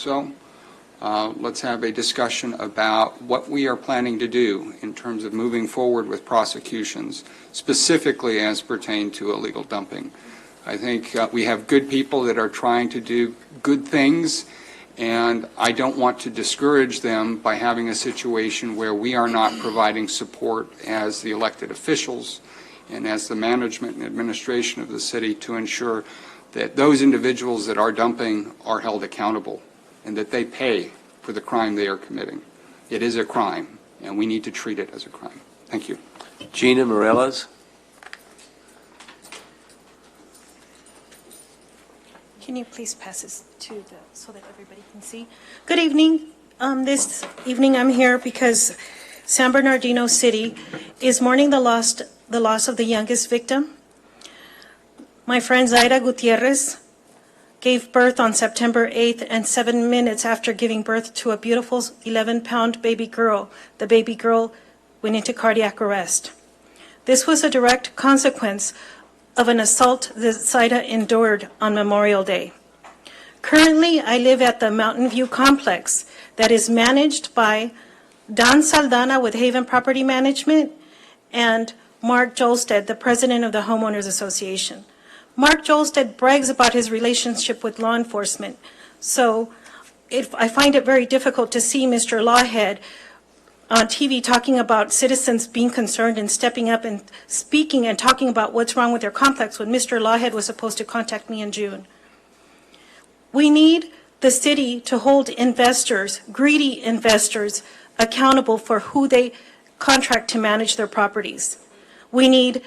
So let's have a discussion about what we are planning to do in terms of moving forward with prosecutions, specifically as pertain to illegal dumping. I think we have good people that are trying to do good things, and I don't want to discourage them by having a situation where we are not providing support as the elected officials and as the management and administration of the city to ensure that those individuals that are dumping are held accountable and that they pay for the crime they are committing. It is a crime, and we need to treat it as a crime. Thank you. Gina Morales. Can you please pass this so that everybody can see? Good evening. This evening I'm here because San Bernardino City is mourning the loss of the youngest victim. My friend Zaira Gutierrez gave birth on September 8th, and 7 minutes after giving birth to a beautiful 11-pound baby girl, the baby girl went into cardiac arrest. This was a direct consequence of an assault that Zaira endured on Memorial Day. Currently, I live at the Mountain View complex that is managed by Don Saldana with Haven Property Management and Mark Jolstead, the president of the Homeowners Association. Mark Jolstead brags about his relationship with law enforcement, so I find it very difficult to see Mr. Lawhead on TV talking about citizens being concerned and stepping up and speaking and talking about what's wrong with their complex when Mr. Lawhead was supposed to contact me in June. We need the city to hold investors, greedy investors, accountable for who they contract to manage their properties. We need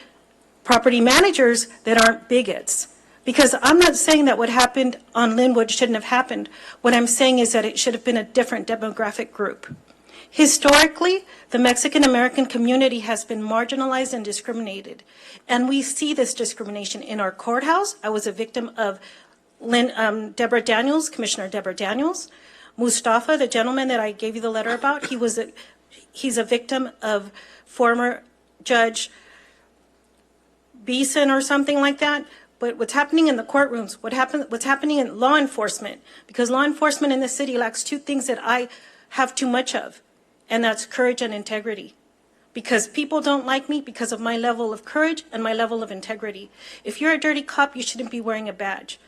property managers that aren't bigots. Because I'm not saying that what happened on Linwood shouldn't have happened. What I'm saying is that it should have been a different demographic group. Historically, the Mexican-American community has been marginalized and discriminated. And we see this discrimination in our courthouse. I was a victim of Deborah Daniels, Commissioner Deborah Daniels. Mustafa, the gentleman that I gave you the letter about, he's a victim of former Judge Beeson or something like that. But what's happening in the courtrooms, what's happening in law enforcement, because law enforcement in the city lacks two things that I have too much of, and that's courage and integrity. Because people don't like me because of my level of courage and my level of integrity. If you're a dirty cop, you shouldn't be wearing a badge.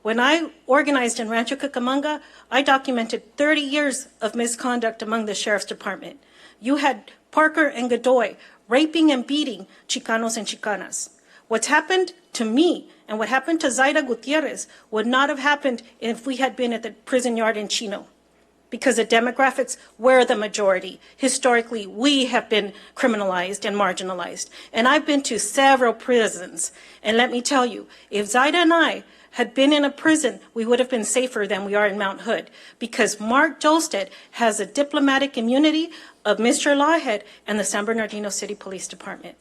When I organized in Rancho Cucamonga, I documented 30 years of misconduct among the sheriff's department. You had Parker and Godoy raping and beating Chicanos and Chicanas. What's happened to me and what happened to Zaira Gutierrez would not have happened if we had been at the prison yard in Chino. Because the demographics were the majority. Historically, we have been criminalized and marginalized. And I've been to several prisons. And let me tell you, if Zaira and I had been in a prison, we would have been safer than we are in Mount Hood, because Mark Jolstead has a diplomatic immunity of Mr. Lawhead and the San Bernardino City Police Department.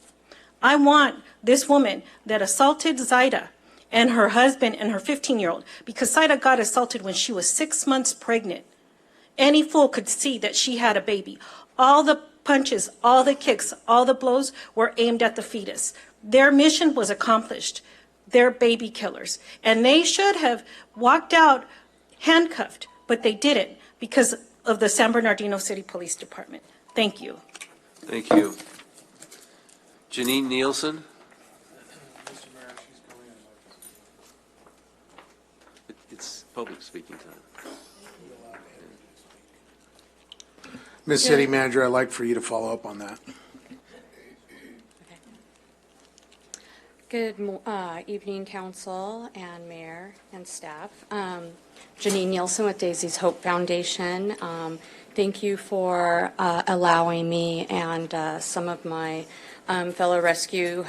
I want this woman that assaulted Zaira and her husband and her 15-year-old, because Zaira got assaulted when she was 6 months pregnant. Any fool could see that she had a baby. All the punches, all the kicks, all the blows were aimed at the fetus. Their mission was accomplished. They're baby killers. And they should have walked out handcuffed, but they didn't because of the San Bernardino City Police Department. Thank you. Thank you. Janine Nielsen. It's public speaking time. Ms. City Manager, I'd like for you to follow up on that. Good evening, Council and Mayor and staff. Janine Nielsen with Daisy's Hope Foundation. Thank you for allowing me and some of my fellow rescue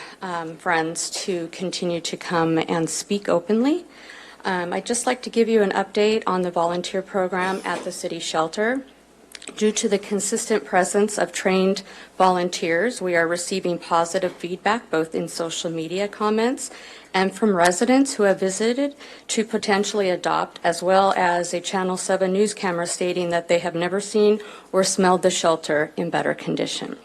friends to continue to come and speak openly. I'd just like to give you an update on the volunteer program at the city shelter. Due to the consistent presence of trained volunteers, we are receiving positive feedback both in social media comments and from residents who have visited to potentially adopt, as well as a Channel 7 news camera stating that they have never seen or smelled the shelter in better condition.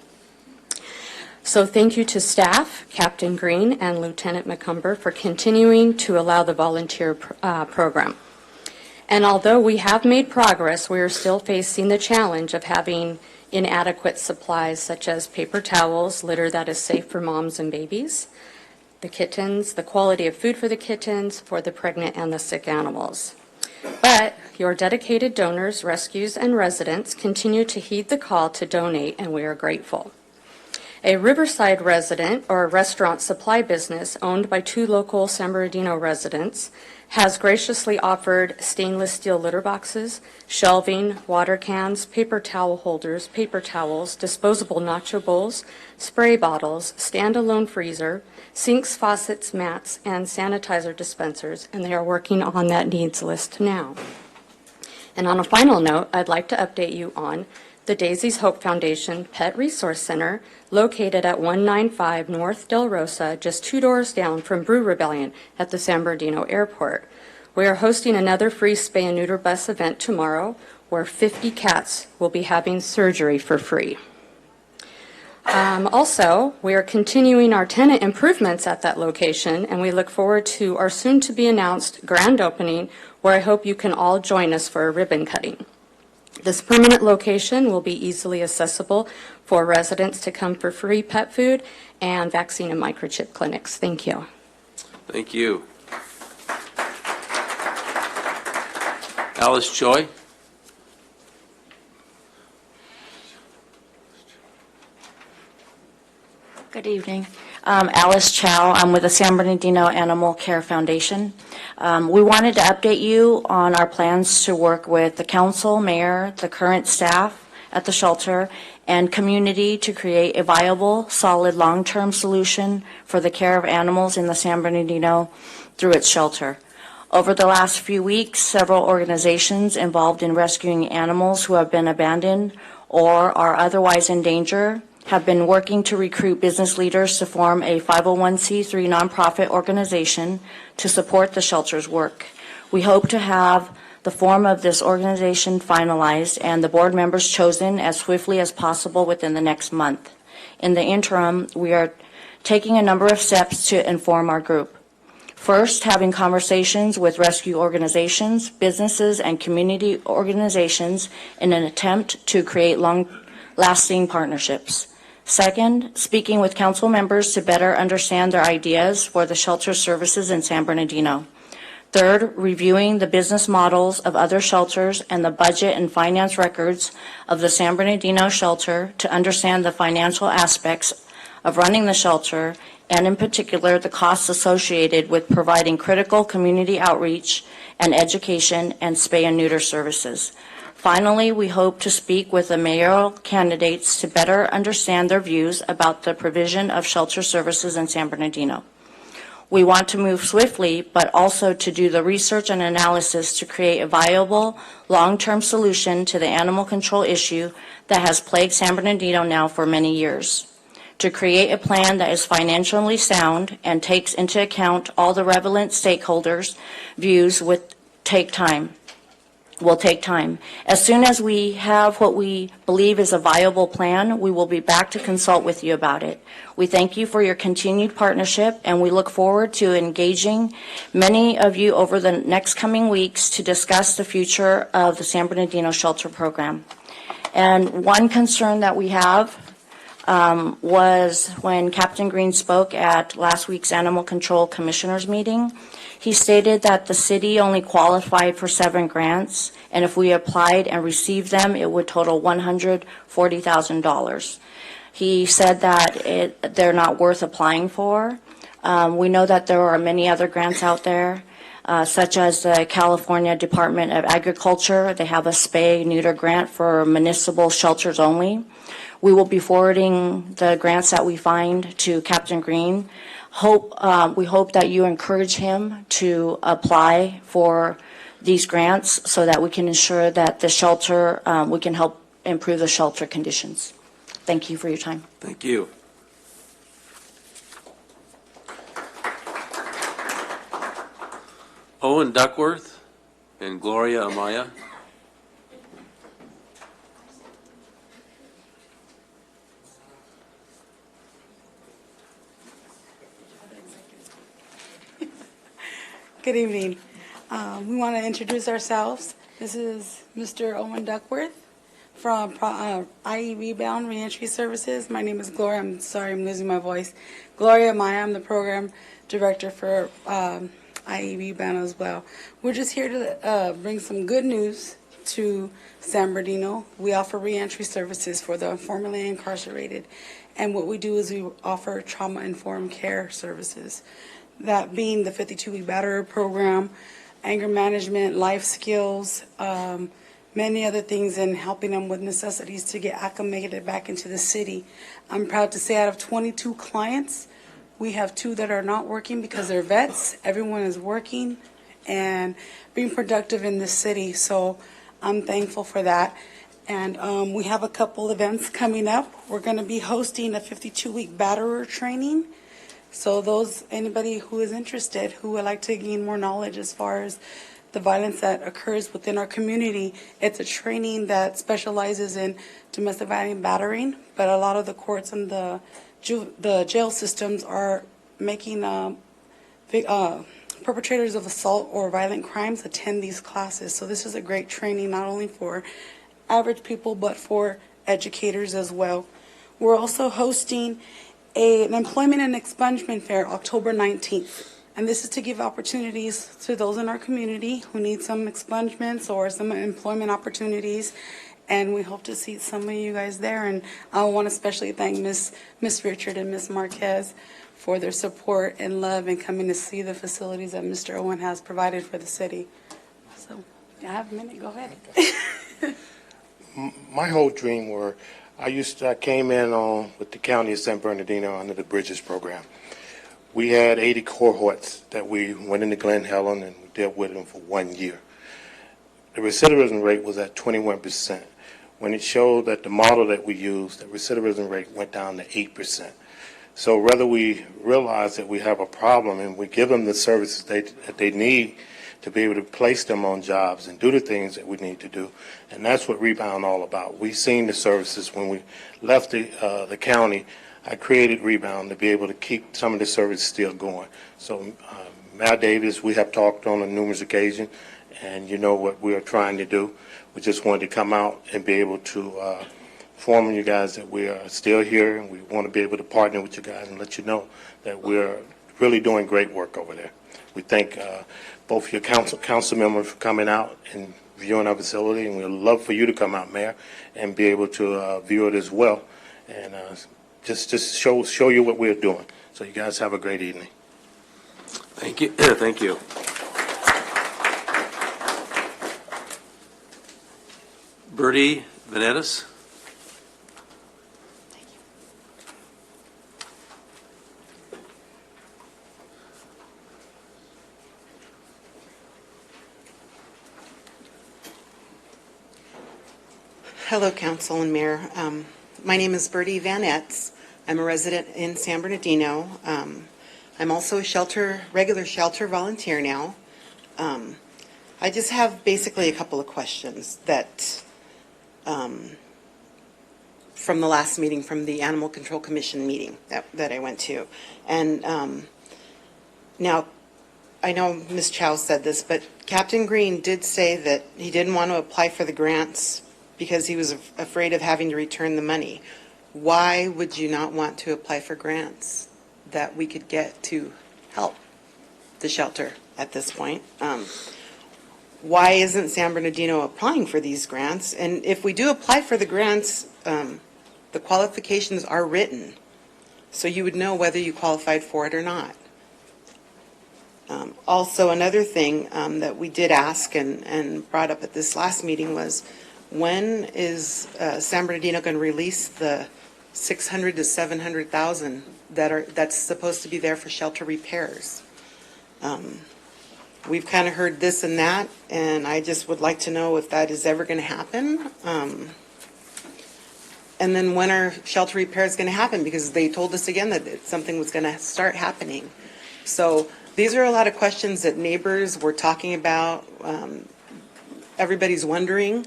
So thank you to staff, Captain Green and Lieutenant McCumber, for continuing to allow the volunteer program. And although we have made progress, we are still facing the challenge of having inadequate supplies such as paper towels, litter that is safe for moms and babies, the kittens, the quality of food for the kittens, for the pregnant and the sick animals. But your dedicated donors, rescues, and residents continue to heed the call to donate, and we are grateful. A Riverside resident or restaurant supply business owned by 2 local San Bernardino residents has graciously offered stainless steel litter boxes, shelving, water cans, paper towel holders, paper towels, disposable nacho bowls, spray bottles, standalone freezer, sinks, faucets, mats, and sanitizer dispensers, and they are working on that needs list now. And on a final note, I'd like to update you on the Daisy's Hope Foundation Pet Resource Center, located at 195 North Del Rosa, just 2 doors down from Brew Rebellion at the San Bernardino Airport. We are hosting another free spay and neuter bus event tomorrow, where 50 cats will be having surgery for free. Also, we are continuing our tenant improvements at that location, and we look forward to our soon-to-be-announced grand opening, where I hope you can all join us for a ribbon cutting. This permanent location will be easily accessible for residents to come for free pet food and vaccine and microchip clinics. Thank you. Thank you. Alice Choi? Good evening. Alice Chow. I'm with the San Bernardino Animal Care Foundation. We wanted to update you on our plans to work with the council, mayor, the current staff at the shelter, and community to create a viable, solid, long-term solution for the care of animals in the San Bernardino through its shelter. Over the last few weeks, several organizations involved in rescuing animals who have been abandoned or are otherwise in danger have been working to recruit business leaders to form a 501c3 nonprofit organization to support the shelter's work. We hope to have the form of this organization finalized and the board members chosen as swiftly as possible within the next month. In the interim, we are taking a number of steps to inform our group. First, having conversations with rescue organizations, businesses, and community organizations in an attempt to create long-lasting partnerships. Second, speaking with council members to better understand their ideas for the shelter services in San Bernardino. Third, reviewing the business models of other shelters and the budget and finance records of the San Bernardino shelter to understand the financial aspects of running the shelter, and in particular, the costs associated with providing critical community outreach and education and spay and neuter services. Finally, we hope to speak with the mayoral candidates to better understand their views about the provision of shelter services in San Bernardino. We want to move swiftly, but also to do the research and analysis to create a viable, long-term solution to the animal control issue that has plagued San Bernardino now for many years. To create a plan that is financially sound and takes into account all the relevant stakeholders' views will take time. As soon as we have what we believe is a viable plan, we will be back to consult with you about it. We thank you for your continued partnership, and we look forward to engaging many of you over the next coming weeks to discuss the future of the San Bernardino Shelter Program. And one concern that we have was when Captain Green spoke at last week's Animal Control Commissioners meeting. He stated that the city only qualified for 7 grants, and if we applied and received them, it would total $140,000. He said that they're not worth applying for. We know that there are many other grants out there, such as the California Department of Agriculture. They have a spay-neuter grant for municipal shelters only. We will be forwarding the grants that we find to Captain Green. We hope that you encourage him to apply for these grants so that we can ensure that the shelter, we can help improve the shelter conditions. Thank you for your time. Thank you. Owen Duckworth and Gloria Amaya. Good evening. We want to introduce ourselves. This is Mr. Owen Duckworth from IE Rebound Reentry Services. My name is Gloria. I'm sorry, I'm losing my voice. Gloria Maya. I'm the program director for IE Rebound as well. We're just here to bring some good news to San Bernardino. We offer reentry services for the formerly incarcerated, and what we do is we offer trauma-informed care services. That being the 52-week batterer program, anger management, life skills, many other things, and helping them with necessities to get acclimated back into the city. I'm proud to say out of 22 clients, we have 2 that are not working because they're vets. Everyone is working and being productive in this city, so I'm thankful for that. And we have a couple events coming up. We're going to be hosting a 52-week batterer training. So anybody who is interested, who would like to gain more knowledge as far as the violence that occurs within our community, it's a training that specializes in domestic violence and battering, but a lot of the courts and the jail systems are making perpetrators of assault or violent crimes attend these classes. So this is a great training, not only for average people, but for educators as well. We're also hosting an employment and expungement fair October 19th. And this is to give opportunities to those in our community who need some expungements or some employment opportunities. And we hope to see some of you guys there. And I want to especially thank Miss Richard and Miss Marquez for their support and love and coming to see the facilities that Mr. Owen has provided for the city. So, I have a minute, go ahead. My whole dream were, I came in with the county of San Bernardino under the Bridges program. We had 80 cohorts that we went into Glen Helen and we dealt with them for 1 year. The recidivism rate was at 21%. When it showed that the model that we used, the recidivism rate went down to 8%. So whether we realize that we have a problem and we give them the services that they need to be able to place them on jobs and do the things that we need to do. And that's what Rebound all about. We've seen the services. When we left the county, I created Rebound to be able to keep some of the services still going. So Matt Davis, we have talked on numerous occasions, and you know what we are trying to do. We just wanted to come out and be able to inform you guys that we are still here, and we want to be able to partner with you guys and let you know that we're really doing great work over there. We thank both your council members for coming out and viewing our facility, and we'd love for you to come out, Mayor, and be able to view it as well, and just show you what we're doing. So you guys have a great evening. Thank you. Thank you. Bertie Vanetis. Hello, Council and Mayor. My name is Bertie Van Etz. I'm a resident in San Bernardino. I'm also a regular shelter volunteer now. I just have basically a couple of questions that, from the last meeting, from the Animal Control Commission meeting that I went to. And now, I know Ms. Chow said this, but Captain Green did say that he didn't want to apply for the grants because he was afraid of having to return the money. Why would you not want to apply for grants that we could get to help the shelter at this point? Why isn't San Bernardino applying for these grants? And if we do apply for the grants, the qualifications are written, so you would know whether you qualified for it or not. Also, another thing that we did ask and brought up at this last meeting was, when is San Bernardino going to release the $600,000 to $700,000 that's supposed to be there for shelter repairs? We've kind of heard this and that, and I just would like to know if that is ever going to happen. And then when are shelter repairs going to happen? Because they told us again that something was going to start happening. So these are a lot of questions that neighbors were talking about. Everybody's wondering.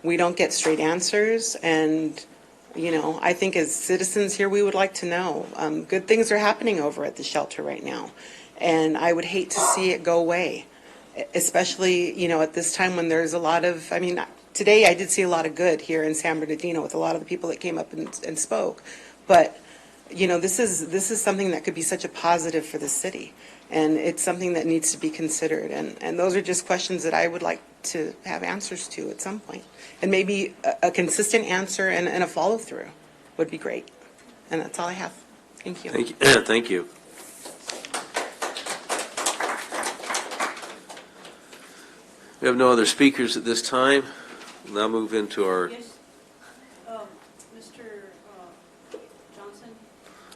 We don't get straight answers, and I think as citizens here, we would like to know. Good things are happening over at the shelter right now, and I would hate to see it go away. especially, at this time when there's a lot of, today I did see a lot of good here in San Bernardino with a lot of the people that came up and spoke. But, this is something that could be such a positive for the city. And it's something that needs to be considered. And those are just questions that I would like to have answers to at some point. And maybe a consistent answer and a follow-through would be great. And that's all I have. Thank you. Thank you. Thank you. We have no other speakers at this time. We'll now move into our, Yes, Mr. Johnson,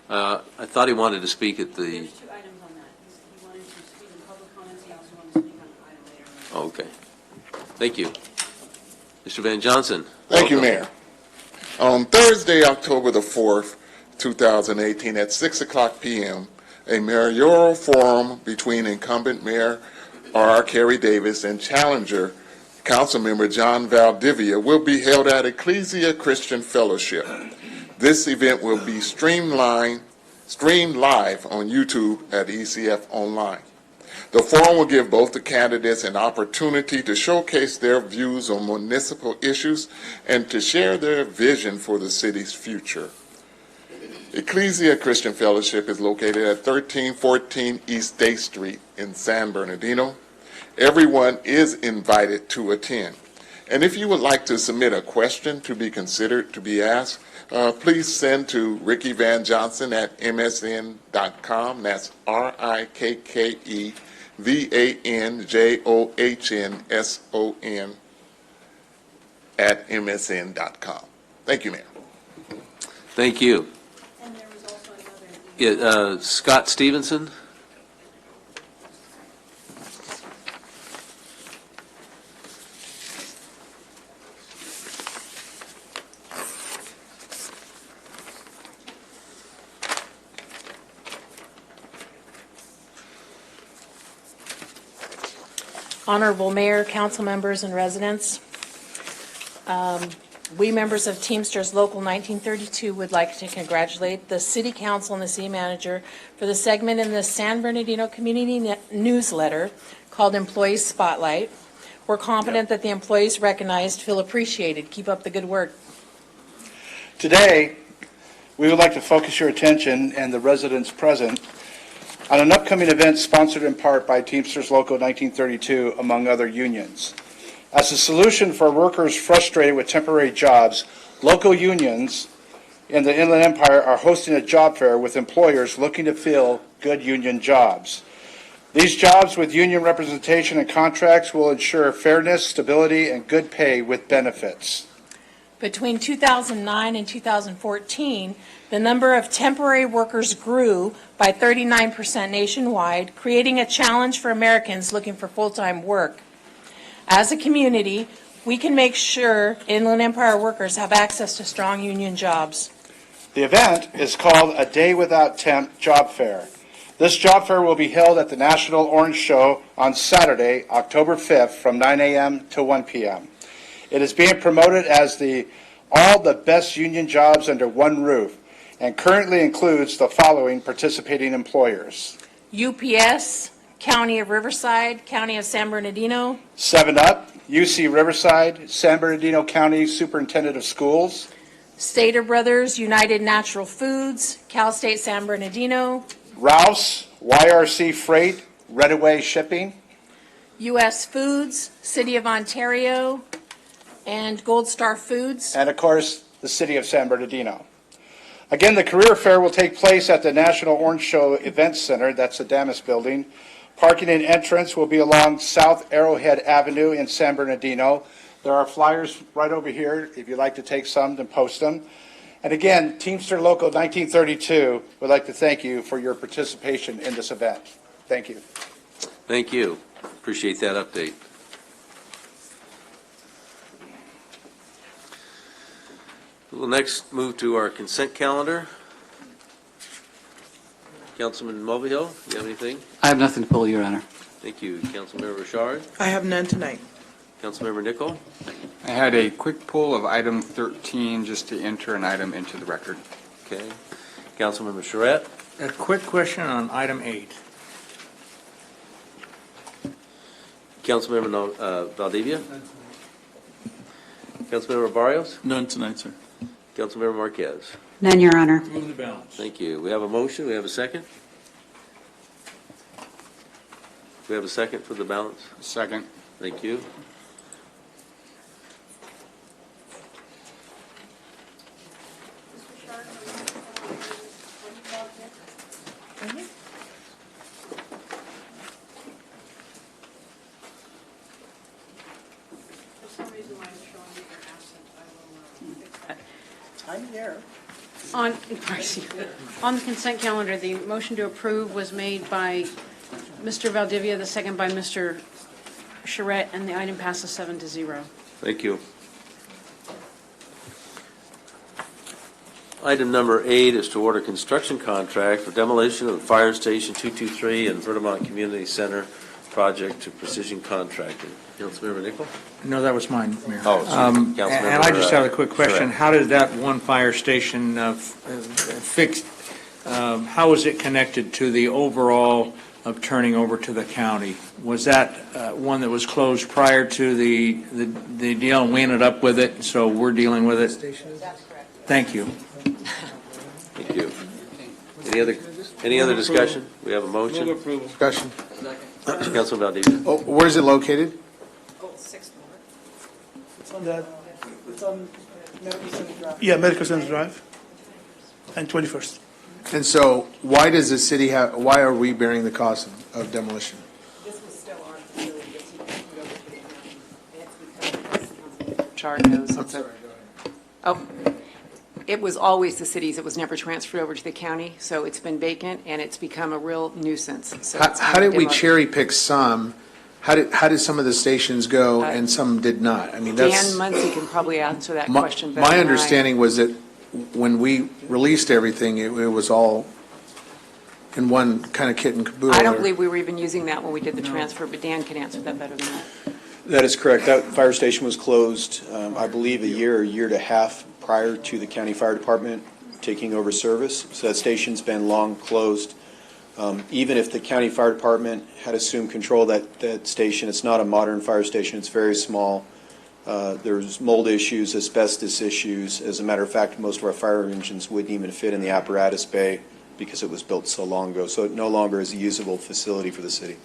I thought he wanted to speak at the, there's 2 items on that. He wanted to speak in public comments, he also wanted to speak on an item later. oh, okay. Thank you. Mr. Van Johnson. Thank you, welcome. Mayor. On Thursday, October the 4th, 2018, at 6:00 p.m., a mayoral forum between incumbent Mayor R. Kerry Davis and challenger Councilmember John Valdivia will be held at Ecclesia Christian Fellowship. This event will be streamed live on YouTube at ECF Online. The forum will give both the candidates an opportunity to showcase their views on municipal issues and to share their vision for the city's future. Ecclesia Christian Fellowship is located at 1314 East Day Street in San Bernardino. Everyone is invited to attend. And if you would like to submit a question to be considered to be asked, please send to Ricky Van Johnson at msn.com. That's RIKKEVANJOHNSON at msn.com. Thank you, Mayor. Thank you. And there was also another. Scott Stevenson. Honorable Mayor, council members, and residents, we members of Teamsters Local 1932 would like to congratulate the City Council and the City Manager for the segment in the San Bernardino Community Newsletter called Employee Spotlight. We're confident that the employees recognized feel appreciated. Keep up the good work. Today, we would like to focus your attention and the residents present on an upcoming event sponsored in part by Teamsters Local 1932, among other unions. As a solution for workers frustrated with temporary jobs, local unions in the Inland Empire are hosting a job fair with employers looking to fill good union jobs. These jobs with union representation and contracts will ensure fairness, stability, and good pay with benefits. Between 2009 and 2014, the number of temporary workers grew by 39% nationwide, creating a challenge for Americans looking for full-time work. As a community, we can make sure Inland Empire workers have access to strong union jobs. The event is called A Day Without Temp Job Fair. This job fair will be held at the National Orange Show on Saturday, October 5th from 9 a.m. to 1 p.m. It is being promoted as all the best union jobs under one roof and currently includes the following participating employers: UPS, County of Riverside, County of San Bernardino, 7-Up, UC Riverside, San Bernardino County Superintendent of Schools, Stater Brothers, United Natural Foods, Cal State San Bernardino, Rouse, YRC Freight, Redaway Shipping, U.S. Foods, City of Ontario, and Gold Star Foods. and of course, the City of San Bernardino. Again, the career fair will take place at the National Orange Show Event Center, that's the Damas Building. Parking and entrance will be along South Arrowhead Avenue in San Bernardino. There are flyers right over here if you'd like to take some and post them. And again, Teamster Local 1932 would like to thank you for your participation in this event. Thank you. Thank you. Appreciate that update. We'll next move to our consent calendar. Councilman Mulvihill, you have anything? I have nothing to pull, Your Honor. Thank you. Councilmember Richard? I have none tonight. Councilmember Nichol? I had a quick pull of item 13 just to enter an item into the record. Okay. Councilmember Charette? A quick question on item 8. Councilmember Valdivia? Councilmember Barrios? None tonight, sir. Councilmember Marquez? None, Your Honor. Move the balance. Thank you. We have a motion. We have a second. We have a second for the balance. Second. Thank you. On the consent calendar, the motion to approve was made by Mr. Valdivia, the second by Mr. Charette, and the item passes 7-0. Thank you. Item number 8 is to order construction contract for demolition of the Fire Station 223 and Vermont Community Center project to Precision Contracting. Councilmember Nichol? No, that was mine, Mayor. Oh, excuse me. Councilmember, And I just have a quick question. Charette. How did that one fire station fixed, how is it connected to the overall of turning over to the county? Was that one that was closed prior to the deal, and we ended up with it, so we're dealing with it? That's correct. Thank you. Thank you. Any other discussion? We have a motion. Move approval. Discussion. Councilman Valdivia. Oh, where is it located? It's on Medical Center Drive. Yeah, Medical Center Drive and 21st. And so why does the city have, why are we bearing the cost of demolition? This was still our facility, but you moved over to the county. And it's because Chard knows. I'm sorry, go ahead. Oh, it was always the city's. It was never transferred over to the county, so it's been vacant, and it's become a real nuisance. So it's How did we demoed. cherry pick some? How did some of the stations go and some did not? I mean, that's. Dan Muncy can probably answer that My- question better My than I. understanding was that when we released everything, it was all in one kind of kit and caboodle. I don't believe we were even using that when we did the transfer, but Dan can answer that better than that. That is correct. That fire station was closed, I believe, a year and a half prior to the county fire department taking over service. So that station's been long closed. Even if the county fire department had assumed control of that station, it's not a modern fire station. It's very small. There's mold issues, asbestos issues. As a matter of fact, most of our fire engines wouldn't even fit in the apparatus bay because it was built so long ago. So it no longer is a usable facility for the city.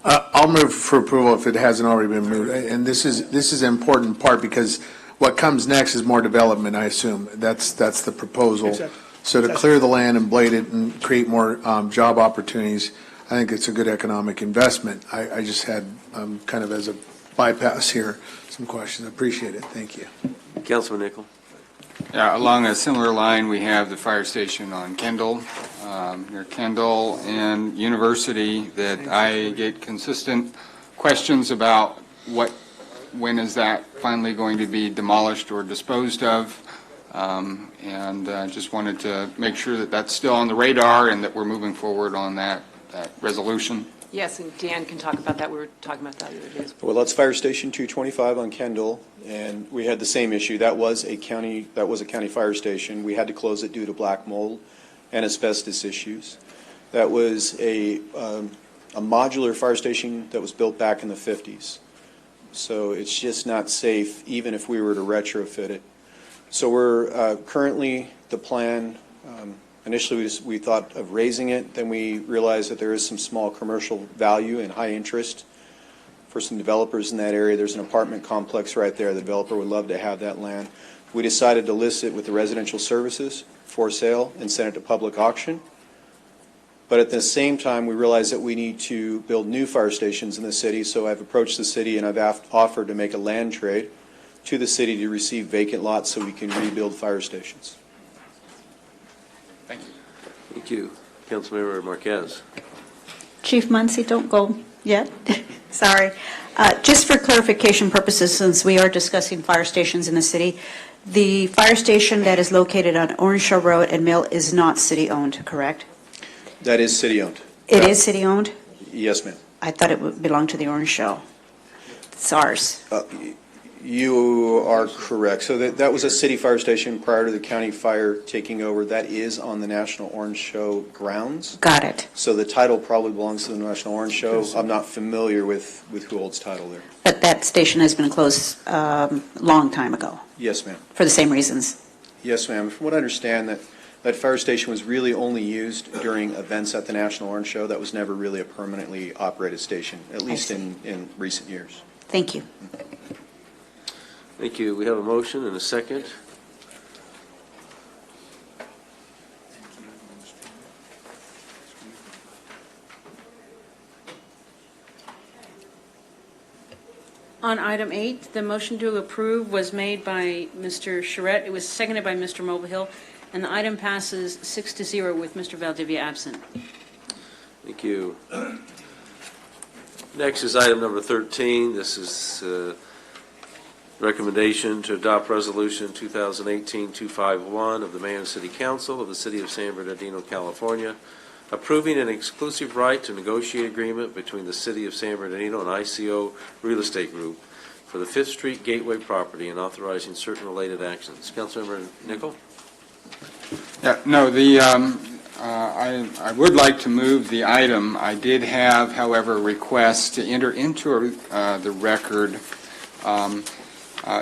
I'll move for approval if it hasn't already been moved. And this is an important part because what comes next is more development, I assume. That's the proposal. Exactly. So to clear the land and blade it and create more job opportunities, I think it's a good economic investment. I just had kind of as a bypass here some questions. I appreciate it. Thank you. Councilman Nichol. Yeah, along a similar line, we have the fire station on Kendall, near Kendall and University, that I get consistent questions about when is that finally going to be demolished or disposed of? And just wanted to make sure that that's still on the radar and that we're moving forward on that resolution. Yes, and Dan can talk about that. We were talking about that the other day as well. Well, that's Fire Station 225 on Kendall, and we had the same issue. That was a county fire station. We had to close it due to black mold and asbestos issues. That was a modular fire station that was built back in the 50s. So it's just not safe, even if we were to retrofit it. So we're currently, the plan, initially we thought of raising it, then we realized that there is some small commercial value and high interest for some developers in that area. There's an apartment complex right there. The developer would love to have that land. We decided to list it with the residential services for sale and send it to public auction. But at the same time, we realized that we need to build new fire stations in the city, so I've approached the city and I've offered to make a land trade to the city to receive vacant lots so we can rebuild fire stations. Thank you. Thank you. Councilmember Marquez. Chief Muncy, don't go yet. Sorry. Just for clarification purposes, since we are discussing fire stations in the city, the fire station that is located on Orange Shore Road and Mill is not city-owned, correct? That is city-owned. It is city-owned? Yes, ma'am. I thought it would belong to the Orange Shore. It's ours. You are correct. So that was a city fire station prior to the county fire taking over. That is on the National Orange Show grounds. Got it. So the title probably belongs to the National Orange Show. I'm not familiar with who holds title there. But that station has been closed long time ago Yes, ma'am. for the same reasons. Yes, ma'am. From what I understand, that fire station was really only used during events at the National Orange Show. That was never really a permanently operated station, at least in recent years. Thank you. Thank you. We have a motion and a second. On item 8, the motion to approve was made by Mr. Charette. It was seconded by Mr. Mulvihill, and the item passes 6-0 with Mr. Valdivia absent. Thank you. Next is item number 13. This is recommendation to adopt Resolution 2018-251 of the Mayor and City Council of the City of San Bernardino, California, approving an exclusive right to negotiate agreement between the City of San Bernardino and ICO Real Estate Group for the Fifth Street Gateway property and authorizing certain related actions. Councilmember Nichol? Yeah, no, I would like to move the item. I did have, however, a request to enter into the record.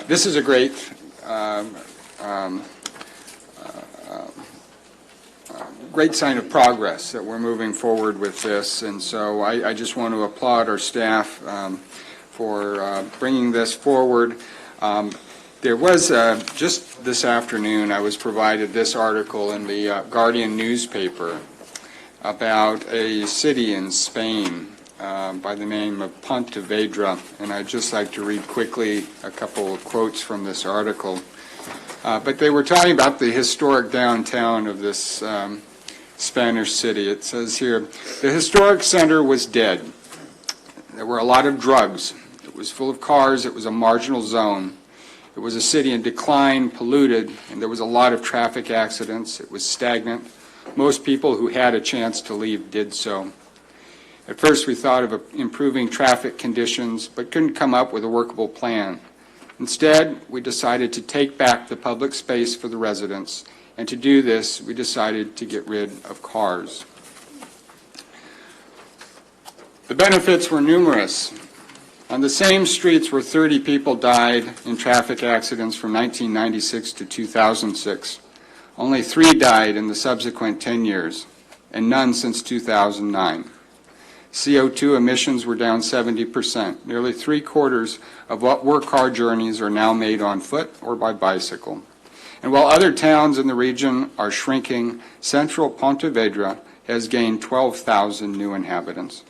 This is a great great sign of progress that we're moving forward with this, and so I just want to applaud our staff for bringing this forward. There was, just this afternoon, I was provided this article in the Guardian newspaper about a city in Spain by the name of Pontevedra, and I'd just like to read quickly a couple of quotes from this article. But they were talking about the historic downtown of this Spanish city. It says here, the historic center was dead. There were a lot of drugs. It was full of cars. It was a marginal zone. It was a city in decline, polluted, and there was a lot of traffic accidents. It was stagnant. Most people who had a chance to leave did so. At first, we thought of improving traffic conditions, but couldn't come up with a workable plan. Instead, we decided to take back the public space for the residents, and to do this, we decided to get rid of cars. The benefits were numerous. On the same streets where 30 people died in traffic accidents from 1996 to 2006, only 3 died in the subsequent 10 years, and none since 2009. CO2 emissions were down 70%. Nearly 3/4 of what were car journeys are now made on foot or by bicycle. And while other towns in the region are shrinking, central Pontevedra has gained 12,000 new inhabitants.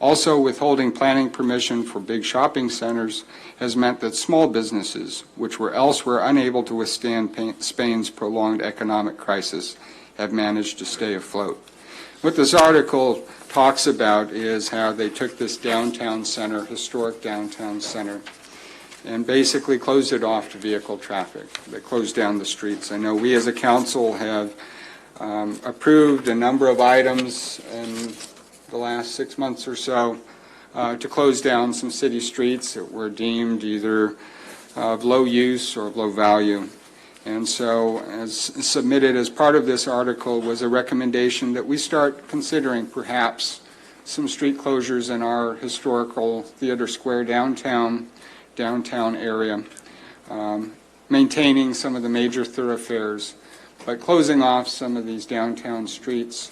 Also, withholding planning permission for big shopping centers has meant that small businesses, which were elsewhere unable to withstand Spain's prolonged economic crisis, have managed to stay afloat. What this article talks about is how they took this downtown center, historic downtown center, and basically closed it off to vehicle traffic. They closed down the streets. I know we as a council have approved a number of items in the last 6 months or so to close down some city streets that were deemed either of low use or of low value. And so, as submitted as part of this article, was a recommendation that we start considering perhaps some street closures in our historical Theater Square downtown area, maintaining some of the major thoroughfares, but closing off some of these downtown streets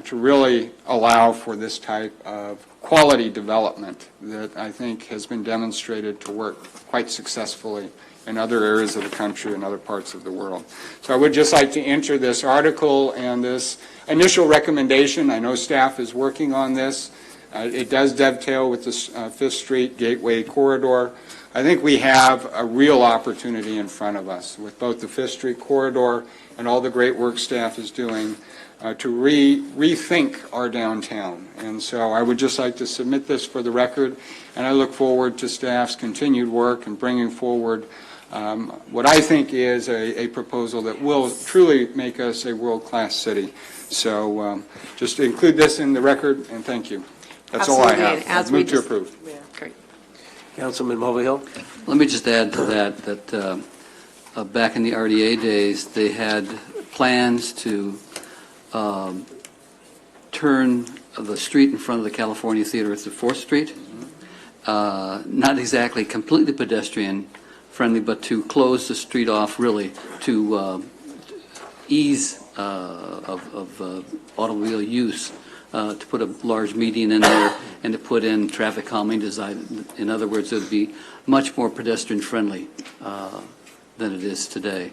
to really allow for this type of quality development that I think has been demonstrated to work quite successfully in other areas of the country and other parts of the world. So I would just like to enter this article and this initial recommendation. I know staff is working on this. It does dovetail with the Fifth Street Gateway Corridor. I think we have a real opportunity in front of us with both the Fifth Street Corridor and all the great work staff is doing to rethink our downtown. And so I would just like to submit this for the record, and I look forward to staff's continued work in bringing forward what I think is a proposal that will truly make us a world-class city. So just include this in the record, and thank you. That's all I have. Absolutely. Move to approve. Yeah, great. Councilman Mulvihill? Let me just add to that back in the RDA days, they had plans to turn the street in front of the California Theater to 4th Street. Not exactly completely pedestrian friendly, but to close the street off really to ease of automobile use, to put a large median in there and to put in traffic calming design. In other words, it would be much more pedestrian friendly than it is today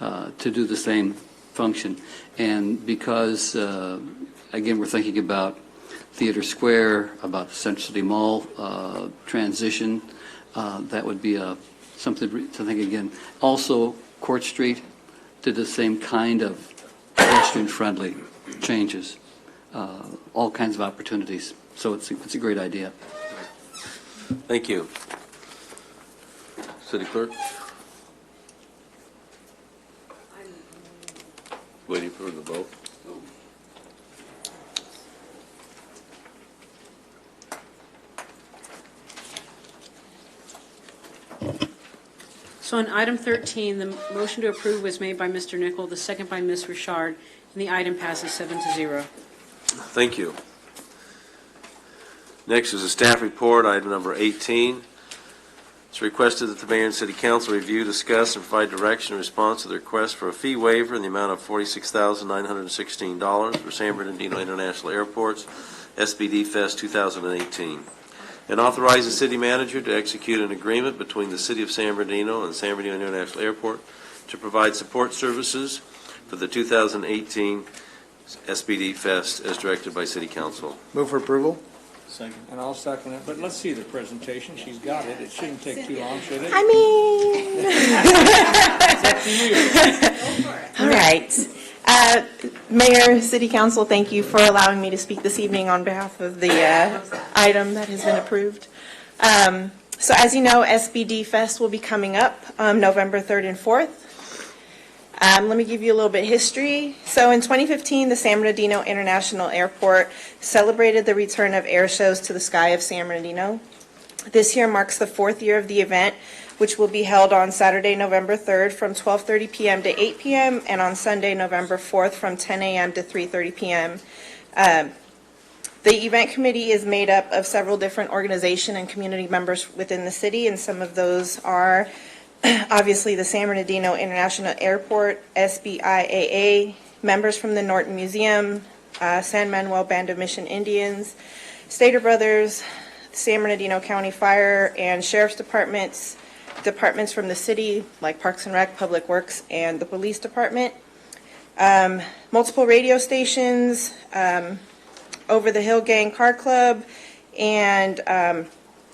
to do the same function. And because, again, we're thinking about Theater Square, about Central City Mall transition, that would be something to think again. Also, Court Street did the same kind of pedestrian-friendly changes, all kinds of opportunities. So it's a great idea. Thank you. City Clerk? Waiting for the vote. So on item 13, the motion to approve was made by Mr. Nichol, the second by Ms. Richard, and the item passes 7-0. Thank you. Next is a staff report, item number 18. It's requested that the mayor and city council review, discuss, and provide direction in response to the request for a fee waiver in the amount of $46,916 for San Bernardino International Airport's SBD Fest 2018, and authorize the city manager to execute an agreement between the city of San Bernardino and San Bernardino International Airport to provide support services for the 2018 SBD Fest as directed by city council. Move for approval? Second. And I'll second it, but let's see the presentation. She's got it. It shouldn't take too long, should it? I mean. All right. Mayor, City Council, thank you for allowing me to speak this evening on behalf of the item that has been approved. So as you know, SBD Fest will be coming up November 3rd and 4th. Let me give you a little bit of history. So in 2015, the San Bernardino International Airport celebrated the return of air shows to the sky of San Bernardino. This year marks the 4th year of the event, which will be held on Saturday, November 3rd from 12:30 p.m. to 8 p.m. and on Sunday, November 4th from 10 a.m. to 3:30 p.m. The event committee is made up of several different organization and community members within the city, and some of those are obviously the San Bernardino International Airport, SBIAA, members from the Norton Museum, San Manuel Band of Mission Indians, Stater Brothers, San Bernardino County Fire and Sheriff's Departments, departments from the city like Parks and Rec, Public Works, and the Police Department, multiple radio stations, Over the Hill Gang Car Club, and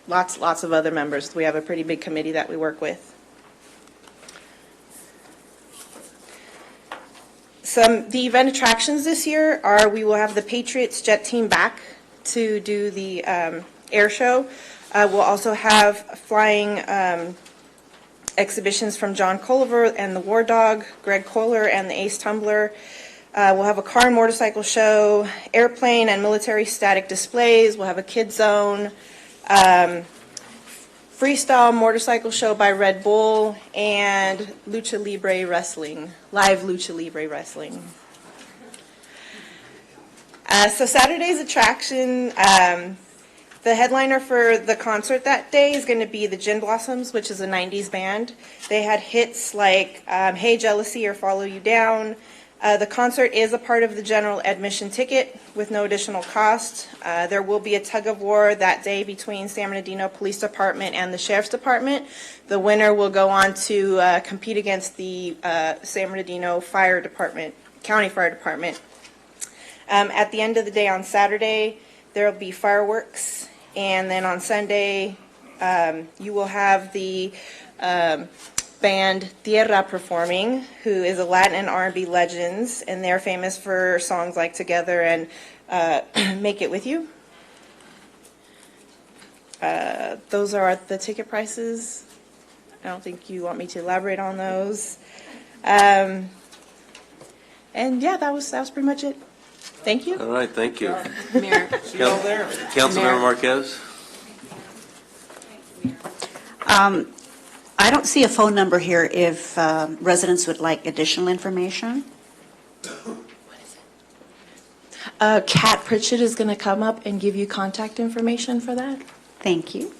lots of other members. We have a pretty big committee that we work with. The event attractions this year are we will have the Patriots jet team back to do the air show. We'll also have flying exhibitions from John Culliver and the War Dog, Greg Kohler and the Ace Tumbler. We'll have a car and motorcycle show, airplane and military static displays. We'll have a kid zone, freestyle motorcycle show by Red Bull, and Lucha Libre Wrestling, live Lucha Libre Wrestling. So Saturday's attraction, the headliner for the concert that day is going to be the Gin Blossoms, which is a 90s band. They had hits like Hey Jealousy or Follow You Down. The concert is a part of the general admission ticket with no additional cost. There will be a tug of war that day between San Bernardino Police Department and the Sheriff's Department. The winner will go on to compete against the San Bernardino Fire Department, County Fire Department. At the end of the day on Saturday, there will be fireworks, and then on Sunday, you will have the band Tierra performing, who is a Latin and R&B legends, and they're famous for songs like Together and Make It With You. Those are the ticket prices. I don't think you want me to elaborate on those. And yeah, that was pretty much it. Thank you. All right, thank you. Mayor. Councilmember Marquez? I don't see a phone number here if residents would like additional information. Kat Pritchett is going to come up and give you contact information for that. Thank you.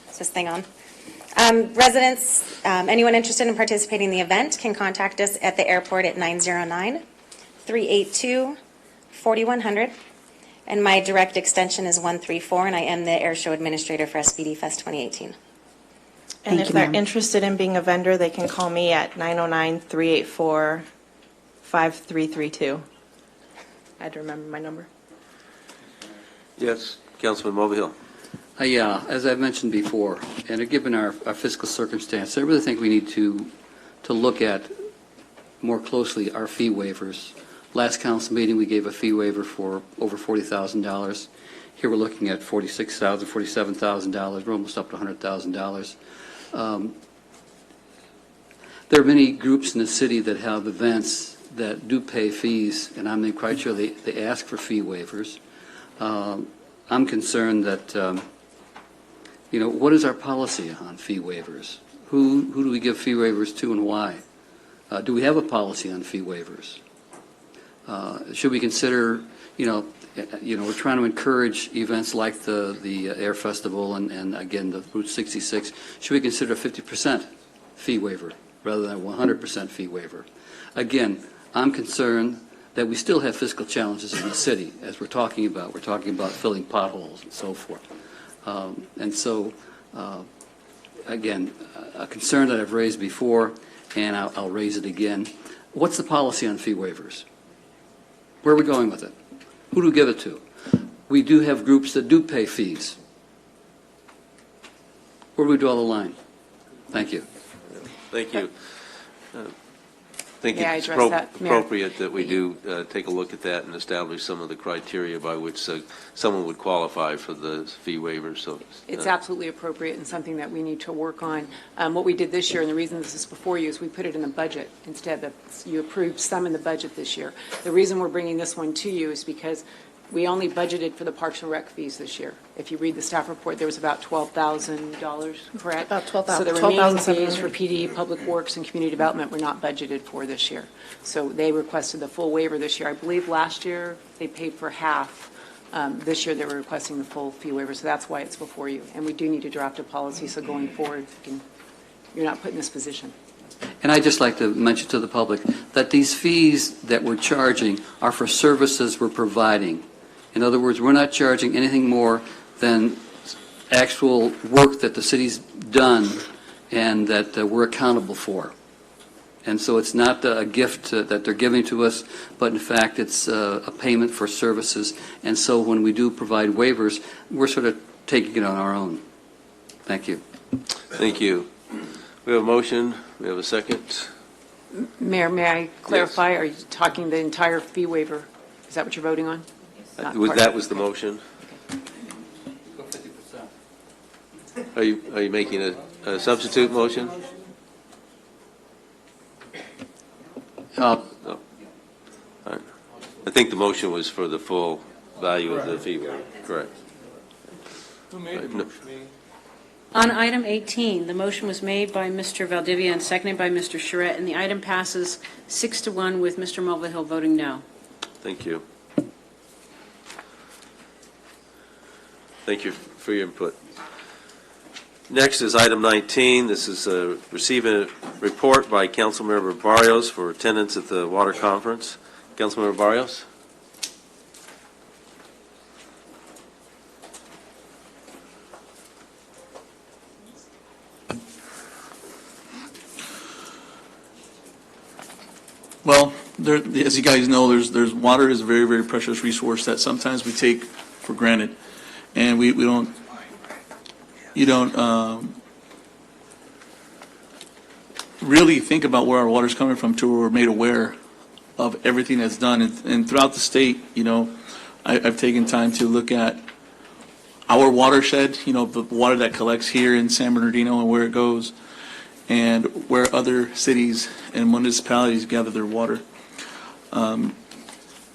Is this thing on? Residents, anyone interested in participating in the event can contact us at the airport at 909-382-4100. And my direct extension is 134, and I am the air show administrator for SPD Fest 2018. And if you, they're ma'am. interested in being a vendor, they can call me at 909-384-5332. I had to remember my number. Yes, Councilman Mulvihill. Yeah, as I've mentioned before, and given our fiscal circumstance, I really think we need to look at more closely our fee waivers. Last council meeting, we gave a fee waiver for over $40,000. Here we're looking at $46,000, $47,000. We're almost up to $100,000. There are many groups in the city that have events that do pay fees, and I'm not quite sure they ask for fee waivers. I'm concerned that, what is our policy on fee waivers? Who do we give fee waivers to and why? Do we have a policy on fee waivers? Should we consider, we're trying to encourage events like the Air Festival and again, the Route 66. Should we consider a 50% fee waiver rather than a 100% fee waiver? Again, I'm concerned that we still have fiscal challenges in the city, as we're talking about. We're talking about filling potholes and so forth. Again, a concern that I've raised before, and I'll raise it again. What's the policy on fee waivers? Where are we going with it? Who do we give it to? We do have groups that do pay fees. Where do we draw the line? Thank you. Thank you. I think May I it's address that, Mayor? appropriate that we do take a look at that and establish some of the criteria by which someone would qualify for the fee waiver. So It's absolutely appropriate and something that we need to work on. What we did this year, and the reason this is before you, is we put it in the budget instead. You approved some in the budget this year. The reason we're bringing this one to you is because we only budgeted for the Parks and Rec fees this year. If you read the staff report, there was about $12,000, correct? About $12,000. So the remaining fees for PD, Public Works, and Community Development were not budgeted for this year. So they requested the full waiver this year. I believe last year they paid for half. This year they were requesting the full fee waiver, so that's why it's before you. And we do need to draft a policy, so going forward, you're not put in this position. And I'd just like to mention to the public that these fees that we're charging are for services we're providing. In other words, we're not charging anything more than actual work that the city's done and that we're accountable for. And so it's not a gift that they're giving to us, but in fact, it's a payment for services. And so when we do provide waivers, we're sort of taking it on our own. Thank you. thank you. We have a motion. We have a second. Mayor, may I clarify? Are you talking the entire fee waiver? Is that what you're voting on? Not part- That was the motion. Are you making a substitute motion? No. All right. I think the motion was for the full value of the fee waiver. Correct. Who made the motion? On item 18, the motion was made by Mr. Valdivia and seconded by Mr. Charette, and the item passes 6-1 with Mr. Mulvihill voting no. Thank you. Thank you for your input. Next is item 19. This is receiving a report by Councilmember Barrios for attendance at the water conference. Councilmember Barrios? Well, as you guys know, there's water is a very, very precious resource that sometimes we take for granted, and you don't really think about where our water's coming from till we're made aware of everything that's done. And throughout the state, I've taken time to look at our watershed, the water that collects here in San Bernardino and where it goes, and where other cities and municipalities gather their water.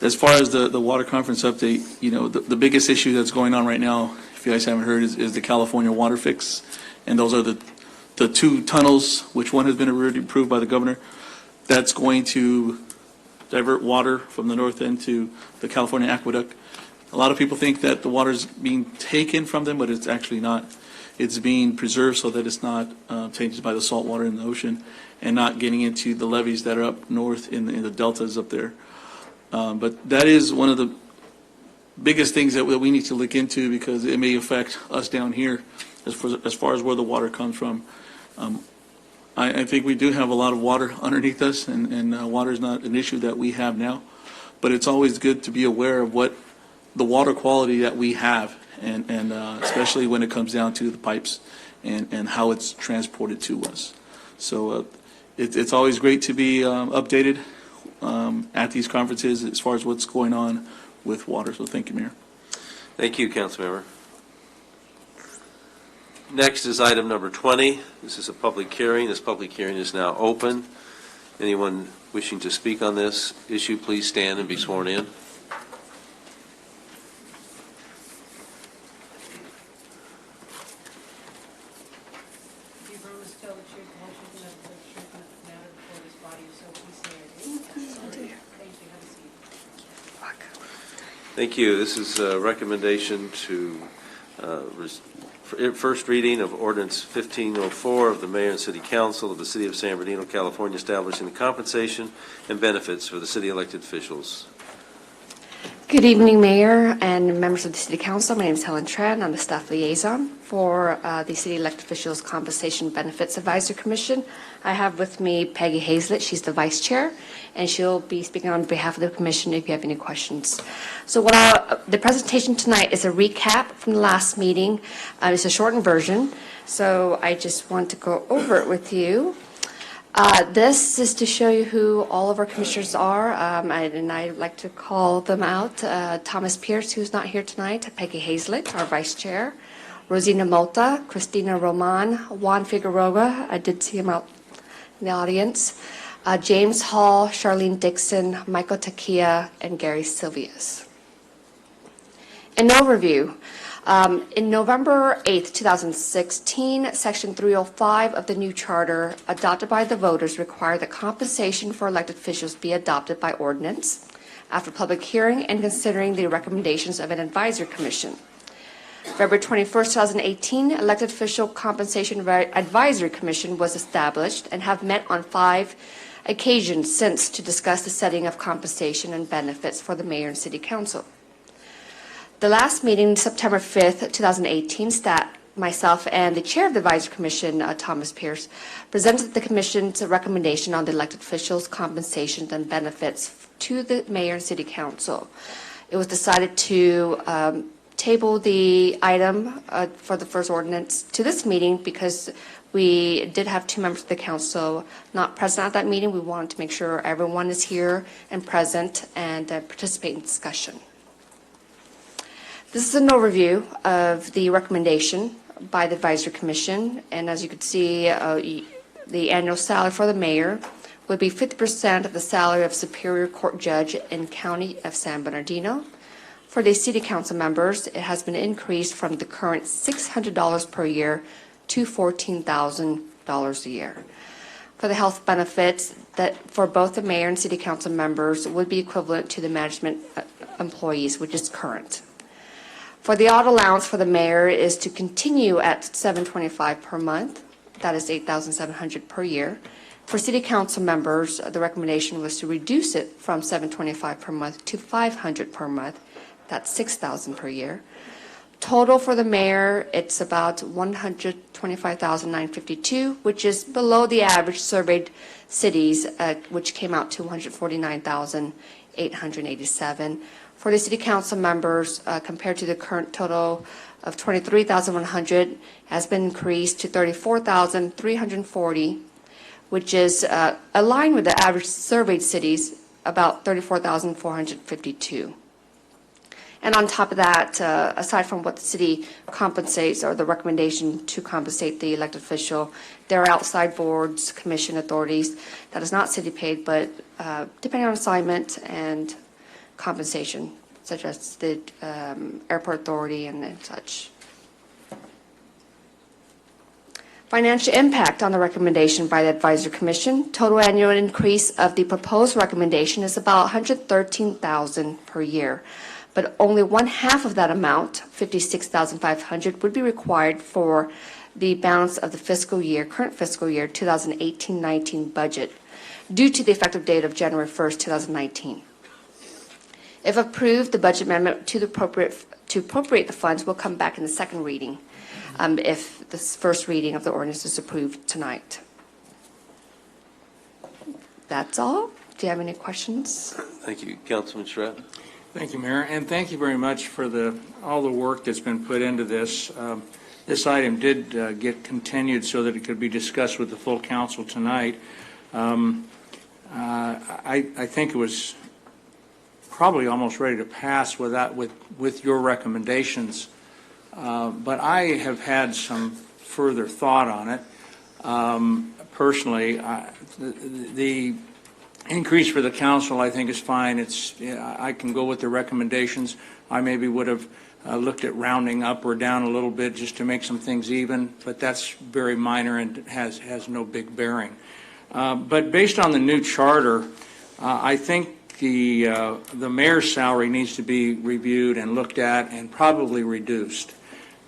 As far as the water conference update, the biggest issue that's going on right now, if you guys haven't heard, is the California Water Fix. And those are the two tunnels, which one has been already approved by the governor, that's going to divert water from the north end to the California Aqueduct. A lot of people think that the water's being taken from them, but it's actually not. It's being preserved so that it's not tainted by the salt water in the ocean and not getting into the levees that are up north in the deltas up there. But that is one of the biggest things that we need to look into, because it may affect us down here as far as where the water comes from. I think we do have a lot of water underneath us, and water is not an issue that we have now. But it's always good to be aware of what the water quality that we have, and especially when it comes down to the pipes and how it's transported to us. So it's always great to be updated at these conferences as far as what's going on with water. So thank you, Mayor. Thank you, Councilmember. Next is item number 20. This is a public hearing. This public hearing is now open. Anyone wishing to speak on this issue, please stand and be sworn in. Thank you. This is a recommendation to first reading of ordinance 1504 of the Mayor and City Council of the City of San Bernardino, California, establishing the compensation and benefits for the city elected officials. Good evening, Mayor and members of the City Council. My name is Helen Tran. I'm the staff liaison for the City Elected Officials Compensation Benefits Advisory Commission. I have with me Peggy Hazlett. She's the vice chair, and she'll be speaking on behalf of the commission if you have any questions. So the presentation tonight is a recap from the last meeting. It's a shortened version, so I just want to go over it with you. This is to show you who all of our commissioners are, and I'd like to call them out. Thomas Pierce, who's not here tonight, Peggy Hazlett, our vice chair, Rosina Mota, Christina Roman, Juan Figueroa, I did see him out in the audience, James Hall, Charlene Dixon, Michael Takia, and Gary Silvius. An overview. In November 8th, 2016, Section 305 of the new charter adopted by the voters required that compensation for elected officials be adopted by ordinance after public hearing and considering the recommendations of an advisory commission. February 21st, 2018, Elected Official Compensation Advisory Commission was established and have met on 5 occasions since to discuss the setting of compensation and benefits for the mayor and city council. The last meeting, September 5th, 2018, myself and the chair of the advisory commission, Thomas Pierce, presented the commission's recommendation on the elected officials' compensation and benefits to the mayor and city council. It was decided to table the item for the first ordinance to this meeting because we did have 2 members of the council not present at that meeting. We wanted to make sure everyone is here and present and participate in discussion. This is an overview of the recommendation by the Advisory Commission, and as you can see, the annual salary for the mayor would be 50% of the salary of Superior Court Judge in County of San Bernardino. For the City Council members, it has been increased from the current $600 per year to $14,000 a year. For the health benefits, that for both the mayor and City Council members would be equivalent to the management employees, which is current. For the auto allowance for the mayor is to continue at $725 per month. That is $8,700 per year. For city council members, the recommendation was to reduce it from $725 per month to $500 per month. That's $6,000 per year. Total for the mayor, it's about $125,952, which is below the average surveyed cities, which came out to $149,887. For the city council members, compared to the current total of $23,100, has been increased to $34,340, which is aligned with the average surveyed cities, about $34,452. And on top of that, aside from what the city compensates or the recommendation to compensate the elected official, there are outside boards, commission authorities that is not city paid, but depending on assignment and compensation, such as the airport authority and such. Financial impact on the recommendation by the Advisory Commission. Total annual increase of the proposed recommendation is about $113,000 per year, but only one half of that amount, $56,500, would be required for the balance of the current fiscal year 2018-19 budget, due to the effective date of January 1st, 2019. If approved, the budget amendment to appropriate the funds will come back in the second reading, if the first reading of the ordinance is approved tonight. That's all. Do you have any questions? Thank you. Councilman Charette? Thank you, Mayor, and thank you very much for all the work that's been put into this. This item did get continued so that it could be discussed with the full council tonight. I think it was probably almost ready to pass with your recommendations, but I have had some further thought on it. Personally, the increase for the council, I think, is fine. I can go with the recommendations. I maybe would have looked at rounding up or down a little bit just to make some things even, but that's very minor and has no big bearing. But based on the new charter, I think the mayor's salary needs to be reviewed and looked at and probably reduced.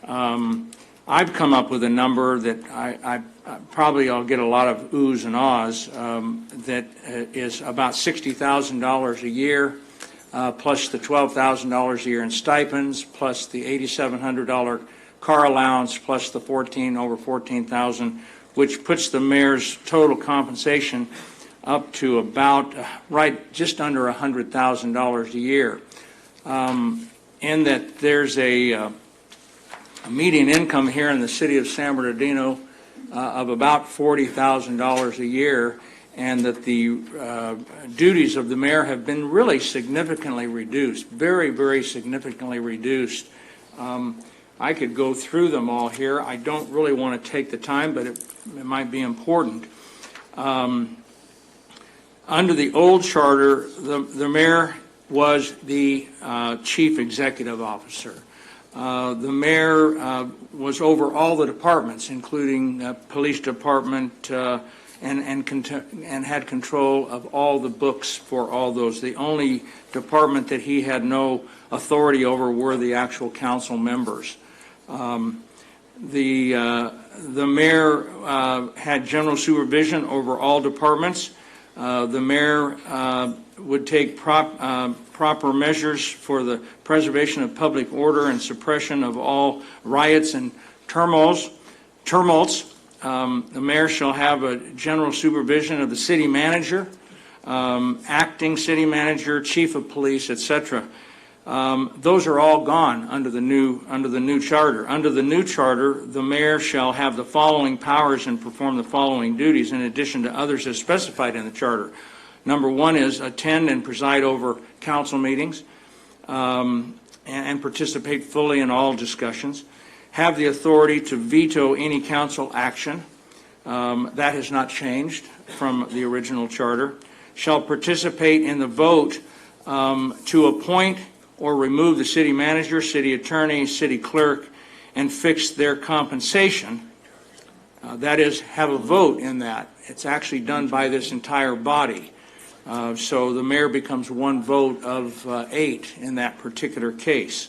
I've come up with a number that I'll get a lot of oohs and ahs, that is about $60,000 a year, plus the $12,000 a year in stipends, plus the $8,700 car allowance, plus the over $14,000, which puts the mayor's total compensation up to about just under $100,000 a year. In that there's a median income here in the city of San Bernardino of about $40,000 a year, and that the duties of the mayor have been really significantly reduced, very, very significantly reduced. I could go through them all here. I don't really want to take the time, but it might be important. Under the old charter, the mayor was the chief executive officer. The mayor was over all the departments, including police department, and had control of all the books for all those. The only department that he had no authority over were the actual council members. The mayor had general supervision over all departments. The mayor would take proper measures for the preservation of public order and suppression of all riots and tumults. The mayor shall have a general supervision of the city manager, acting city manager, chief of police, etc. Those are all gone under the new charter. Under the new charter, the mayor shall have the following powers and perform the following duties in addition to others as specified in the charter. Number one is attend and preside over council meetings, and participate fully in all discussions. Have the authority to veto any council action. That has not changed from the original charter. Shall participate in the vote to appoint or remove the city manager, city attorney, city clerk, and fix their compensation. That is, have a vote in that. It's actually done by this entire body. So the mayor becomes one vote of 8 in that particular case.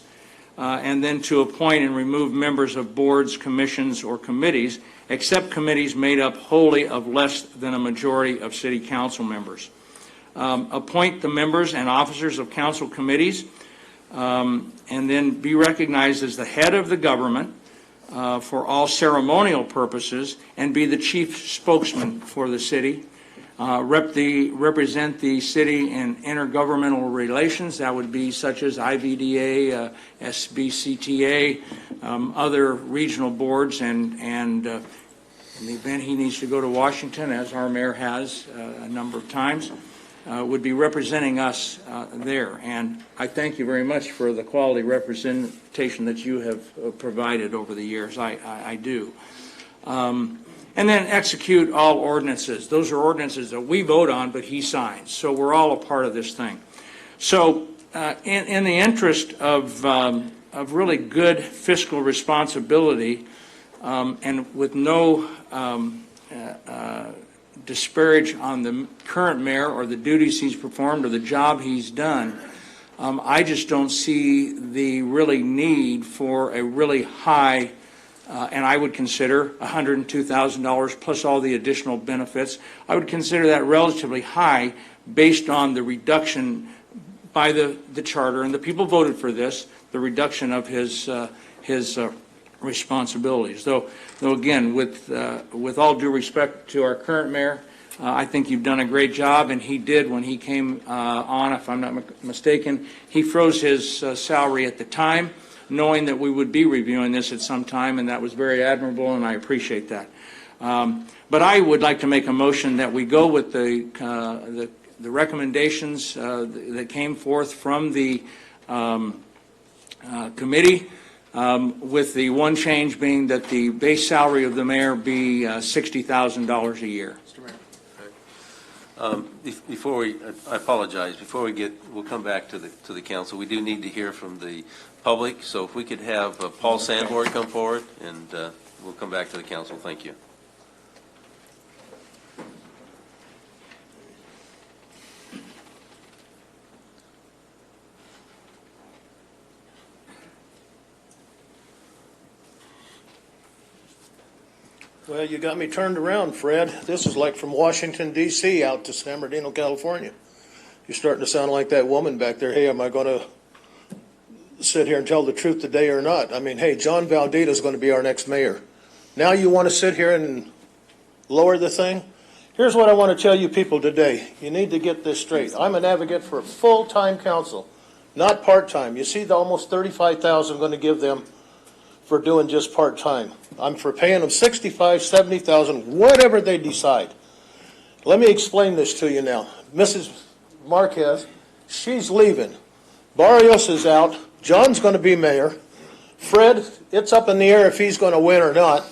And then to appoint and remove members of boards, commissions, or committees, except committees made up wholly of less than a majority of city council members. Appoint the members and officers of council committees, and then be recognized as the head of the government for all ceremonial purposes, and be the chief spokesman for the city. Represent the city in intergovernmental relations. That would be such as IVDA, SBCTA, other regional boards, and in the event he needs to go to Washington, as our mayor has a number of times, would be representing us there. And I thank you very much for the quality representation that you have provided over the years. I do. And then execute all ordinances. Those are ordinances that we vote on, but he signs. So we're all a part of this thing. So in the interest of really good fiscal responsibility, and with no disparage on the current mayor or the duties he's performed or the job he's done, I just don't see the really need for a really high, and I would consider $102,000 plus all the additional benefits. I would consider that relatively high based on the reduction by the charter, and the people voted for this, the reduction of his responsibilities. Though again, with all due respect to our current mayor, I think you've done a great job, and he did when he came on, if I'm not mistaken, he froze his salary at the time, knowing that we would be reviewing this at some time, and that was very admirable, and I appreciate that. But I would like to make a motion that we go with the recommendations that came forth from the committee, with the one change being that the base salary of the mayor be $60,000 a year. Before we, I apologize, we'll come back to the council. We do need to hear from the public, so if we could have Paul Sandborn come forward, and we'll come back to the council. Thank you. Well, you got me turned around, Fred. This is like from Washington, D.C. out to San Bernardino, California. You're starting to sound like that woman back there. Hey, am I going to sit here and tell the truth today or not? I mean, hey, John Valdita is going to be our next mayor. Now you want to sit here and lower the thing? Here's what I want to tell you people today. You need to get this straight. I'm an advocate for full-time council, not part-time. You see the almost $35,000 I'm going to give them for doing just part-time. I'm for paying them $65,000, $70,000, whatever they decide. Let me explain this to you now. Mrs. Marquez, she's leaving. Barrios is out. John's going to be mayor. Fred, it's up in the air if he's going to win or not.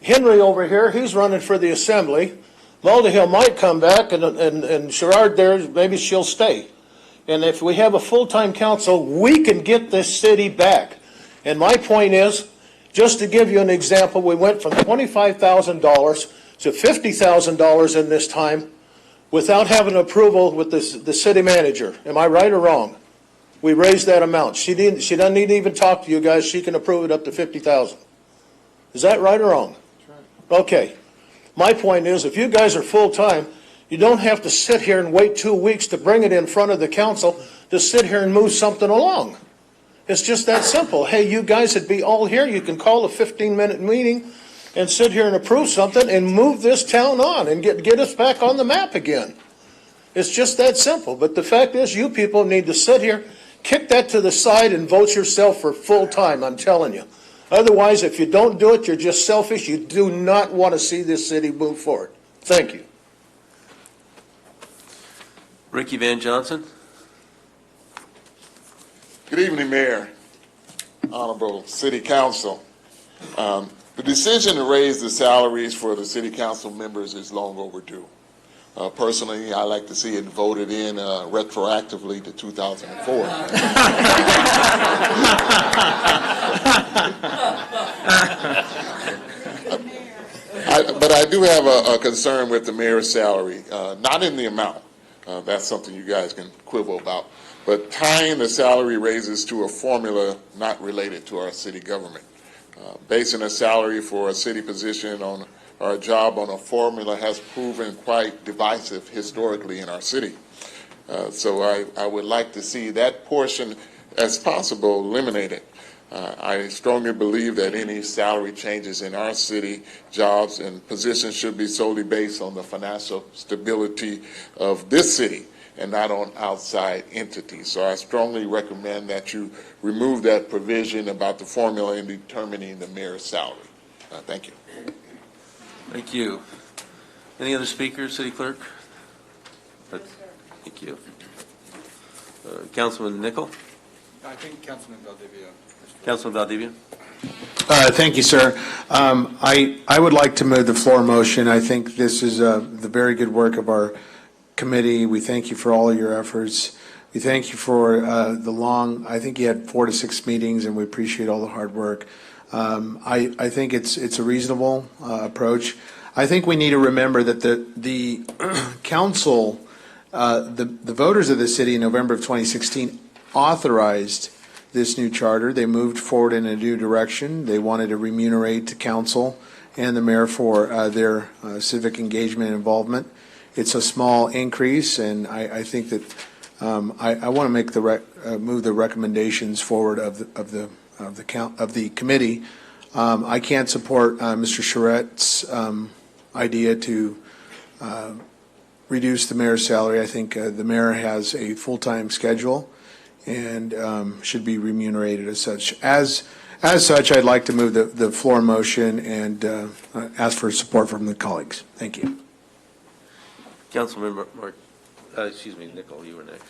Henry over here, he's running for the assembly. Muldahill might come back, and Sherrard there, maybe she'll stay. And if we have a full-time council, we can get this city back. And my point is, just to give you an example, we went from $25,000 to $50,000 in this time without having approval with the city manager. Am I right or wrong? We raised that amount. She doesn't need to even talk to you guys. She can approve it up to $50,000. Is that right or wrong? Okay. My point is, if you guys are full-time, you don't have to sit here and wait 2 weeks to bring it in front of the council to sit here and move something along. It's just that simple. Hey, you guys would be all here. You can call a 15-minute meeting and sit here and approve something and move this town on and get us back on the map again. It's just that simple. But the fact is, you people need to sit here, kick that to the side, and vote yourself for full-time, I'm telling you. Otherwise, if you don't do it, you're just selfish. You do not want to see this city move forward. Thank you. Ricky Van Johnson. Good evening, Mayor, Honorable City Council. The decision to raise the salaries for the City Council members is long overdue. Personally, I like to see it voted in retroactively to 2004. But I do have a concern with the mayor's salary, not in the amount. That's something you guys can quibble about. But tying the salary raises to a formula not related to our city government. Basing a salary for a city position on or a job on a formula has proven quite divisive historically in our city. So I would like to see that portion, as possible, eliminated. I strongly believe that any salary changes in our city, jobs and positions should be solely based on the financial stability of this city and not on outside entities. So I strongly recommend that you remove that provision about the formula in determining the mayor's salary. Thank you. Thank you. Any other speakers, City Clerk? Thank you. Councilman Nickel? I think Councilman Valdivia. Councilman Valdivia? Thank you, sir. I would like to move the floor motion. I think this is the very good work of our committee. We thank you for all of your efforts. We thank you for I think you had 4 to 6 meetings, and we appreciate all the hard work. I think it's a reasonable approach. I think we need to remember that the council, the voters of the city in November of 2016 authorized this new charter. They moved forward in a new direction. They wanted to remunerate the council and the mayor for their civic engagement and involvement. It's a small increase, and I think that I want to make move the recommendations forward of the committee. I can't support Mr. Charrette's idea to reduce the mayor's salary. I think the mayor has a full-time schedule and should be remunerated as such. As such, I'd like to move the floor motion and ask for support from the colleagues. Thank you. Councilmember Nickel, you were next.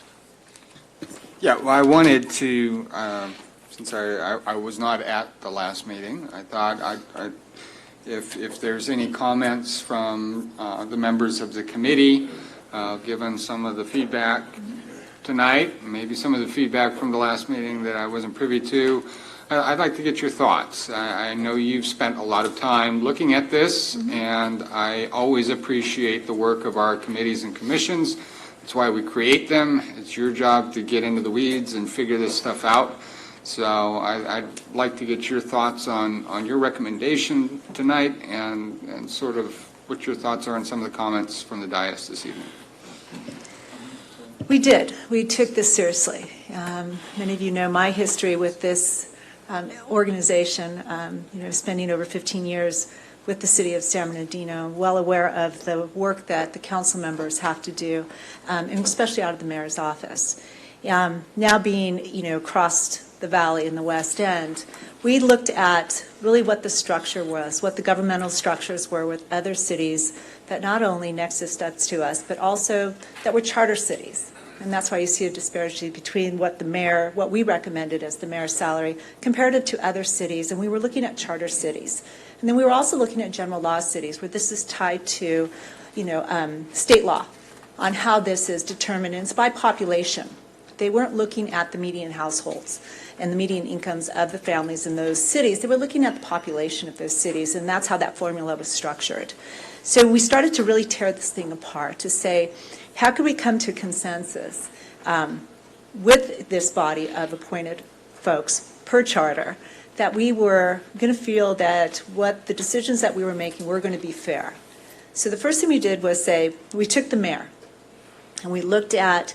Yeah, well, I wanted to, since I was not at the last meeting, I thought if there's any comments from the members of the committee, given some of the feedback tonight, maybe some of the feedback from the last meeting that I wasn't privy to, I'd like to get your thoughts. I know you've spent a lot of time looking at this, and I always appreciate the work of our committees and commissions. That's why we create them. It's your job to get into the weeds and figure this stuff out. So I'd like to get your thoughts on your recommendation tonight and sort of what your thoughts are on some of the comments from the dais this evening. We did. We took this seriously. Many of you know my history with this organization, spending over 15 years with the city of San Bernardino, well aware of the work that the council members have to do, and especially out of the mayor's office. Now being, across the valley in the West End, we looked at really what the structure was, what the governmental structures were with other cities that not only nexus us to us, but also that were charter cities. And that's why you see a disparity between what we recommended as the mayor's salary, comparative to other cities. And we were looking at charter cities. And then we were also looking at general law cities, where this is tied to, state law on how this is determined. And it's by population. They weren't looking at the median households and the median incomes of the families in those cities. They were looking at the population of those cities, and that's how that formula was structured. So we started to really tear this thing apart to say, how could we come to consensus with this body of appointed folks per charter that we were going to feel that what the decisions that we were making were going to be fair? So the first thing we did was say, we took the mayor and we looked at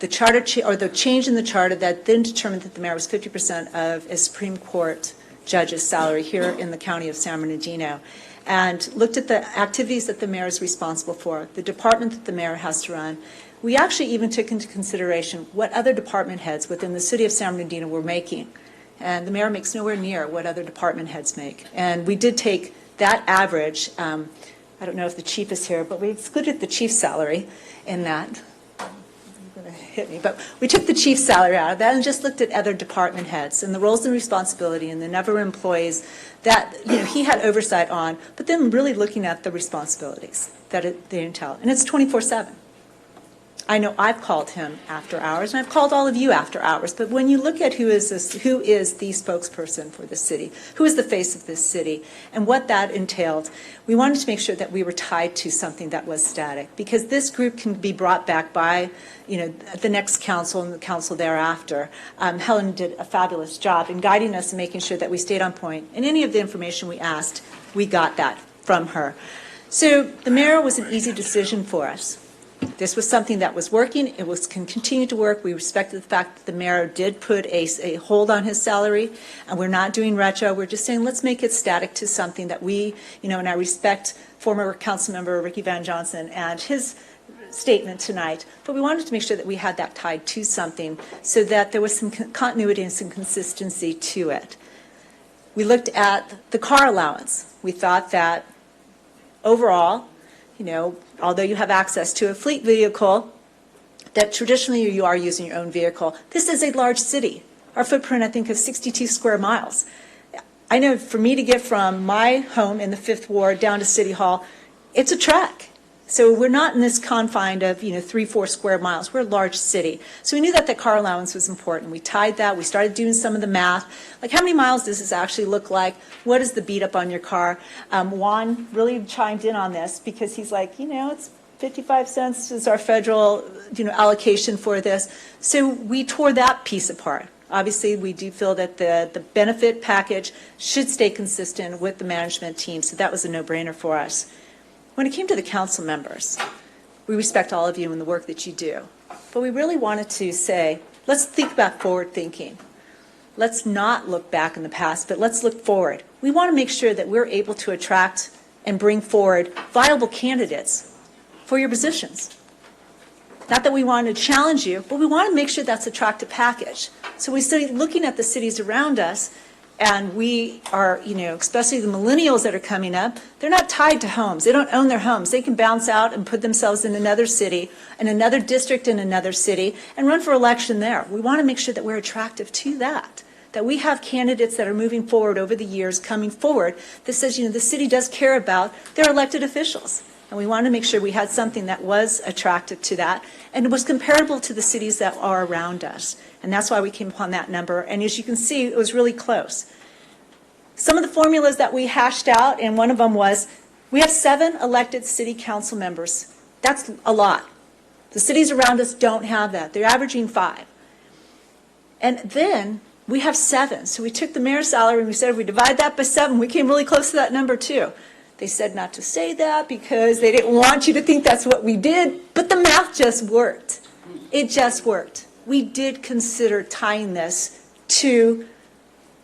the charter or the change in the charter that then determined that the mayor was 50% of a Supreme Court judge's salary here in the county of San Bernardino, and looked at the activities that the mayor is responsible for, the department that the mayor has to run. We actually even took into consideration what other department heads within the city of San Bernardino were making. And the mayor makes nowhere near what other department heads make. And we did take that average, I don't know if the chief is here, but we excluded the chief's salary in that. You're going to hit me. But we took the chief's salary out of that and just looked at other department heads and the roles and responsibility and the number of employees that he had oversight on, but then really looking at the responsibilities that they entail. And it's 24/7. I know I've called him after hours, and I've called all of you after hours, but when you look at who is the spokesperson for the city, who is the face of this city, and what that entailed, we wanted to make sure that we were tied to something that was static, because this group can be brought back by the next council and the council thereafter. Helen did a fabulous job in guiding us and making sure that we stayed on point. And any of the information we asked, we got that from her. So the mayor was an easy decision for us. This was something that was working. It can continue to work. We respected the fact that the mayor did put a hold on his salary, and we're not doing retro. We're just saying let's make it static to something that we, and I respect former council member Ricky Van Johnson and his statement tonight, but we wanted to make sure that we had that tied to something so that there was some continuity and some consistency to it. We looked at the car allowance. We thought that overall, although you have access to a fleet vehicle, that traditionally you are using your own vehicle. This is a large city. Our footprint, I think, is 62 square miles. I know for me to get from my home in the 5th Ward down to City Hall, it's a trek. So we're not in this confine of, 3-4 square miles. We're a large city. So we knew that the car allowance was important. We tied that. We started doing some of the math. Like, how many miles does this actually look like? What is the beat up on your car? Juan really chimed in on this because he's like, it's 55 cents is our federal, allocation for this. So we tore that piece apart. Obviously, we do feel that the benefit package should stay consistent with the management team. So that was a no-brainer for us. When it came to the council members, we respect all of you and the work that you do. But we really wanted to say, let's think about forward thinking. Let's not look back in the past, but let's look forward. We want to make sure that we're able to attract and bring forward viable candidates for your positions. Not that we want to challenge you, but we want to make sure that's an attractive package. So we started looking at the cities around us, and we are, especially the millennials that are coming up, they're not tied to homes. They don't own their homes. They can bounce out and put themselves in another city, in another district in another city, and run for election there. We want to make sure that we're attractive to that we have candidates that are moving forward over the years, coming forward, that says, the city does care about their elected officials. And we want to make sure we had something that was attractive to that and was comparable to the cities that are around us. And that's why we came upon that number. And as you can see, it was really close. Some of the formulas that we hashed out, and one of them was, we have 7 elected city council members. That's a lot. The cities around us don't have that. They're averaging 5. And then we have 7. So we took the mayor's salary and we said, if we divide that by 7, we came really close to that number too. They said not to say that because they didn't want you to think that's what we did, but the math just worked. It just worked. We did consider tying this to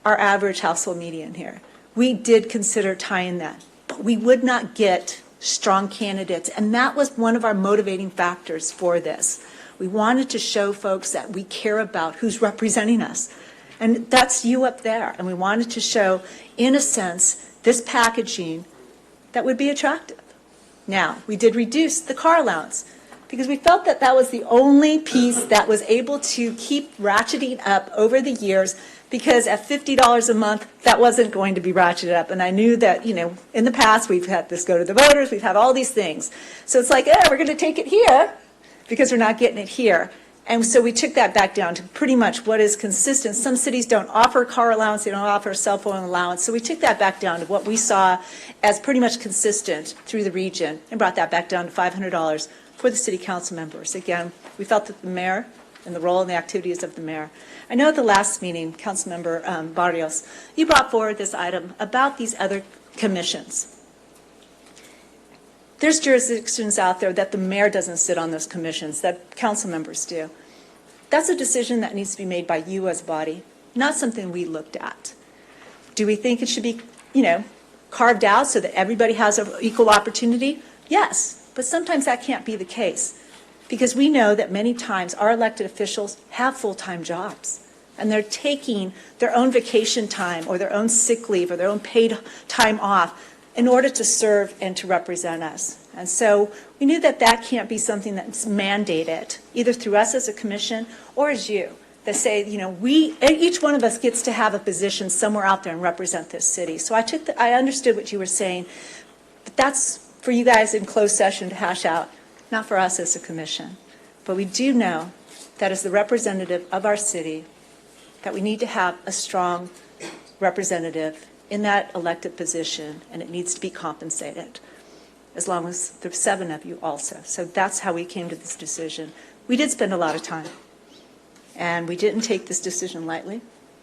our average household median here. We did consider tying that, but we would not get strong candidates, and that was one of our motivating factors for this. We wanted to show folks that we care about who's representing us, and that's you up there, and we wanted to show, in a sense, this packaging that would be attractive. Now, we did reduce the car allowance because we felt that that was the only piece that was able to keep ratcheting up over the years, because at $50 a month, that wasn't going to be ratcheted up. And I knew that, in the past, we've had this go to the voters, we've had all these things. So it's like, we're going to take it here because we're not getting it here. And so we took that back down to pretty much what is consistent. Some cities don't offer car allowance, they don't offer a cell phone allowance. So we took that back down to what we saw as pretty much consistent through the region and brought that back down to $500 for the city council members. Again, we felt that the mayor and the role and the activities of the mayor. I know at the last meeting, Councilmember Barrios, you brought forward this item about these other commissions. There's jurisdictions out there that the mayor doesn't sit on those commissions, that council members do. That's a decision that needs to be made by you as a body, not something we looked at. Do we think it should be, carved out so that everybody has an equal opportunity? Yes, but sometimes that can't be the case, because we know that many times our elected officials have full-time jobs, and they're taking their own vacation time or their own sick leave or their own paid time off in order to serve and to represent us. And so we knew that that can't be something that's mandated, either through us as a commission or as you, that say, each one of us gets to have a position somewhere out there and represent this city. So I understood what you were saying, but that's for you guys in closed session to hash out, not for us as a commission. But we do know that as the representative of our city, that we need to have a strong representative in that elected position, and it needs to be compensated, as long as there's 7 of you also. So that's how we came to this decision. We did spend a lot of time, and we didn't take this decision lightly.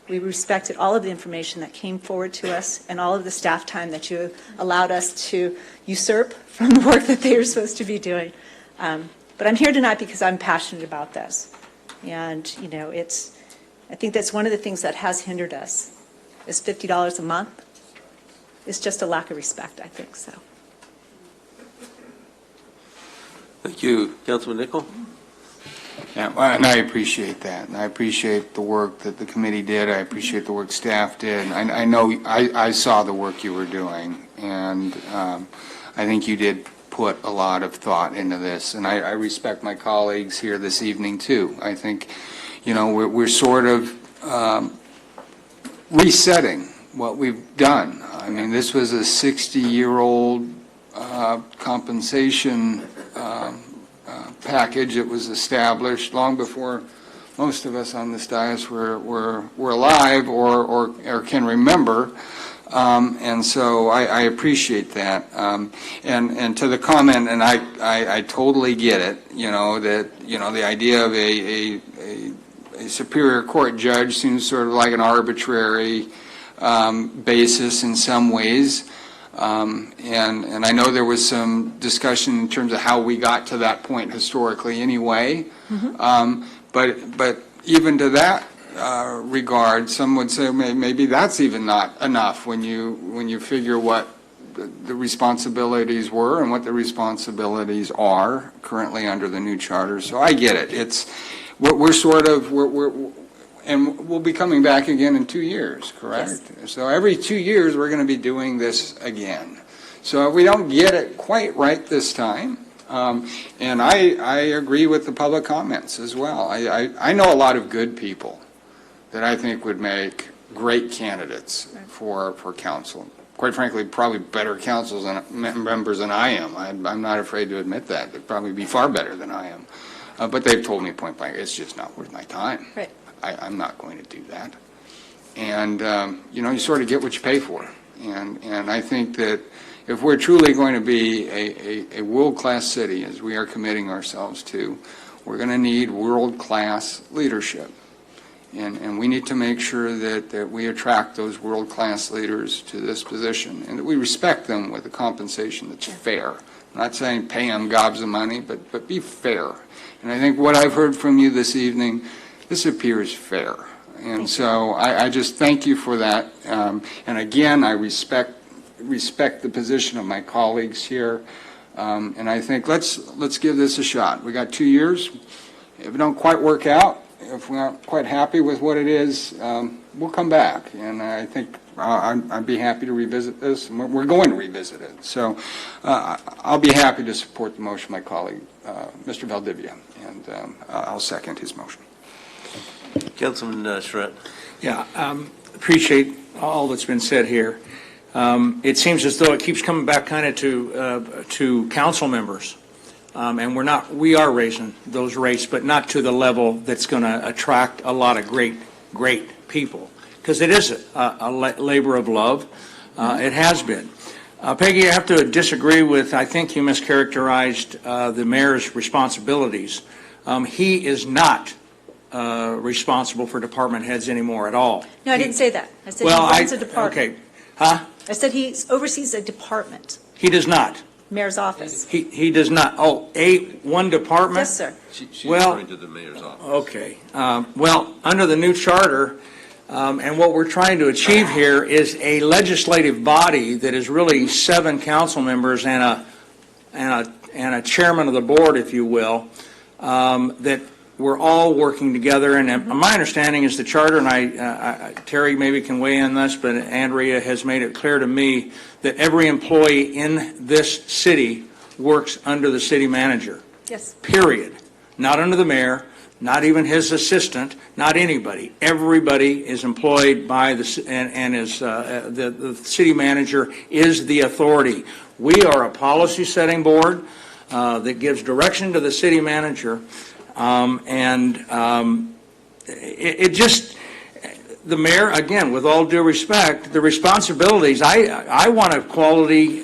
We respected all of the information that came forward to us and all of the staff time that you allowed us to usurp from the work that they were supposed to be doing. But I'm here tonight because I'm passionate about this. And, I think that's one of the things that has hindered us. Is $50 a month? It's just a lack of respect, I think so. Thank you. Councilman Nickel? Yeah, well, and I appreciate that. And I appreciate the work that the committee did. I appreciate the work staff did. I know I saw the work you were doing, and I think you did put a lot of thought into this. And I respect my colleagues here this evening, too. I think, we're sort of resetting what we've done. I mean, this was a 60-year-old compensation package that was established long before most of us on this dais were alive or can remember. And so I appreciate that. And to the comment, and I totally get it, the idea of a Superior Court judge seems sort of like an arbitrary basis in some ways. And I know there was some discussion in terms of how we got to that point historically anyway. But even to that regard, some would say maybe that's even not enough when you figure what the responsibilities were and what the responsibilities are currently under the new charter. So I get it. And we'll be coming back again in 2 years, correct? Yes. So every 2 years, we're going to be doing this again. So if we don't get it quite right this time, and I agree with the public comments as well. I know a lot of good people that I think would make great candidates for council. Quite frankly, probably better councils and members than I am. I'm not afraid to admit that. They'd probably be far better than I am. But they've told me point blank, it's just not worth my time. Right. I'm not going to do that. And, you sort of get what you pay for. And I think that if we're truly going to be a world-class city, as we are committing ourselves to, we're going to need world-class leadership. And we need to make sure that we attract those world-class leaders to this position and that we respect them with a compensation that's fair. I'm not saying pay them gobs of money, but be fair. And I think what I've heard from you this evening, this appears fair. And so I just thank you for that. And again, I respect the position of my colleagues here. And I think let's give this a shot. We got 2 years. If it don't quite work out, if we're not quite happy with what it is, we'll come back. And I think I'd be happy to revisit this. And we're going to revisit it. So I'll be happy to support the motion of my colleague, Mr. Valdivia. And I'll second his motion. Councilman Charette. Yeah, appreciate all that's been said here. It seems as though it keeps coming back kind of to council members. And we are raising those rates, but not to the level that's going to attract a lot of great people. Because it is a labor of love. It has been. Peggy, I have to disagree with, I think you mischaracterized the mayor's responsibilities. He is not responsible for department heads anymore at all. No, I didn't say that. I said he runs a department. Okay. Huh? I said he oversees a department, He does not. mayor's office. He does not. Oh, one department? Yes, sir. She's Well- referring to the mayor's office. Okay. Well, under the new charter, and what we're trying to achieve here is a legislative body that is really 7 council members and a chairman of the board, if you will, that we're all working together. And my understanding is the charter, and Terry maybe can weigh in on this, but Andrea has made it clear to me that every employee in this city works under the city manager. Yes. Period. Not under the mayor, not even his assistant, not anybody. Everybody is employed by the city manager is the authority. We are a policy-setting board that gives direction to the city manager, the mayor, again, with all due respect, the responsibilities, I want a quality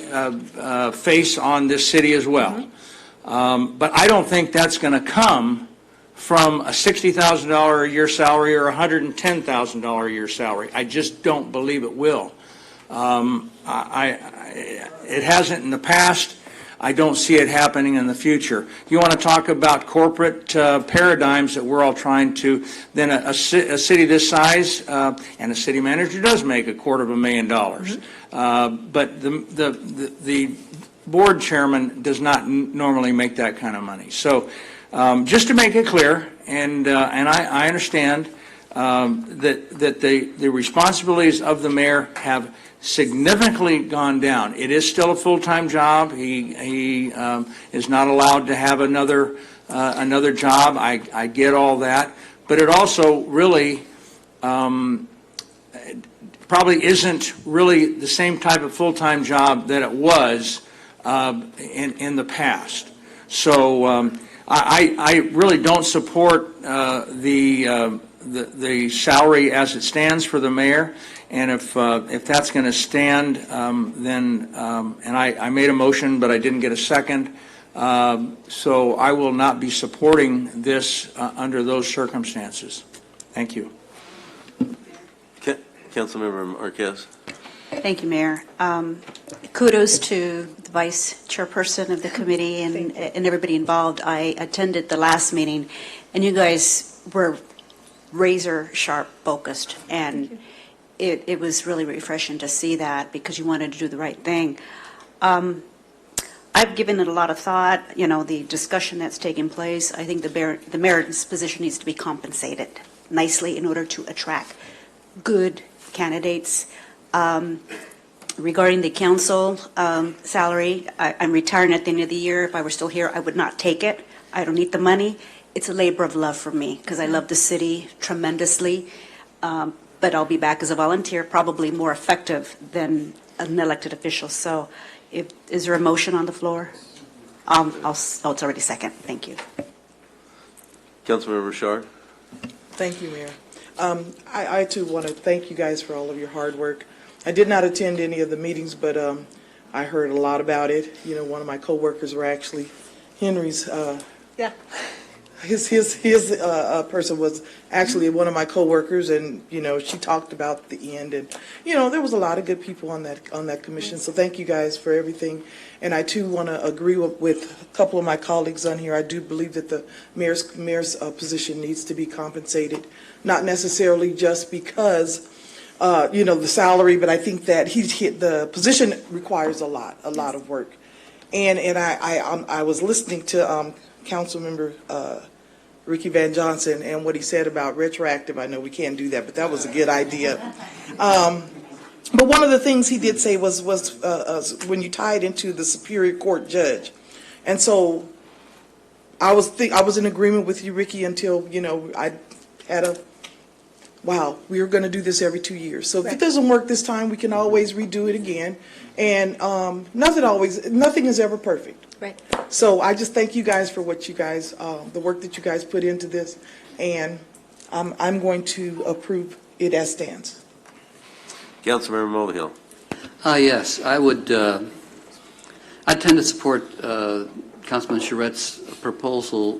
face on this city as well. But I don't think that's going to come from a $60,000 a year salary or a $110,000 a year salary. I just don't believe it will. It hasn't in the past. I don't see it happening in the future. You want to talk about corporate paradigms that we're all trying to, then a city this size, and a city manager does make $250,000. But the board chairman does not normally make that kind of money. So just to make it clear, and I understand that the responsibilities of the mayor have significantly gone down. It is still a full-time job. He is not allowed to have another job. I get all that, but it also really probably isn't really the same type of full-time job that it was in the past. So I really don't support the salary as it stands for the mayor, and if that's going to stand, then, and I made a motion, but I didn't get a second, so I will not be supporting this under those circumstances. Thank you. Councilmember Marquez. Thank you, Mayor. Kudos to the vice chairperson of the committee and everybody involved. I attended the last meeting, and you guys were razor sharp focused, and it was really refreshing to see that because you wanted to do the right thing. I've given it a lot of thought, the discussion that's taking place. I think the mayor's position needs to be compensated nicely in order to attract good candidates. Regarding the council salary, I'm retiring at the end of the year. If I were still here, I would not take it. I don't need the money. It's a labor of love for me because I love the city tremendously. But I'll be back as a volunteer, probably more effective than an elected official. So is there a motion on the floor? It's already second. Thank you. Councilmember Richard. Thank you, Mayor. I too want to thank you guys for all of your hard work. I did not attend any of the meetings, but I heard a lot about it. One of my coworkers were actually Henry's. His person was actually one of my coworkers, and she talked about the end, and there was a lot of good people on that commission. So thank you guys for everything. And I too want to agree with a couple of my colleagues on here. I do believe that the mayor's position needs to be compensated, not necessarily just because the salary, but I think that the position requires a lot of work. And I was listening to Councilmember Ricky Van Johnson and what he said about retroactive. I know we can't do that, but that was a good idea. But one of the things he did say was when you tie it into the Superior Court judge. And so I was in agreement with you, Ricky, until, I had we were going to do this every 2 years. So if it doesn't work this time, we can always redo it again. And nothing is ever perfect. Right. So I just thank you guys for what you guys, the work that you guys put into this. And I'm going to approve it as stands. Councilmember Mulvihill. Yes, I tend to support Councilman Charrette's proposal,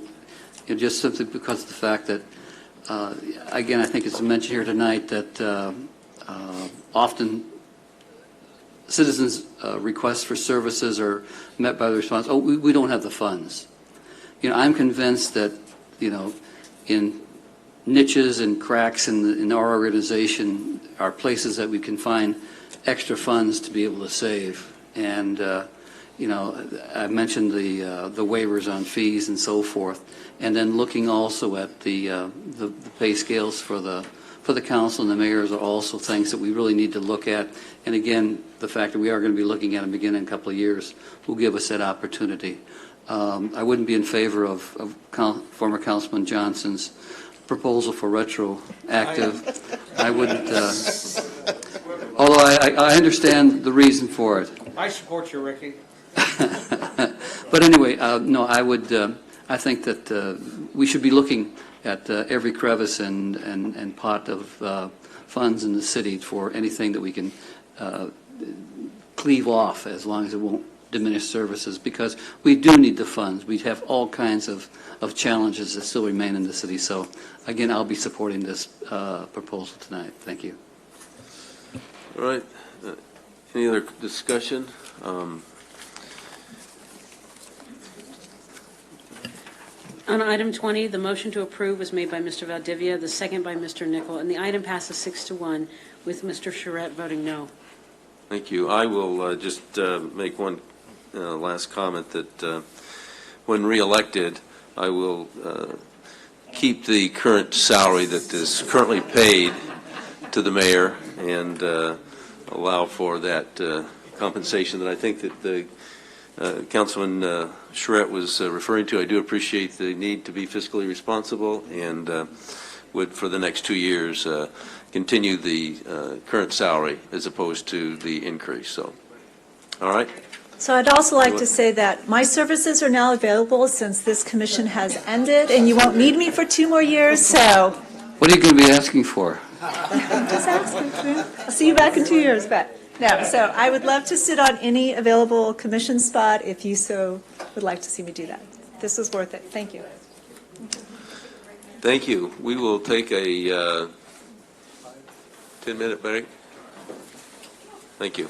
just simply because of the fact that, again, I think it's mentioned here tonight that often citizens' requests for services are met by the response, we don't have the funds. I'm convinced that, in niches and cracks in our organization are places that we can find extra funds to be able to save. And, I mentioned the waivers on fees and so forth. And then looking also at the pay scales for the council and the mayors are also things that we really need to look at. And again, the fact that we are going to be looking at them again in a couple of years will give us that opportunity. I wouldn't be in favor of former Councilman Johnson's proposal for retroactive. I wouldn't, although I understand the reason for it. I support you, Ricky. But anyway, no, I think that we should be looking at every crevice and pot of funds in the city for anything that we can cleave off, as long as it won't diminish services, because we do need the funds. We have all kinds of challenges that still remain in the city. So again, I'll be supporting this proposal tonight. Thank you. All right. Any other discussion? On item 20, the motion to approve was made by Mr. Valdivia, the second by Mr. Nickel, and the item passes 6-1 with Mr. Charette voting no. Thank you. I will just make one last comment that when reelected, I will keep the current salary that is currently paid to the mayor and allow for that compensation that I think that the Councilman Charette was referring to. I do appreciate the need to be fiscally responsible and would, for the next 2 years, continue the current salary as opposed to the increase. So, all right. So I'd also like to say that my services are now available since this commission has ended, and you won't need me for 2 more years, so What are you going to be asking for? just ask me. I'll see you back in 2 years, but, no, so I would love to sit on any available commission spot if you so would like to see me do that. This was worth it. Thank you. Thank you. We will take a 10-minute break. Thank you.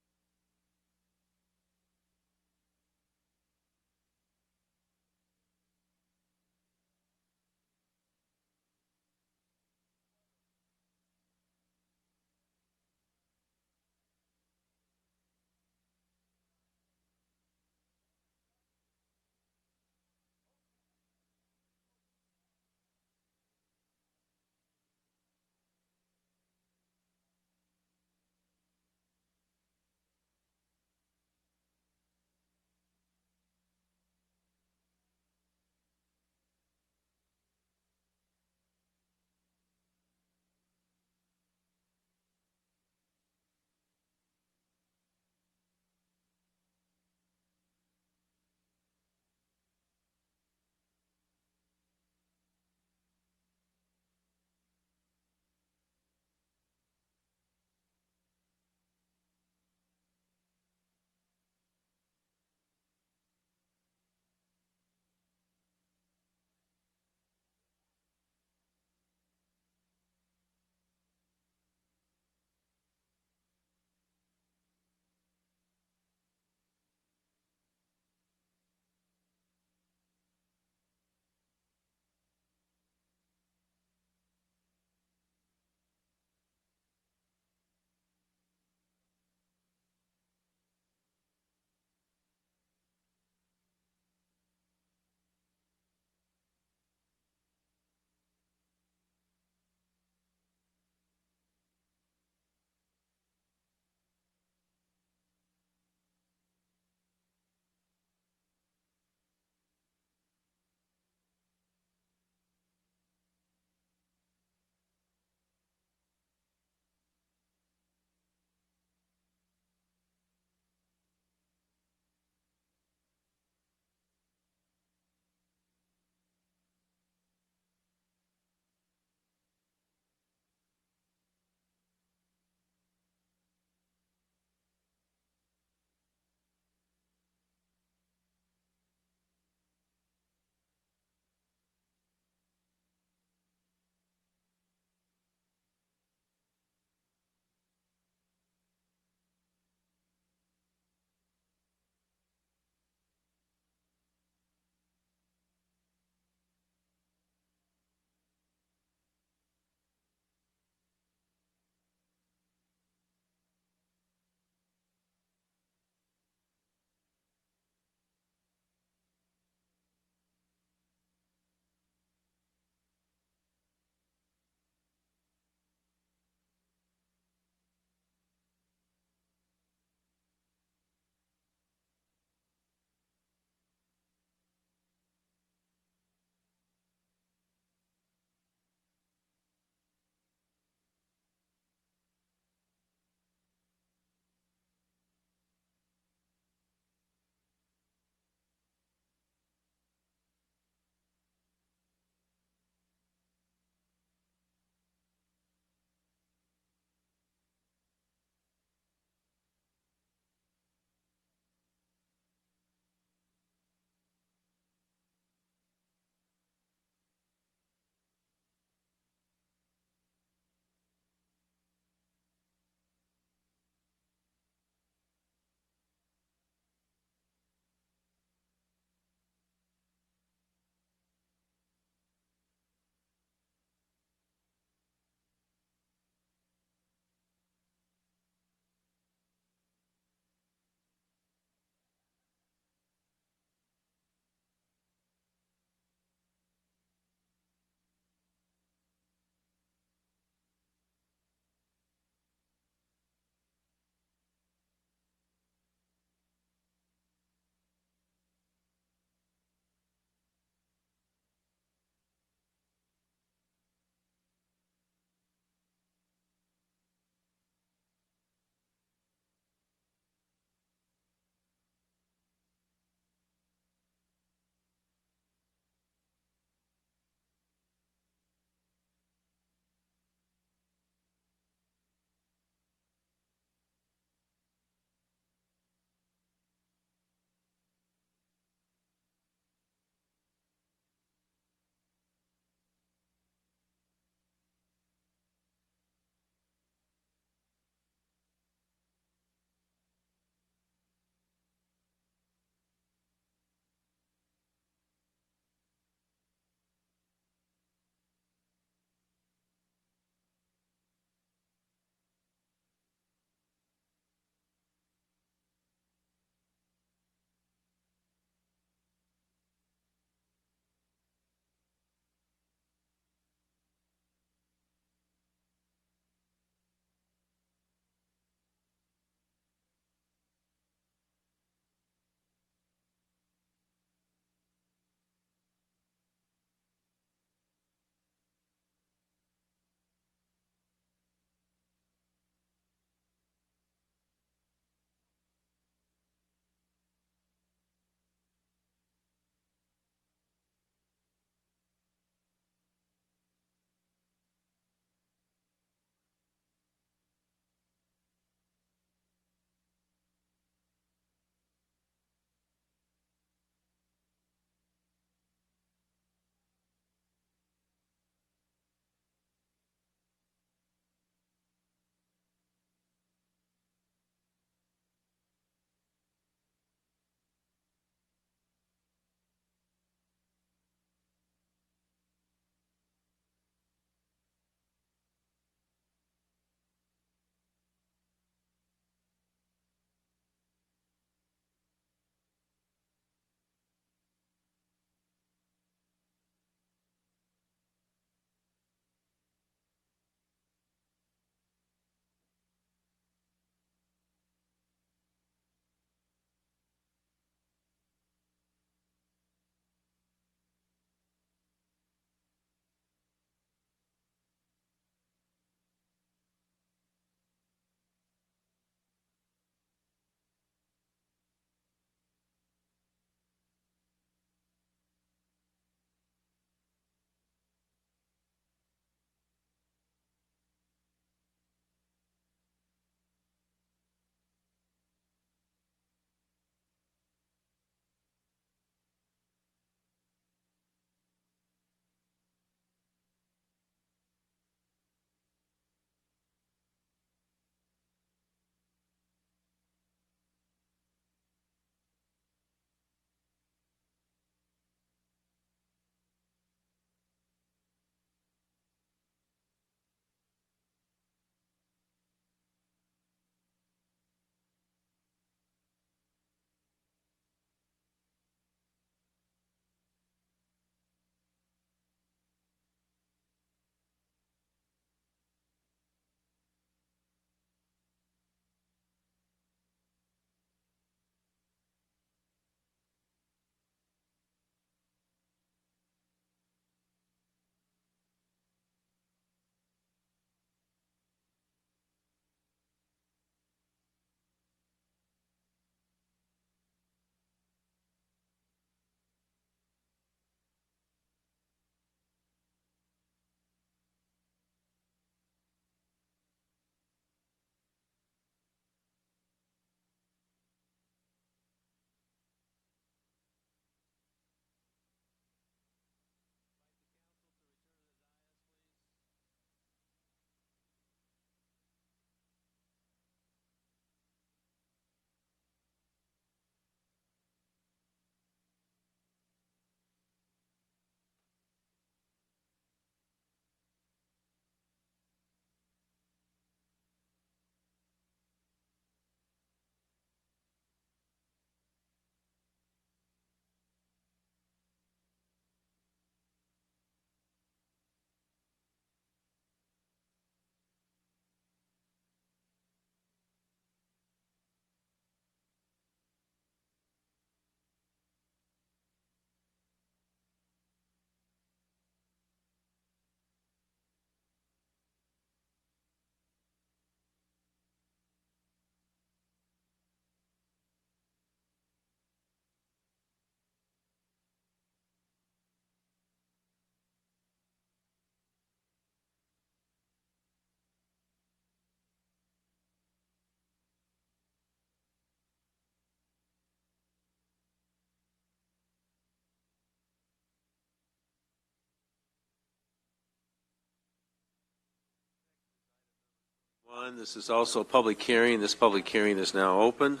This is also a public hearing. This public hearing is now open.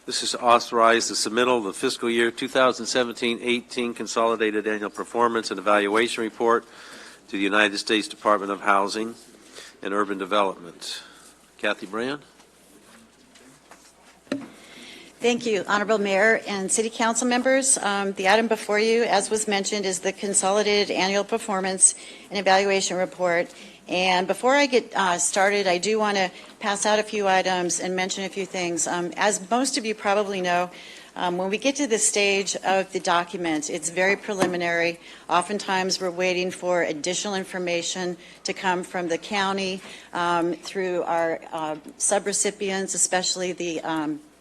This is to authorize the submittal of the fiscal year 2017-18 Consolidated Annual Performance and Evaluation Report to the United States Department of Housing and Urban Development. Kathy Brand? Thank you, Honorable Mayor and City Council members. The item before you, as was mentioned, is the Consolidated Annual Performance and Evaluation Report. And before I get started, I do want to pass out a few items and mention a few things. As most of you probably know, when we get to this stage of the document, it's very preliminary. Oftentimes, we're waiting for additional information to come from the county through our subrecipients, especially the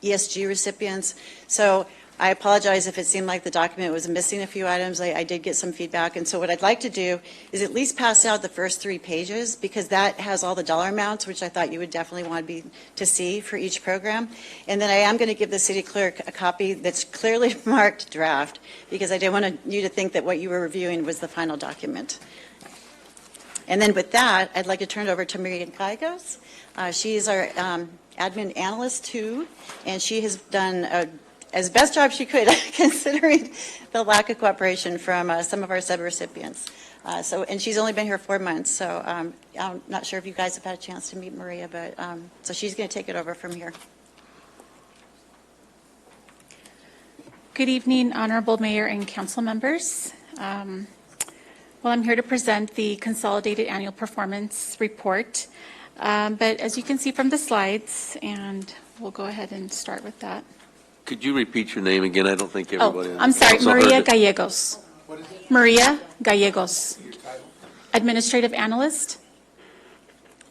ESG recipients. So I apologize if it seemed like the document was missing a few items. I did get some feedback. And so what I'd like to do is at least pass out the first 3 pages, because that has all the dollar amounts, which I thought you would definitely want to see for each program. And then I am going to give the city clerk a copy that's clearly marked draft, because I didn't want you to think that what you were reviewing was the final document. And then with that, I'd like to turn it over to Maria Gallegos. She is our admin analyst too, and she has done as best job she could considering the lack of cooperation from some of our subrecipients. And she's only been here 4 months, so I'm not sure if you guys have had a chance to meet Maria, but so she's going to take it over from here. Good evening, Honorable Mayor and Council members. Well, I'm here to present the Consolidated Annual Performance Report. But as you can see from the slides, and we'll go ahead and start with that. Could you repeat your name again? I don't think everybody. I'm sorry, also heard Maria it. Gallegos. Maria Gallegos, Administrative Analyst.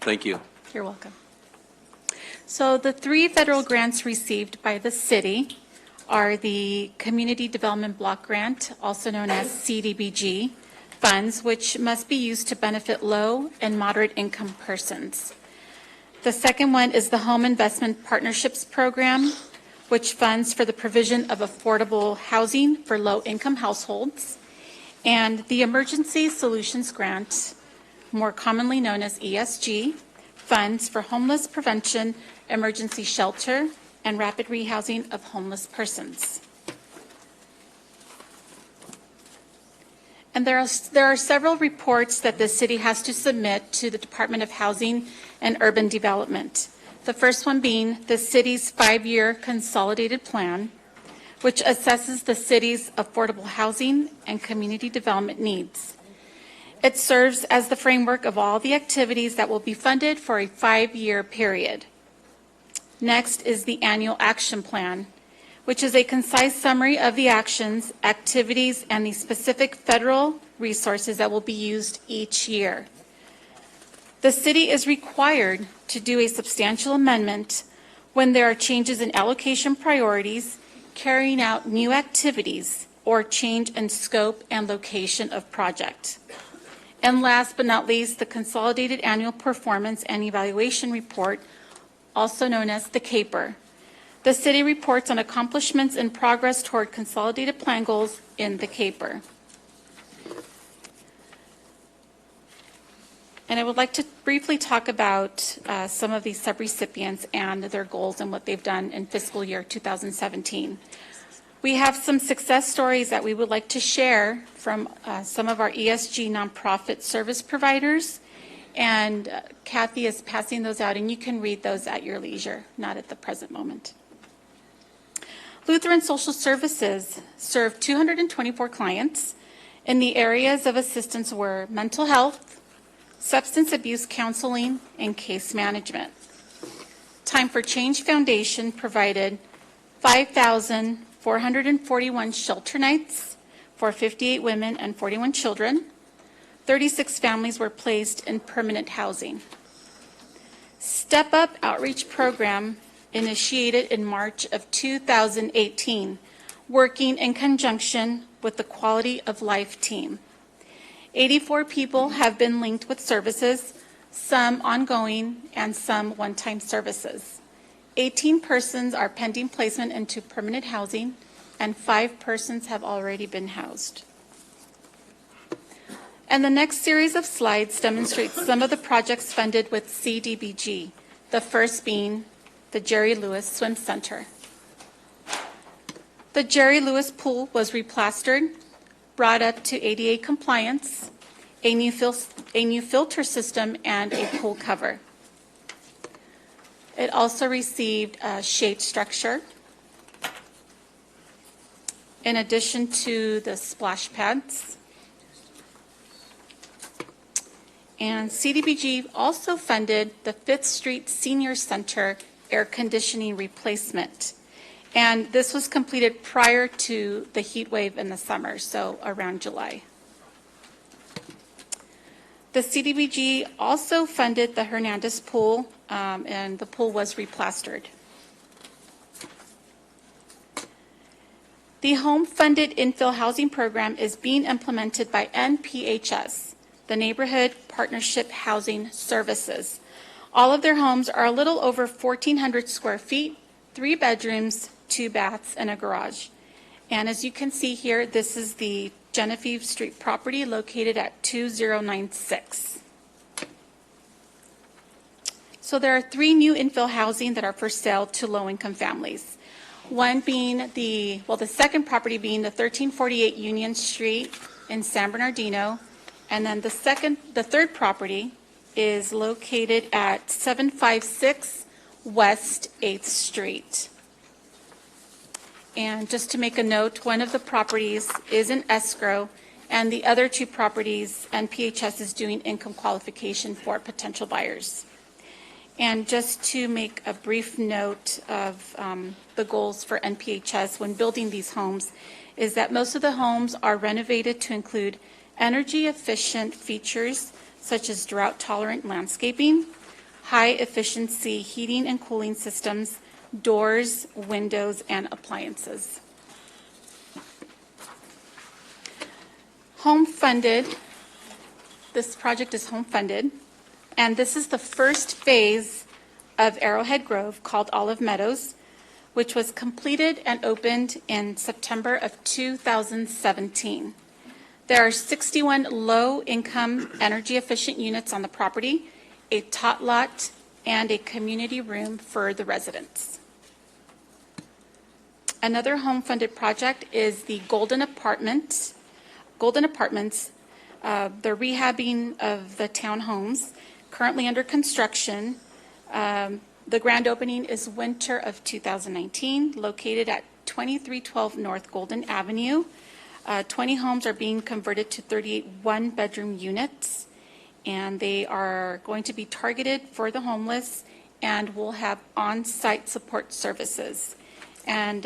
Thank you. You're welcome. So the 3 federal grants received by the city are the Community Development Block Grant, also known as CDBG, funds which must be used to benefit low and moderate income persons. The second one is the Home Investment Partnerships Program, which funds for the provision of affordable housing for low-income households. And the Emergency Solutions Grant, more commonly known as ESG, funds for homeless prevention, emergency shelter, and rapid rehousing of homeless persons. And there are several reports that the city has to submit to the Department of Housing and Urban Development. The first one being the city's 5-year consolidated plan, which assesses the city's affordable housing and community development needs. It serves as the framework of all the activities that will be funded for a 5-year period. Next is the annual action plan, which is a concise summary of the actions, activities, and the specific federal resources that will be used each year. The city is required to do a substantial amendment when there are changes in allocation priorities, carrying out new activities, or change in scope and location of project. And last but not least, the Consolidated Annual Performance and Evaluation Report, also known as the CAPER. The city reports on accomplishments and progress toward consolidated plan goals in the CAPER. And I would like to briefly talk about some of these subrecipients and their goals and what they've done in fiscal year 2017. We have some success stories that we would like to share from some of our ESG nonprofit service providers. And Kathy is passing those out, and you can read those at your leisure, not at the present moment. Lutheran Social Services served 224 clients in the areas of assistance were mental health, substance abuse counseling, and case management. Time for Change Foundation provided 5,441 shelter nights for 58 women and 41 children. 36 families were placed in permanent housing. Step Up Outreach Program initiated in March of 2018, working in conjunction with the Quality of Life team. 84 people have been linked with services, some ongoing and some one-time services. 18 persons are pending placement into permanent housing, and 5 persons have already been housed. And the next series of slides demonstrates some of the projects funded with CDBG, the first being the Jerry Lewis Swim Center. The Jerry Lewis pool was replastered, brought up to ADA compliance, a new filter system, and a pool cover. It also received a shade structure, in addition to the splash pads. And CDBG also funded the Fifth Street Senior Center air conditioning replacement. And this was completed prior to the heat wave in the summer, so around July. The CDBG also funded the Hernandez Pool, and the pool was replastered. The home-funded infill housing program is being implemented by NPHS, the Neighborhood Partnership Housing Services. All of their homes are a little over 1,400 square feet, 3 bedrooms, 2 baths, and a garage. And as you can see here, this is the Genevieve Street property located at 2096. So there are 3 new infill housing that are for sale to low-income families. One being the second property being the 1348 Union Street in San Bernardino. And then the third property is located at 756 West 8th Street. And just to make a note, one of the properties is in escrow, and the other 2 properties, NPHS is doing income qualification for potential buyers. And just to make a brief note of the goals for NPHS when building these homes, is that most of the homes are renovated to include energy-efficient features such as drought-tolerant landscaping, high-efficiency heating and cooling systems, doors, windows, and appliances. Home funded, this project is home funded, and this is the first phase of Arrowhead Grove called Olive Meadows, which was completed and opened in September of 2017. There are 61 low-income energy-efficient units on the property, a tot lot, and a community room for the residents. Another home-funded project is the Golden Apartments. The rehabbing of the townhomes, currently under construction. The grand opening is winter of 2019, located at 2312 North Golden Avenue. 20 homes are being converted to 38 one-bedroom units, and they are going to be targeted for the homeless and will have on-site support services. And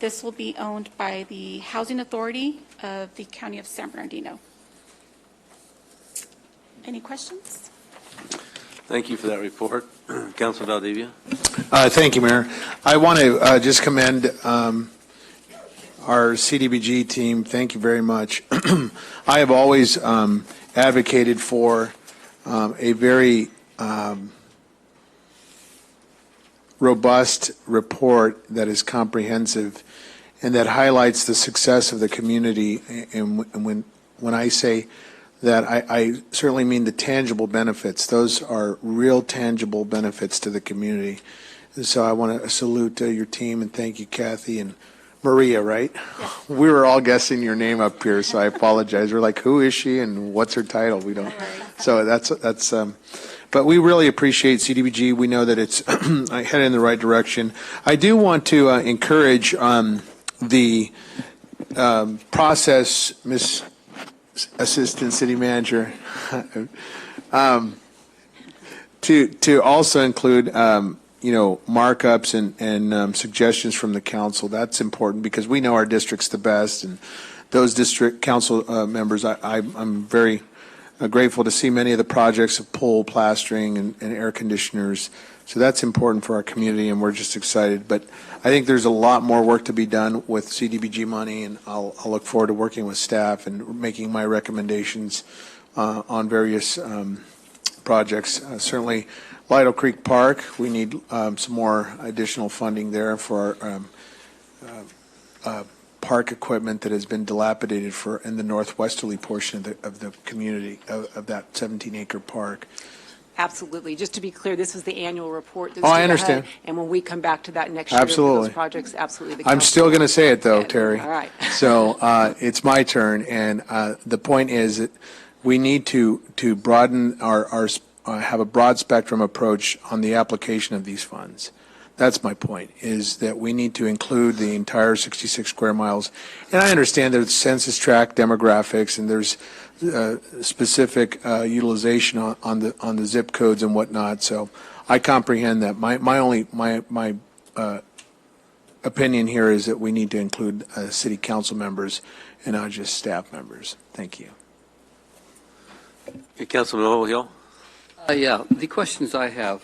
this will be owned by the Housing Authority of the County of San Bernardino. Any questions? Thank you for that report. Councilman Valdivia? Thank you, Mayor. I want to just commend our CDBG team. Thank you very much. I have always advocated for a very robust report that is comprehensive and that highlights the success of the community. And when I say that, I certainly mean the tangible benefits. Those are real tangible benefits to the community. And so I want to salute your team and thank you, Kathy and Maria, right? Yes. We were all guessing your name up here, so I apologize. We're like, who is she and what's her title? We don't. So that's but we really appreciate CDBG. We know that it's headed in the right direction. I do want to encourage the process, Ms. Assistant City Manager, to also include markups and suggestions from the council. That's important because we know our districts the best, and those district council members, I'm very grateful to see many of the projects of pole plastering and air conditioners. So that's important for our community, and we're just excited. But I think there's a lot more work to be done with CDBG money, and I'll look forward to working with staff and making my recommendations on various projects. Certainly, Lido Creek Park, we need some more additional funding there for our park equipment that has been dilapidated in the northwesterly portion of the community of that 17-acre park. Absolutely. Just to be clear, this is the annual report. that's Oh, I due understand. ahead, and when we come back to that next year for Absolutely. those projects, absolutely. the I'm council- still going to say it, though, Yeah, Terry. all right. So it's my turn, and the point is that we need to broaden have a broad spectrum approach on the application of these funds. That's my point, is that we need to include the entire 66 square miles. And I understand there's census tract demographics, and there's specific utilization on the zip codes and whatnot, so I comprehend that. My opinion here is that we need to include city council members and not just staff members. Thank you. Okay, Councilman Overhill? Yeah, the questions I have,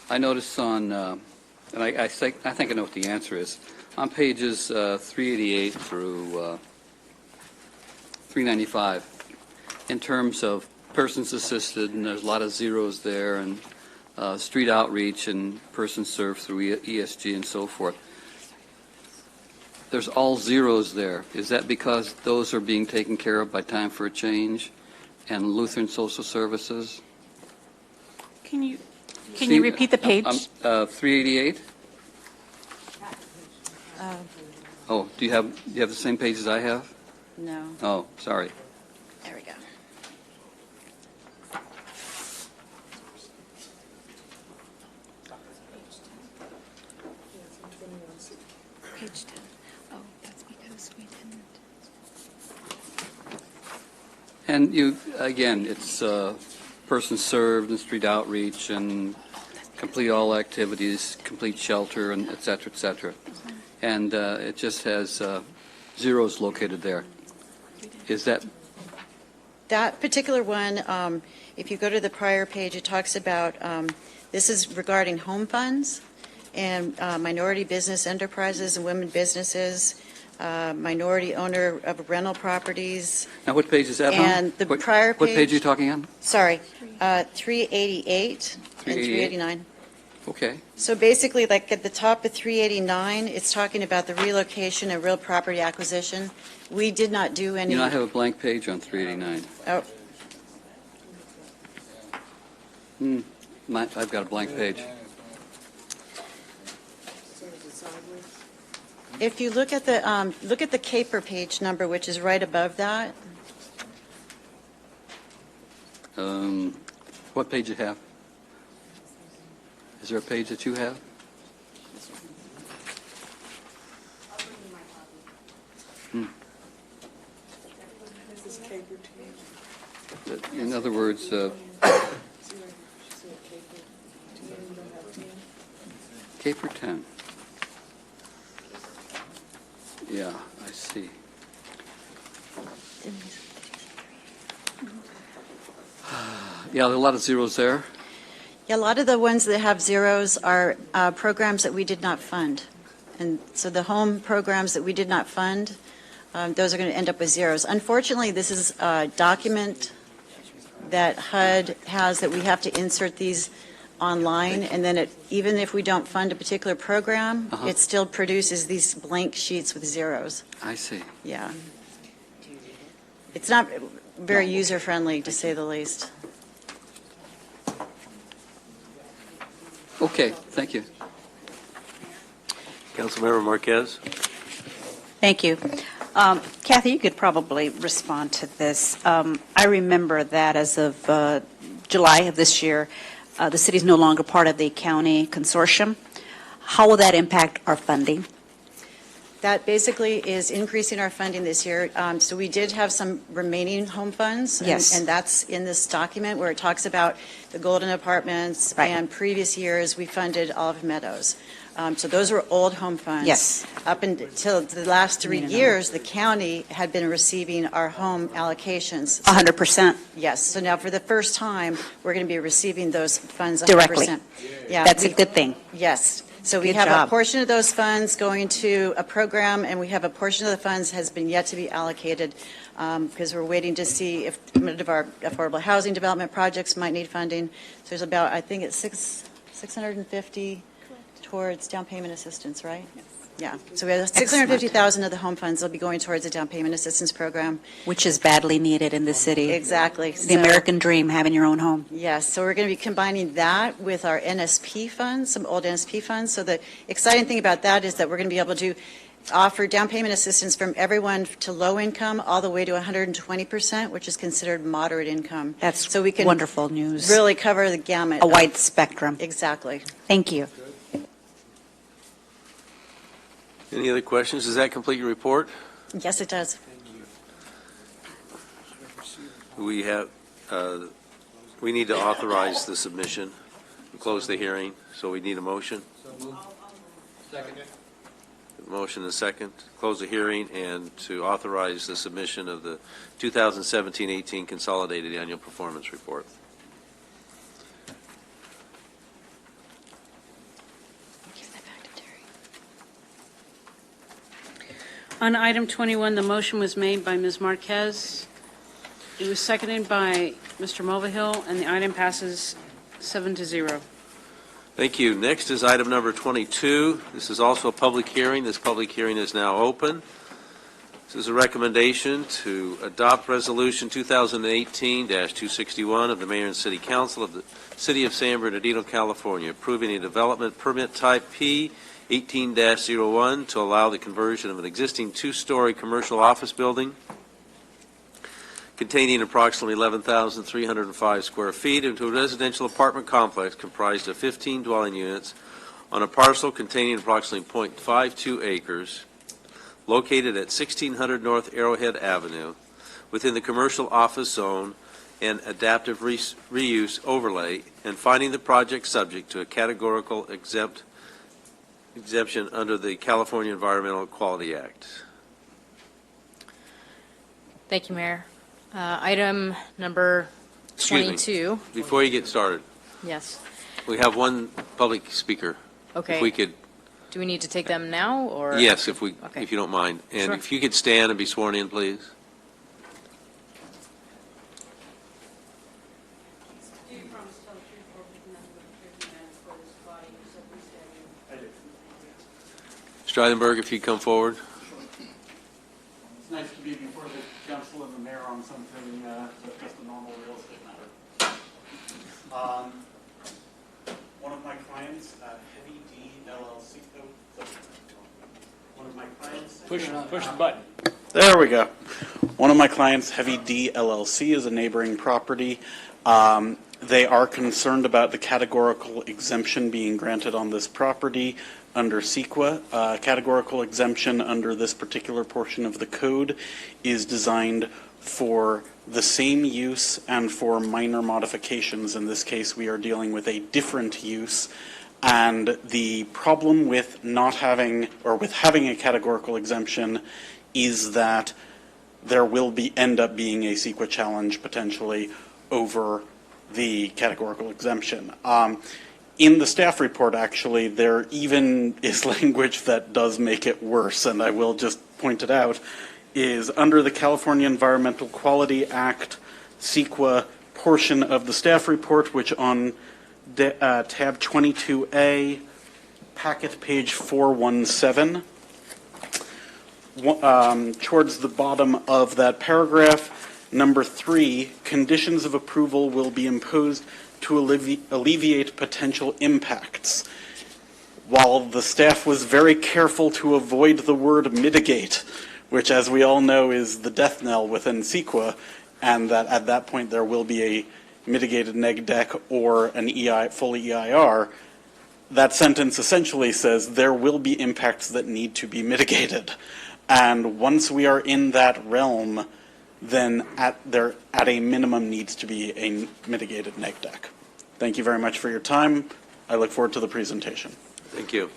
I noticed on, and I think I know what the answer is, on pages 388 through 395, in terms of persons assisted, and there's a lot of zeros there, and street outreach and persons served through ESG and so forth. There's all zeros there. Is that because those are being taken care of by Time for a Change and Lutheran Social Services? Can you repeat the page? 388? Oh, do you have the same page as I have? No. Oh, sorry. There we go. Page 10. Oh, that's because we didn't. And you, again, it's persons served and street outreach and complete all activities, complete shelter, and et cetera, et cetera. And it just has zeros located there. Is that, That particular one, if you go to the prior page, it talks about, this is regarding home funds and minority business enterprises and women businesses, minority owner of rental properties. now what page is that on? And the prior What page page- are you talking on? Sorry, 388 and 388. 389. Okay. So basically, like at the top of 389, it's talking about the relocation of real property acquisition. We did not do any. You know, I have a blank page on 389. Oh, I've got a blank page. if you look at the CAPER page number, which is right above that, What page you have? Is there a page that you have? In other words, Caper 10. Yeah, I see. Yeah, there are a lot of zeros there. yeah, a lot of the ones that have zeros are programs that we did not fund. And so the home programs that we did not fund, those are going to end up with zeros. Unfortunately, this is a document that HUD has that we have to insert these online, and then even if we don't fund a particular program, it still produces these blank sheets with zeros. I see. Yeah. It's not very user-friendly, to say the least. Okay, thank you. Councilmember Marquez? Thank you. Kathy, you could probably respond to this. I remember that as of July of this year, the city is no longer part of the county consortium. How will that impact our funding? That basically is increasing our funding this year. So we did have some remaining home funds. Yes. And that's in this document where it talks about the Golden Apartments. Right. And previous years, we funded Olive Meadows. So those were old home funds. Yes. Up until the last 3 years, the county had been receiving our home allocations. 100%. Yes. So now for the first time, we're going to be receiving those funds 100%. Directly. Yeah. That's a good thing. Yes. So we Good have job. a portion of those funds going to a program, and we have a portion of the funds has been yet to be allocated because we're waiting to see if some of our affordable housing development projects might need funding. So there's about, I think it's 650 towards down payment assistance, right? Yeah, so we have 650,000 of the home funds will be going towards the down payment assistance program. Which is badly needed in the city. Exactly. The So- American dream, having your own home. Yes, so we're going to be combining that with our NSP funds, some old NSP funds. So the exciting thing about that is that we're going to be able to offer down payment assistance from everyone to low income all the way to 120%, which is considered moderate income. That's So we can wonderful news. really cover the gamut. A of- wide spectrum. Exactly. Thank you. Any other questions? Does that complete your report? Yes, it does. We have, we need to authorize the submission and close the hearing, so we need a motion. Second. Motion and second, close the hearing and to authorize the submission of the 2017-18 Consolidated Annual Performance Report. On item 21, the motion was made by Ms. Marquez. It was seconded by Mr. Mulvihill, and the item passes 7-0. Thank you. Next is item number 22. This is also a public hearing. This public hearing is now open. This is a recommendation to adopt Resolution 2018-261 of the Mayor and City Council of the City of San Bernardino, California, approving a development permit type P 18-01 to allow the conversion of an existing two-story commercial office building containing approximately 11,305 square feet into a residential apartment complex comprised of 15 dwelling units on a parcel containing approximately 0.52 acres located at 1600 North Arrowhead Avenue within the commercial office zone and adaptive reuse overlay, and finding the project subject to a categorical exemption under the California Environmental Quality Act. Thank you, Mayor. Item number Excuse me. 22. Before you get started, Yes. we have one public speaker. Okay. If we could, Do we need to take them now, or? yes, if Okay. you don't mind. And Sure. if you could stand and be sworn in, please. Streidenberg, if you'd come forward. It's nice to be before the council and the mayor on something that's just a normal real estate matter. One of my clients, Heavy D LLC. One of my clients. Push the button. There we go. One of my clients, Heavy D LLC, is a neighboring property. They are concerned about the categorical exemption being granted on this property under CEQA. Categorical exemption under this particular portion of the code is designed for the same use and for minor modifications. In this case, we are dealing with a different use. And the problem with not having, or with having a categorical exemption, is that there will end up being a CEQA challenge potentially over the categorical exemption. In the staff report, actually, there even is language that does make it worse, and I will just point it out, is under the California Environmental Quality Act, CEQA portion of the staff report, which on tab 22A, packet page 417, towards the bottom of that paragraph, number 3, conditions of approval will be imposed to alleviate potential impacts. While the staff was very careful to avoid the word mitigate, which, as we all know, is the death knell within CEQA, and that at that point there will be a mitigated neg deck or an full EIR, that sentence essentially says there will be impacts that need to be mitigated. And once we are in that realm, then at a minimum needs to be a mitigated neg deck. Thank you very much for your time. I look forward to the presentation. Thank you.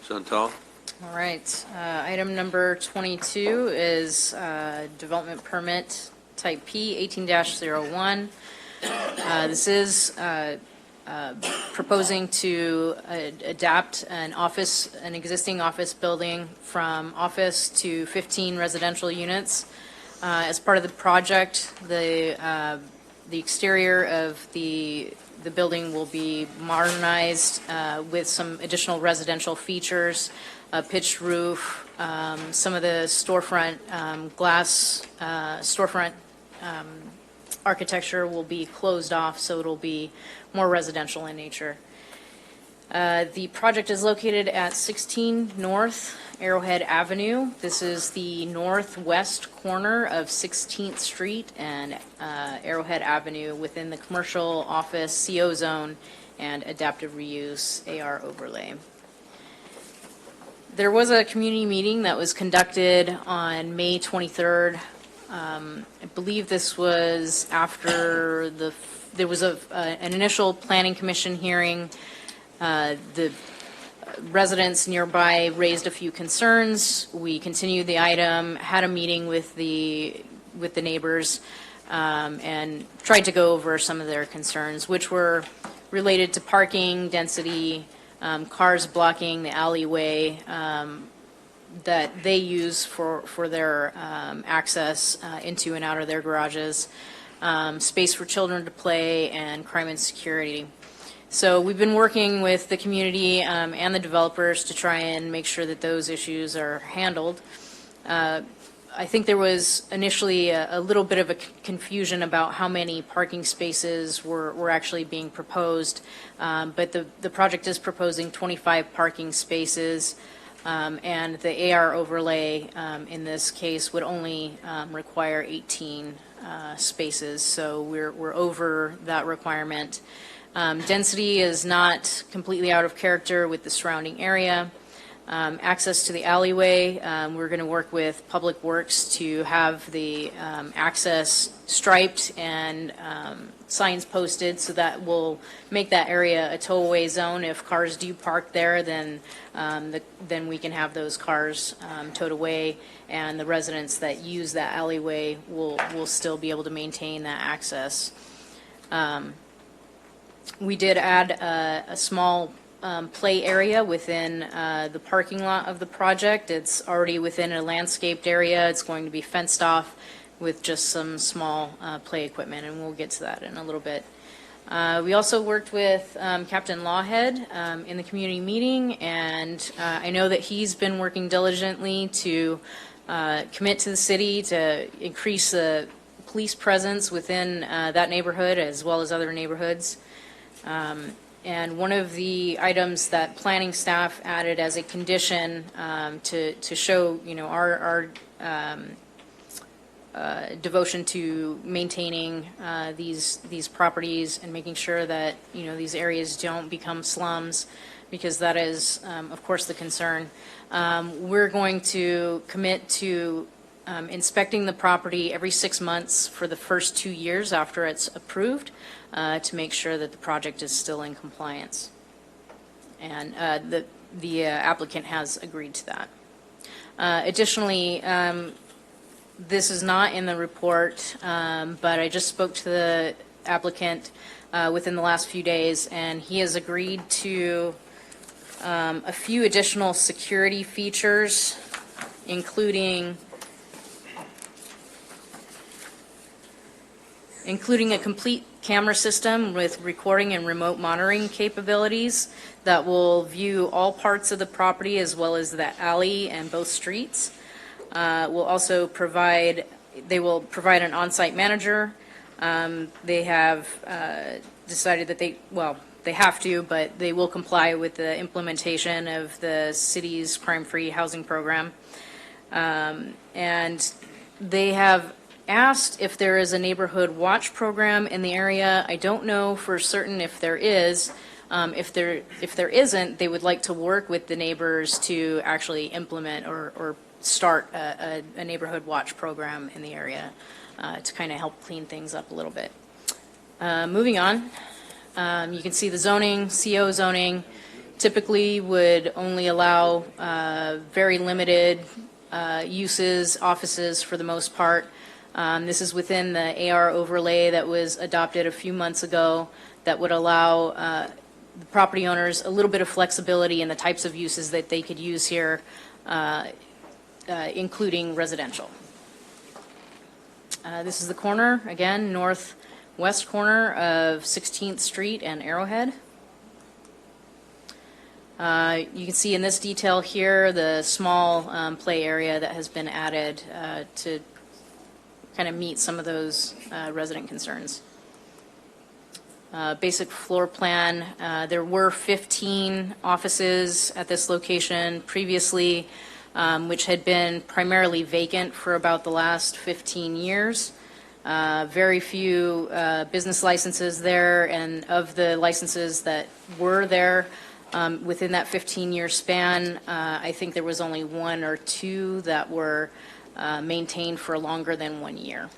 Chantal? All right. Item number 22 is development permit type P 18-01. This is proposing to adapt an existing office building from office to 15 residential units. As part of the project, the exterior of the building will be modernized with some additional residential features. a pitched roof. Some of the storefront glass, storefront architecture will be closed off, so it'll be more residential in nature. The project is located at 16 North Arrowhead Avenue. This is the northwest corner of 16th Street and Arrowhead Avenue within the commercial office CO zone and adaptive reuse AR overlay. There was a community meeting that was conducted on May 23rd. I believe this was after there was an initial planning commission hearing. The residents nearby raised a few concerns. We continued the item, had a meeting with the neighbors, and tried to go over some of their concerns, which were related to parking, density, cars blocking the alleyway that they use for their access into and out of their garages, space for children to play, and crime and security. So we've been working with the community and the developers to try and make sure that those issues are handled. I think there was initially a little bit of a confusion about how many parking spaces were actually being proposed, but the project is proposing 25 parking spaces, and the AR overlay in this case would only require 18 spaces, so we're over that requirement. Density is not completely out of character with the surrounding area. Access to the alleyway, we're going to work with Public Works to have the access striped and signs posted, so that will make that area a tow-away zone. If cars do park there, then we can have those cars towed away, and the residents that use that alleyway will still be able to maintain that access. We did add a small play area within the parking lot of the project. It's already within a landscaped area. It's going to be fenced off with just some small play equipment, and we'll get to that in a little bit. We also worked with Captain Lawhead in the community meeting, and I know that he's been working diligently to commit to the city to increase the police presence within that neighborhood as well as other neighborhoods. And one of the items that planning staff added as a condition to show, our devotion to maintaining these properties and making sure that, these areas don't become slums, because that is, of course, the concern. We're going to commit to inspecting the property every 6 months for the first 2 years after it's approved, to make sure that the project is still in compliance. And the applicant has agreed to that. Additionally, this is not in the report, but I just spoke to the applicant within the last few days, and he has agreed to a few additional security features, including a complete camera system with recording and remote monitoring capabilities that will view all parts of the property as well as the alley and both streets. They will provide an on-site manager. They have decided that they have to, but they will comply with the implementation of the city's crime-free housing program. And they have asked if there is a neighborhood watch program in the area. I don't know for certain if there is. If there isn't, they would like to work with the neighbors to actually implement or start a neighborhood watch program in the area to kind of help clean things up a little bit. Moving on, you can see the zoning, CO zoning typically would only allow very limited uses, offices for the most part. This is within the AR overlay that was adopted a few months ago that would allow the property owners a little bit of flexibility in the types of uses that they could use here, including residential. This is the corner, again, northwest corner of 16th Street and Arrowhead. You can see in this detail here the small play area that has been added to kind of meet some of those resident concerns. Basic floor plan, there were 15 offices at this location previously, which had been primarily vacant for about the last 15 years. Very few business licenses there, and of the licenses that were there within that 15-year span, I think there was only 1 or 2 that were maintained for longer than 1 year.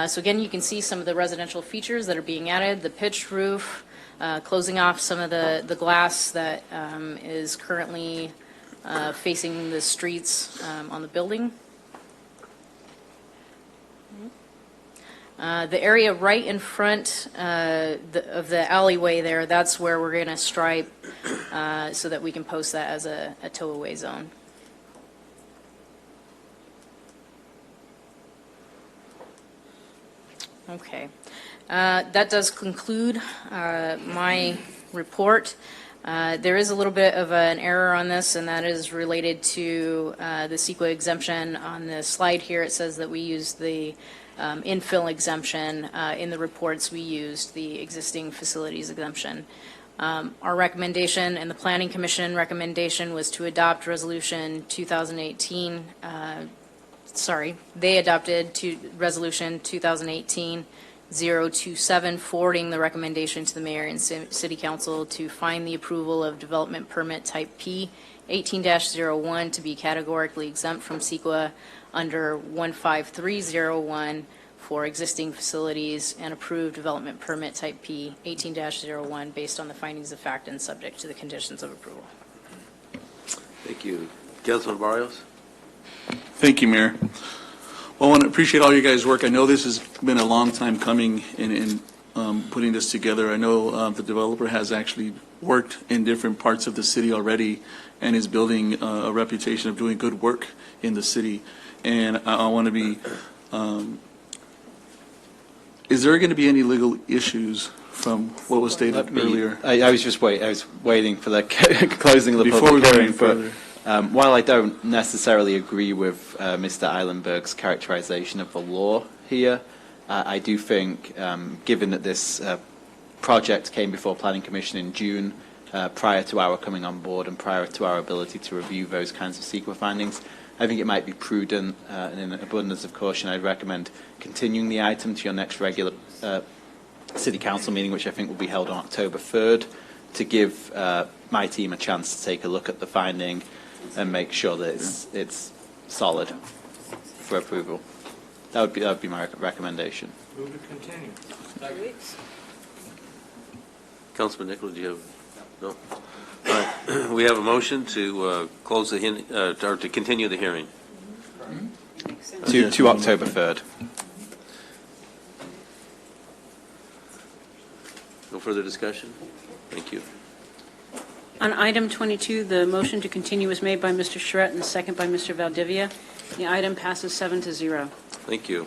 So again, you can see some of the residential features that are being added, the pitched roof, closing off some of the glass that is currently facing the streets on the building. The area right in front of the alleyway there, that's where we're going to stripe so that we can post that as a tow-away zone. Okay. That does conclude my report. There is a little bit of an error on this, and that is related to the CEQA exemption. On the slide here, it says that we used the infill exemption. In the reports, we used the existing facilities exemption. Our recommendation and the Planning Commission recommendation was to adopt Resolution 2018. They adopted Resolution 2018-027, forwarding the recommendation to the Mayor and City Council to find the approval of Development Permit Type P 18-01 to be categorically exempt from CEQA under 15301 for existing facilities, and approved Development Permit Type P 18-01 based on the findings of fact and subject to the conditions of approval. Thank you. Councilman Barrios? Thank you, Mayor. Well, I want to appreciate all you guys' work. I know this has been a long time coming in putting this together. I know the developer has actually worked in different parts of the city already and is building a reputation of doing good work in the city. And I want to be, is there going to be any legal issues from what was stated earlier? I was waiting for the closing of the Before we public go hearing. any further. While I don't necessarily agree with Mr. Eilenberg's characterization of the law here, I do think, given that this project came before Planning Commission in June, prior to our coming on board and prior to our ability to review those kinds of CEQA findings, I think it might be prudent, and in abundance of caution, I'd recommend continuing the item to your next regular City Council meeting, which I think will be held on October 3rd, to give my team a chance to take a look at the finding and make sure that it's solid for approval. That would be my recommendation. Move to continue. Councilman Nichols, do you have? No? All right. We have a motion to close the or to continue the hearing. To October 3rd. No further discussion? Thank you. On item 22, the motion to continue was made by Mr. Charette and the second by Mr. Valdivia. The item passes 7-0. Thank you.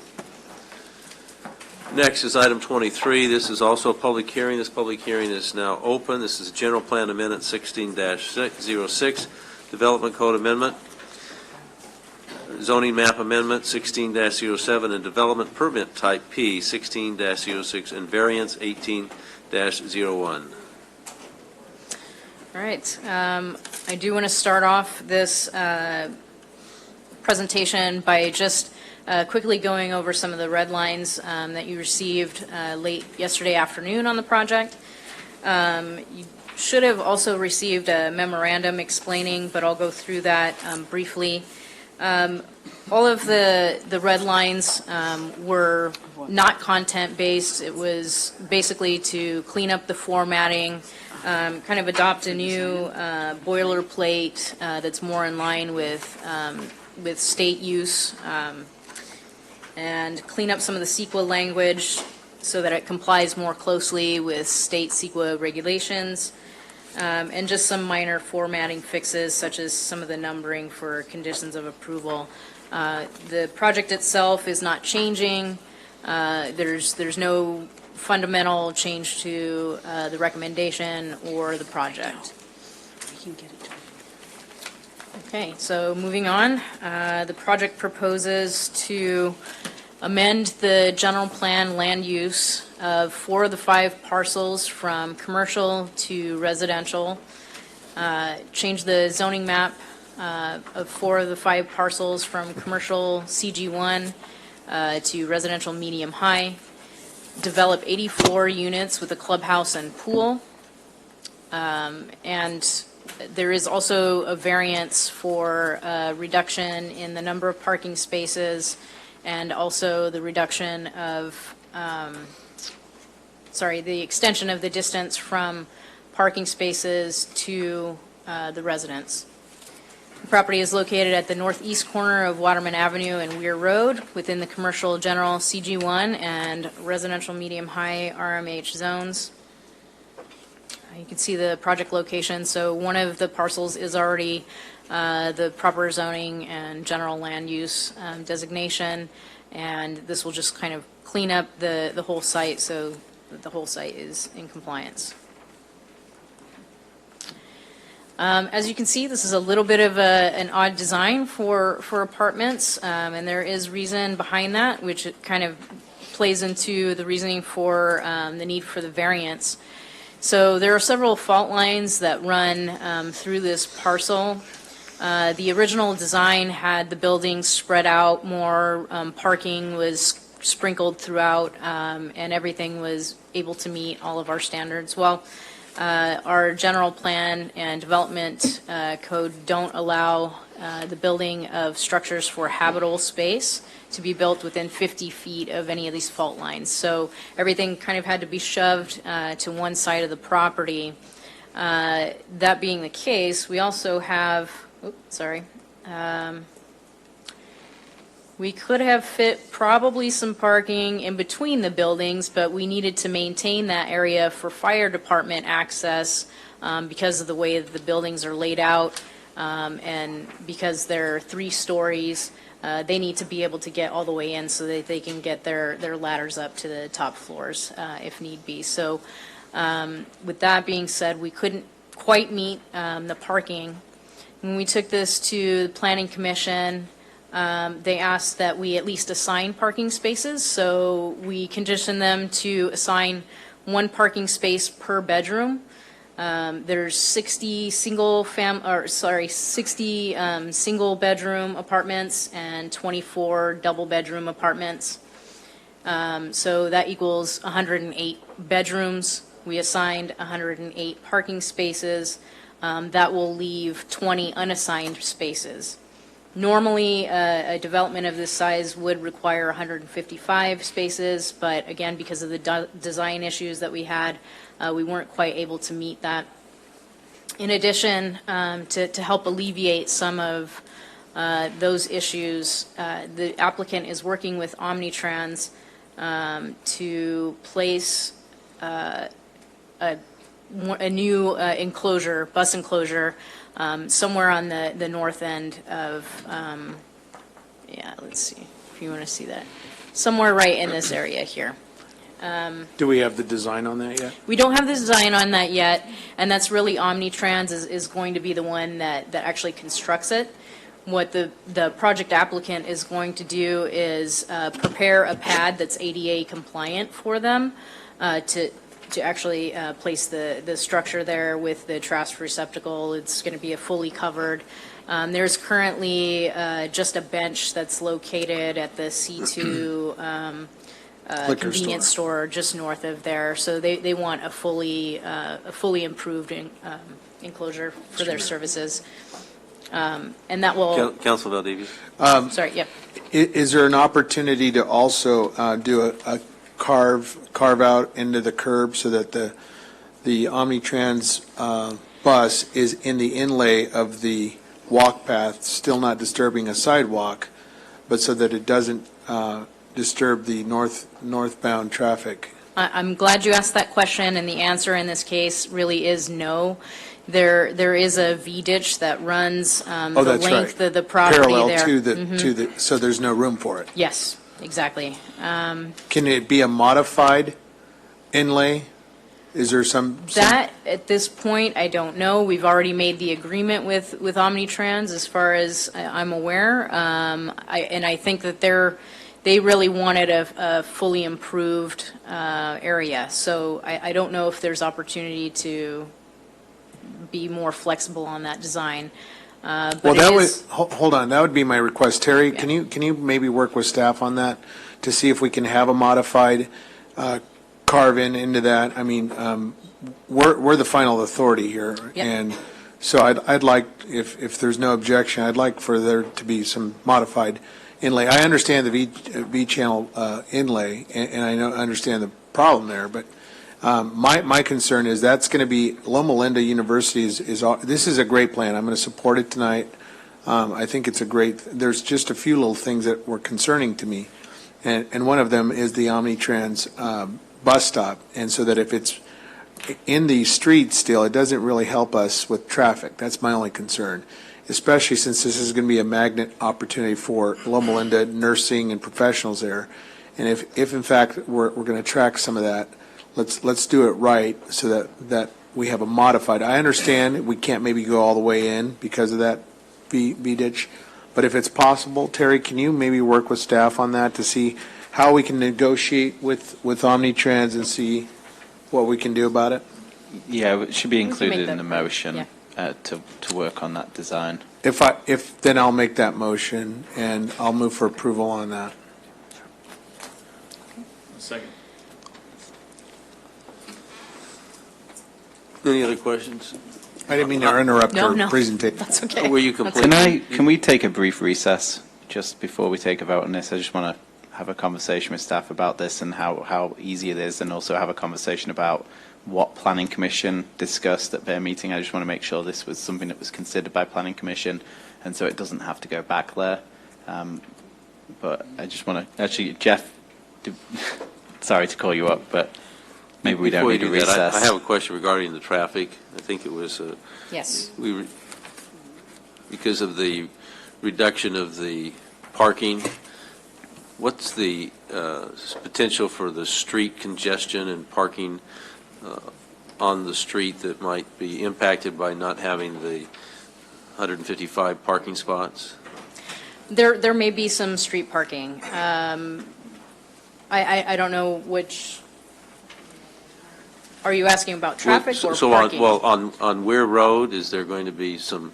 Next is item 23. This is also a public hearing. This public hearing is now open. This is a General Plan Amendment 16-06, Development Code Amendment, Zoning Map Amendment 16-07, and Development Permit Type P 16-06, and Variance 18-01. All right. I do want to start off this presentation by just quickly going over some of the red lines that you received late yesterday afternoon on the project. You should have also received a memorandum explaining, but I'll go through that briefly. All of the red lines were not content-based. It was basically to clean up the formatting, kind of adopt a new boilerplate that's more in line with state use, and clean up some of the CEQA language so that it complies more closely with state CEQA regulations, and just some minor formatting fixes, such as some of the numbering for conditions of approval. The project itself is not changing. There's no fundamental change to the recommendation or the project. Okay, so moving on, the project proposes to amend the general plan land use of 4 of the 5 parcels from commercial to residential, change the zoning map of 4 of the 5 parcels from commercial CG1 to residential medium high, develop 84 units with a clubhouse and pool, and there is also a variance for reduction in the number of parking spaces and also the reduction of, the extension of the distance from parking spaces to the residence. The property is located at the northeast corner of Waterman Avenue and Weir Road within the commercial general CG1 and residential medium high RMH zones. You can see the project location. So one of the parcels is already the proper zoning and general land use designation, and this will just kind of clean up the whole site so that the whole site is in compliance. As you can see, this is a little bit of an odd design for apartments, and there is reason behind that, which it kind of plays into the reasoning for the need for the variance. So there are several fault lines that run through this parcel. The original design had the buildings spread out more, parking was sprinkled throughout, and everything was able to meet all of our standards. Well, our general plan and development code don't allow the building of structures for habitable space to be built within 50 feet of any of these fault lines. So everything kind of had to be shoved to one side of the property. That being the case, we also have, we could have fit probably some parking in between the buildings, but we needed to maintain that area for fire department access because of the way that the buildings are laid out, and because they're 3 stories. They need to be able to get all the way in so that they can get their ladders up to the top floors if need be. So with that being said, we couldn't quite meet the parking. When we took this to the Planning Commission, they asked that we at least assign parking spaces. So we conditioned them to assign 1 parking space per bedroom. There's 60 single bedroom apartments and 24 double bedroom apartments. So that equals 108 bedrooms. We assigned 108 parking spaces. That will leave 20 unassigned spaces. Normally, a development of this size would require 155 spaces, but again, because of the design issues that we had, we weren't quite able to meet that. In addition, to help alleviate some of those issues, the applicant is working with Omnitrans to place a new enclosure, bus enclosure, somewhere on the north end of, let's see if you want to see that, somewhere right in this area here. Do we have the design on that yet? We don't have the design on that yet, and that's really Omnitrans is going to be the one that actually constructs it. What the project applicant is going to do is prepare a pad that's ADA compliant for them to actually place the structure there with the trash receptacle. It's going to be a fully covered. There's currently just a bench that's located at the C2 convenience store just north of there. So they want a fully improved enclosure for their services. And that will... Council Valdivia. Sorry, yeah. Is there an opportunity to also do a carve out into the curb so that the Omnitrans bus is in the inlay of the walk path, still not disturbing a sidewalk, but so that it doesn't disturb the northbound traffic? I'm glad you asked that question, and the answer in this case really is no. There is a V-ditch that runs the length of the property parallel there. to the so there's no room for it. Yes, exactly. Can it be a modified inlay? Is there some? That, at this point, I don't know. We've already made the agreement with Omnitrans, as far as I'm aware. And I think that they really wanted a fully improved area. So I don't know if there's opportunity to be more flexible on that design. But Well, that it would, is- hold on, that would be my request. Terry, can you maybe work with staff on that to see if we can have a modified carve-in into that? I mean, we're the final authority here. Yep. And so I'd like, if there's no objection, I'd like for there to be some modified inlay. I understand the V-channel inlay, and I understand the problem there, but my concern is that's going to be, Loma Linda University this is a great plan. I'm going to support it tonight. I think it's a great, there's just a few little things that were concerning to me. And one of them is the Omnitrans bus stop. And so that if it's in the street still, it doesn't really help us with traffic. That's my only concern, especially since this is going to be a magnet opportunity for Loma Linda nursing and professionals there. And if in fact we're going to track some of that, let's do it right so that we have a modified. I understand we can't maybe go all the way in because of that V ditch, but if it's possible, Terry, can you maybe work with staff on that to see how we can negotiate with Omnitrans and see what we can do about it? Yeah, it should be We can included make in the that- motion to work on that design. Then I'll make that motion and I'll move for approval on that. Second. Any other questions? I didn't mean to interrupt No, your no. presentation. That's okay. Were you That's complete? Can we take a brief recess just before we take a vote on this? I just want to have a conversation with staff about this and how easy it is, and also have a conversation about what Planning Commission discussed at their meeting. I just want to make sure this was something that was considered by Planning Commission, and so it doesn't have to go back there. But I just want to, actually, Jeff, sorry to call you up, but maybe we don't Before need you a do that, recess. I have a question regarding the traffic. I think it was, Yes. because of the reduction of the parking, what's the potential for the street congestion and parking on the street that might be impacted by not having the 155 parking spots? There may be some street parking. I don't know which, are you asking about traffic or So parking? on Weir Road, is there going to be some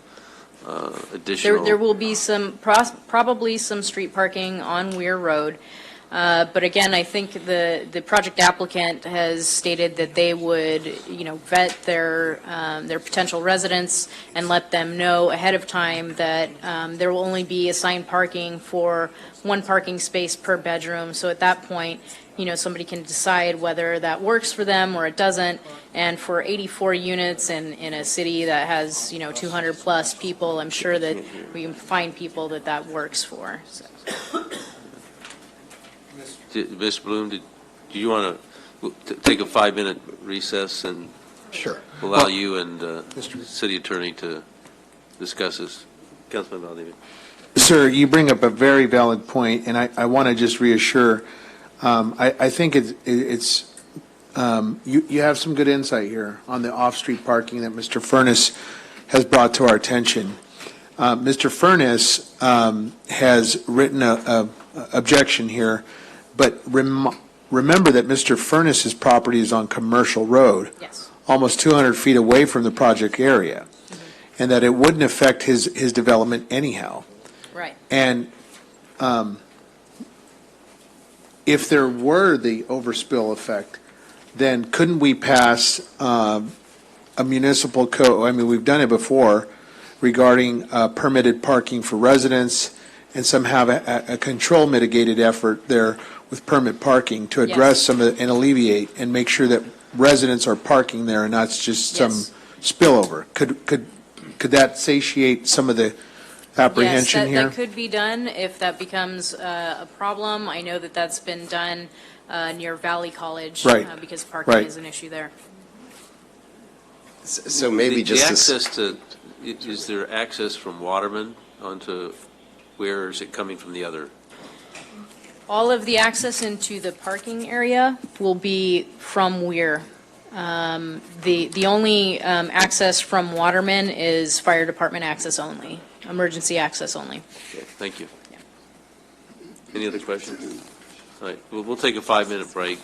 additional? There will be probably some street parking on Weir Road. But again, I think the project applicant has stated that they would, vet their potential residents and let them know ahead of time that there will only be assigned parking for one parking space per bedroom. So at that point, somebody can decide whether that works for them or it doesn't. And for 84 units in a city that has, 200 plus people, I'm sure that we can find people that works for. So. Ms. Bloom, do you want to take a 5-minute recess and Sure. allow you and city attorney to discuss this? Councilman Valdivia. Sir, you bring up a very valid point, and I want to just reassure, I think it's you have some good insight here on the off-street parking that Mr. Furness has brought to our attention. Mr. Furness has written a objection here, but remember that Mr. Furness's property is on Commercial Road, Yes. almost 200 feet away from the project area, and that it wouldn't affect his development anyhow. Right. And if there were the overspill effect, then couldn't we pass a municipal code? I mean, we've done it before regarding permitted parking for residents, and some have a control mitigated effort there with permit parking to address Yes. some of and alleviate and make sure that residents are parking there and not just some Yes. spillover. Could that satiate some of the apprehension yes, here? that could be done if that becomes a problem. I know that that's been done near Valley College. Right. Because parking Right. is an issue there. So maybe The just access to, is there access from Waterman onto where, or is it coming from the other? All of the access into the parking area will be from Weir. The only access from Waterman is fire department access only, emergency access only. Okay, thank you. Any other questions? All right, we'll take a 5-minute break.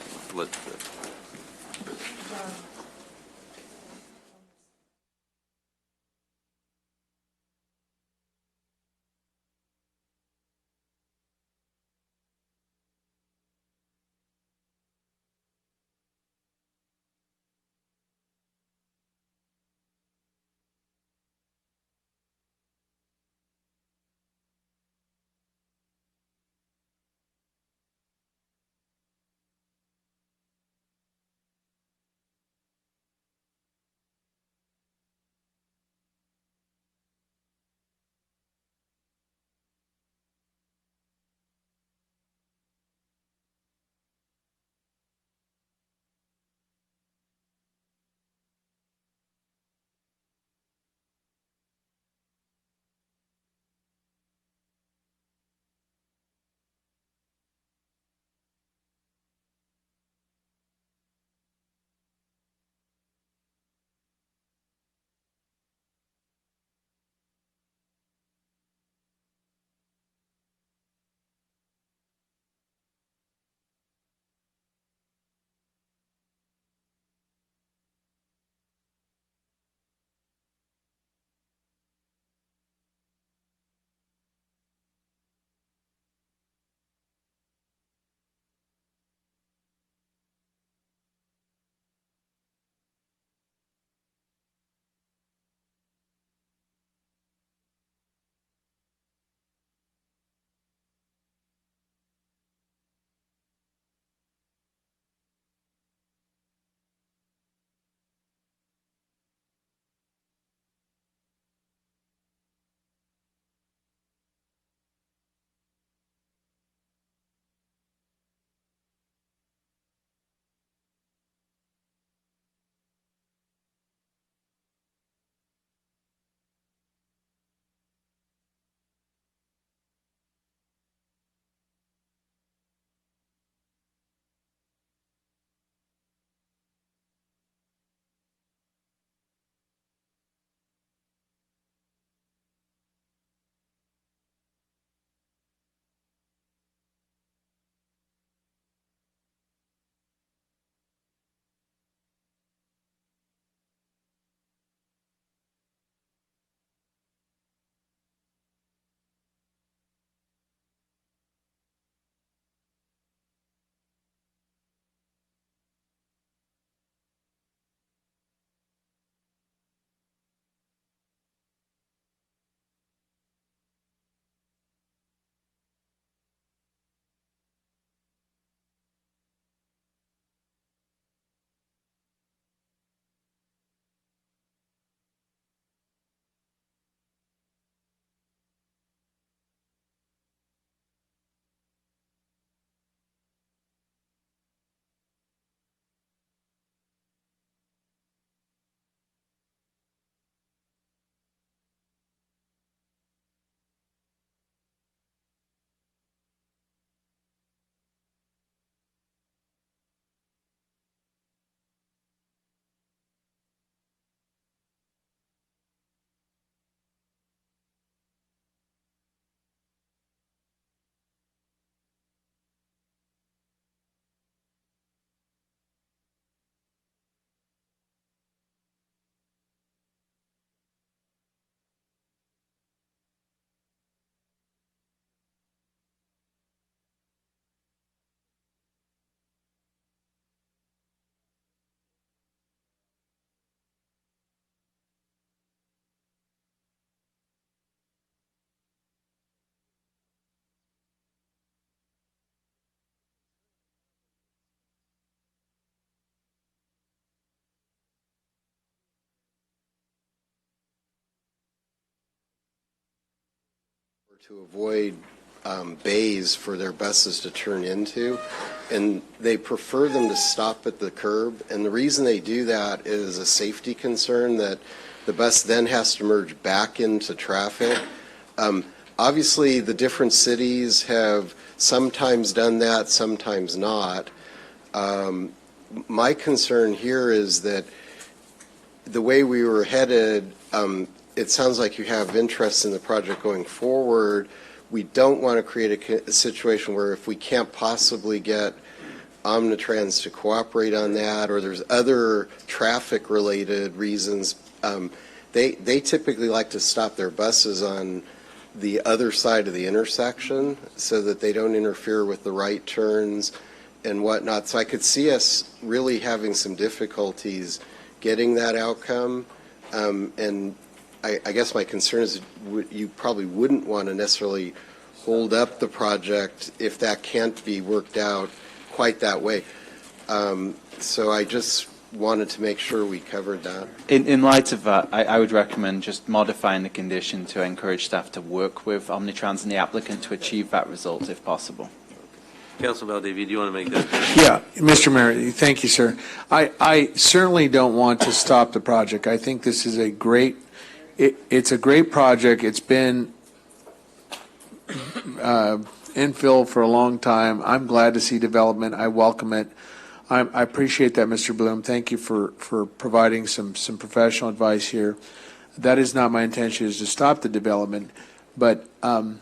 To avoid bays for their buses to turn into, and they prefer them to stop at the curb. And the reason they do that is a safety concern that the bus then has to merge back into traffic. Obviously, the different cities have sometimes done that, sometimes not. My concern here is that the way we were headed, it sounds like you have interest in the project going forward. We don't want to create a situation where if we can't possibly get Omnitrans to cooperate on that, or there's other traffic-related reasons, they typically like to stop their buses on the other side of the intersection so that they don't interfere with the right turns and whatnot. So I could see us really having some difficulties getting that outcome. And I guess my concern is you probably wouldn't want to necessarily hold up the project if that can't be worked out quite that way. So I just wanted to make sure we covered that. In light of that, I would recommend just modifying the condition to encourage staff to work with Omnitrans and the applicant to achieve that result if possible. Councilman Valdivia, do you want to make that? Yeah, Mr. Mayor, thank you, sir. I certainly don't want to stop the project. I think this is it's a great project. It's been infill for a long time. I'm glad to see development. I welcome it. I appreciate that, Mr. Bloom. Thank you for providing some professional advice here. That is not my intention, is to stop the development. But and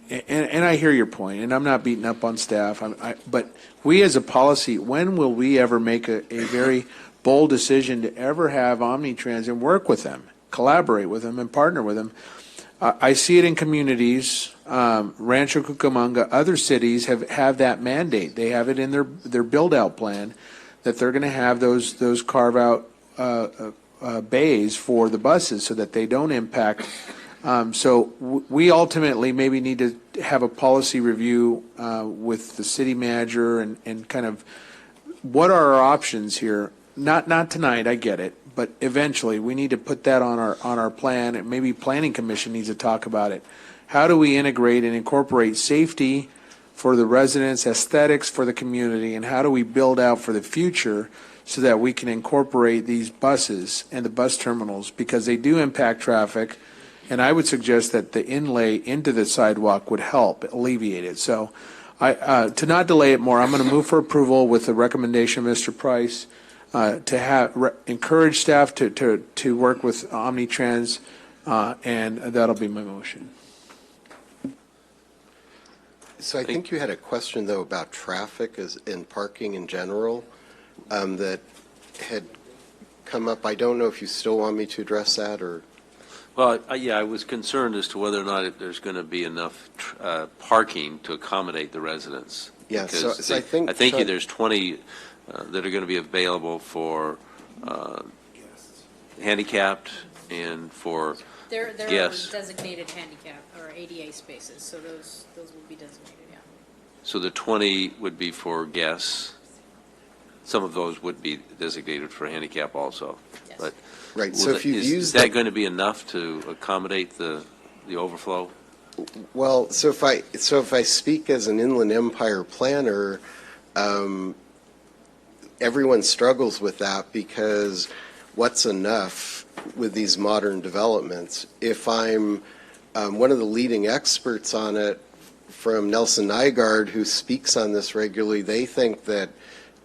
I hear your point, and I'm not beating up on staff, but we as a policy, when will we ever make a very bold decision to ever have Omnitrans and work with them, collaborate with them, and partner with them? I see it in communities, Rancho Cucamonga, other cities have that mandate. They have it in their build-out plan that they're going to have those carve-out bays for the buses so that they don't impact. So we ultimately maybe need to have a policy review with the city manager and kind of what are our options here? Not tonight, I get it, but eventually we need to put that on our plan, and maybe Planning Commission needs to talk about it. How do we integrate and incorporate safety for the residents, aesthetics for the community, and how do we build out for the future so that we can incorporate these buses and the bus terminals, because they do impact traffic. And I would suggest that the inlay into the sidewalk would help alleviate it. So to not delay it more, I'm going to move for approval with the recommendation of Mr. Price to encourage staff to work with Omnitrans, and that'll be my motion. So I think you had a question, though, about traffic and parking in general that had come up. I don't know if you still want me to address that or... Well, yeah, I was concerned as to whether or not there's going to be enough parking to accommodate the residents. Yeah, so I think there's 20 that are going to be available for handicapped and for There guests. are designated handicap or ADA spaces, so those will be designated, yeah. So the 20 would be for guests. Some of those would be designated for handicap also. Yes. But Right, so if you use is that going to be enough to accommodate the overflow? Well, so if I speak as an Inland Empire planner, everyone struggles with that because what's enough with these modern developments? If I'm one of the leading experts on it from Nelson Nygaard, who speaks on this regularly, they think that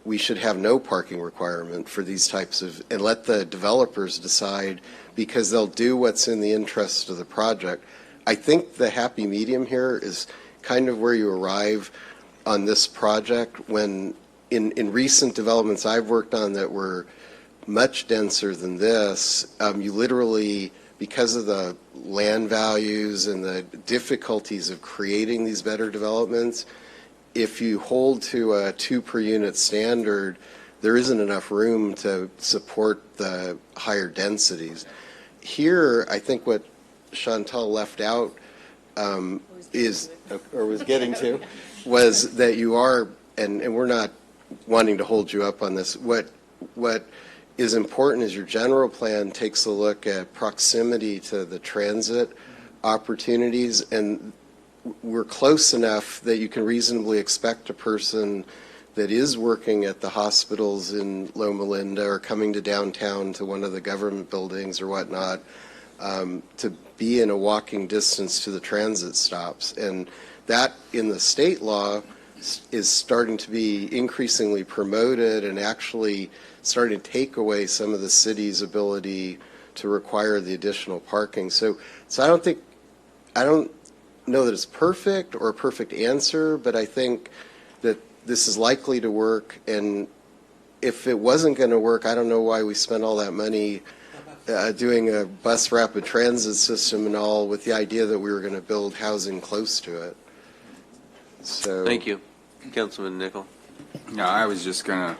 we should have no parking requirement for these types of, and let the developers decide, because they'll do what's in the interest of the project. I think the happy medium here is kind of where you arrive on this project when in recent developments I've worked on that were much denser than this, you literally, because of the land values and the difficulties of creating these better developments, if you hold to a 2 per unit standard, there isn't enough room to support the higher densities. Here, I think what Chantal left out was getting to, was that you are, and we're not wanting to hold you up on this, what is important is your general plan takes a look at proximity to the transit opportunities, and we're close enough that you can reasonably expect a person that is working at the hospitals in Loma Linda or coming to downtown to one of the government buildings or whatnot to be in a walking distance to the transit stops. And that, in the state law, is starting to be increasingly promoted and actually starting to take away some of the city's ability to require the additional parking. So I don't know that it's perfect or a perfect answer, but I think that this is likely to work. And if it wasn't going to work, I don't know why we spent all that money doing a bus rapid transit system and all with the idea that we were going to build housing close to it. So Thank you. Councilman Nickel. No, I was just going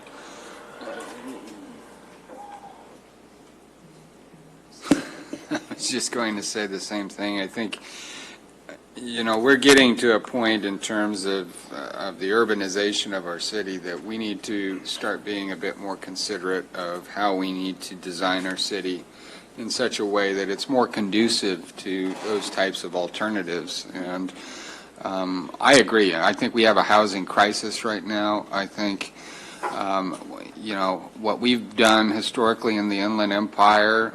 to say the same thing. I think, we're getting to a point in terms of the urbanization of our city that we need to start being a bit more considerate of how we need to design our city in such a way that it's more conducive to those types of alternatives. And I agree. I think we have a housing crisis right now. I think, what we've done historically in the Inland Empire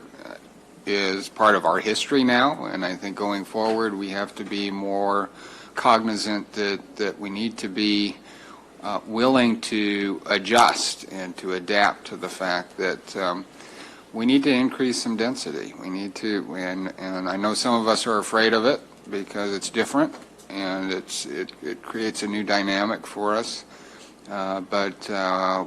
is part of our history now, and I think going forward we have to be more cognizant that we need to be willing to adjust and to adapt to the fact that we need to increase some density. We need to, and I know some of us are afraid of it because it's different and it creates a new dynamic for us. But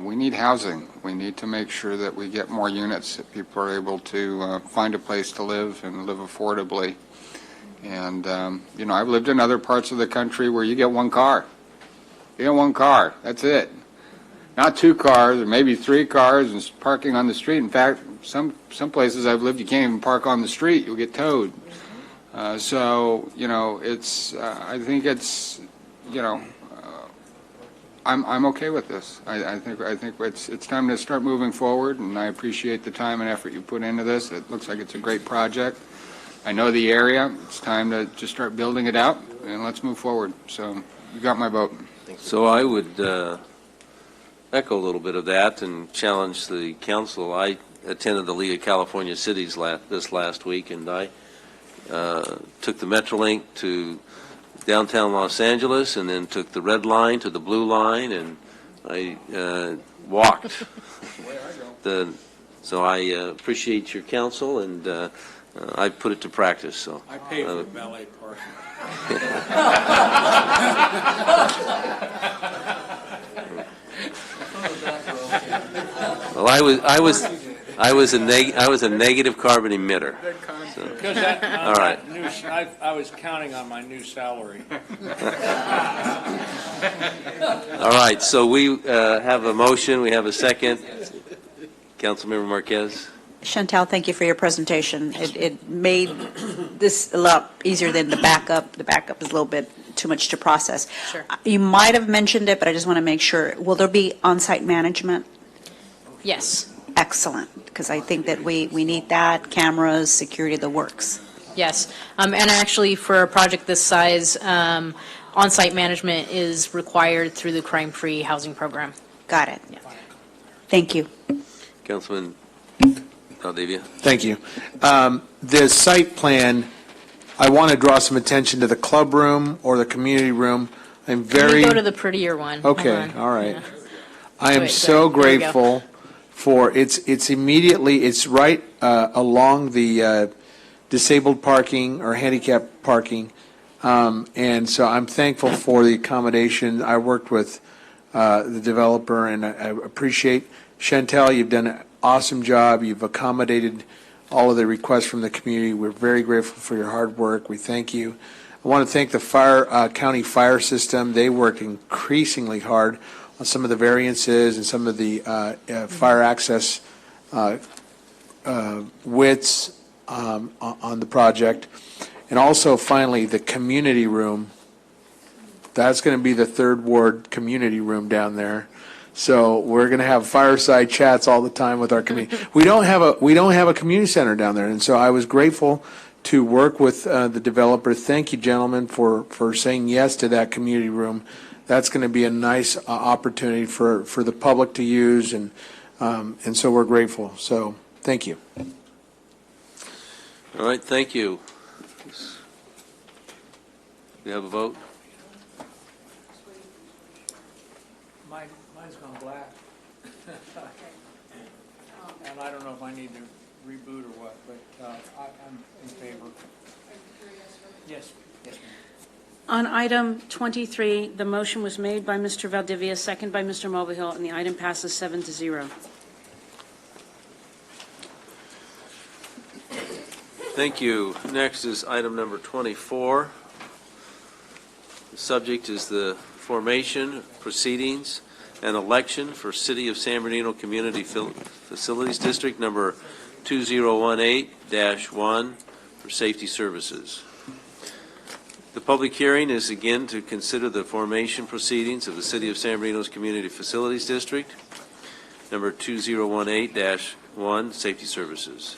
we need housing. We need to make sure that we get more units, that people are able to find a place to live and live affordably. And, I've lived in other parts of the country where you get one car. You get one car. That's it. Not two cars or maybe three cars and parking on the street. In fact, some places I've lived, you can't even park on the street. You'll get towed. It's, I think it's, I'm okay with this. I think it's time to start moving forward, and I appreciate the time and effort you put into this. It looks like it's a great project. I know the area. It's time to just start building it out, and let's move forward. So you got my vote. So I would echo a little bit of that and challenge the council. I attended the League of California Cities this last week, and I took the Metrolink to downtown Los Angeles and then took the red line to the blue line, and I walked. So I appreciate your counsel, and I put it to practice. So I paid for valet parking. Well, I was a negative carbon emitter. So. All right. I was counting on my new salary. All right. So we have a motion. We have a second. Councilmember Marquez. Chantal, thank you for your presentation. It made this a lot easier than the backup. The backup is a little bit too much to process. Sure. You might have mentioned it, but I just want to make sure. Will there be on-site management? Yes. Excellent, because I think that we need that, cameras, security, the works. Yes. And actually, for a project this size, on-site management is required through the crime-free housing program. Got it. Yeah. Thank you. Councilman Valdivia. Thank you. The site plan, I want to draw some attention to the club room or the community room. I'm Let me go to the prettier one. Hold Okay, on. all right. Yeah. I am Wait, so sorry. There we go. grateful for, it's right along the disabled parking or handicap parking. And so I'm thankful for the accommodation. I worked with the developer, and I appreciate, Chantal, you've done an awesome job. You've accommodated all of the requests from the community. We're very grateful for your hard work. We thank you. I want to thank the county fire system. They worked increasingly hard on some of the variances and some of the fire access widths on the project. And also, finally, the community room. That's going to be the Third Ward community room down there. So we're going to have fireside chats all the time with our community. We don't have a community center down there, and so I was grateful to work with the developer. Thank you, gentlemen, for saying yes to that community room. That's going to be a nice opportunity for the public to use, and so we're grateful. So thank you. All right, thank you. We have a vote? Mine's gone black. And I don't know if I need to reboot or what, but I'm in favor. Yes, yes, ma'am. On item 23, the motion was made by Mr. Valdivia, second by Mr. Mulvihill, and the item passes 7-0. Thank you. Next is item number 24. The subject is the formation, proceedings, and election for City of San Bernardino Community Facilities District number 2018-1 for safety services. The public hearing is again to consider the formation proceedings of the City of San Bernardino's Community Facilities District number 2018-1 safety services.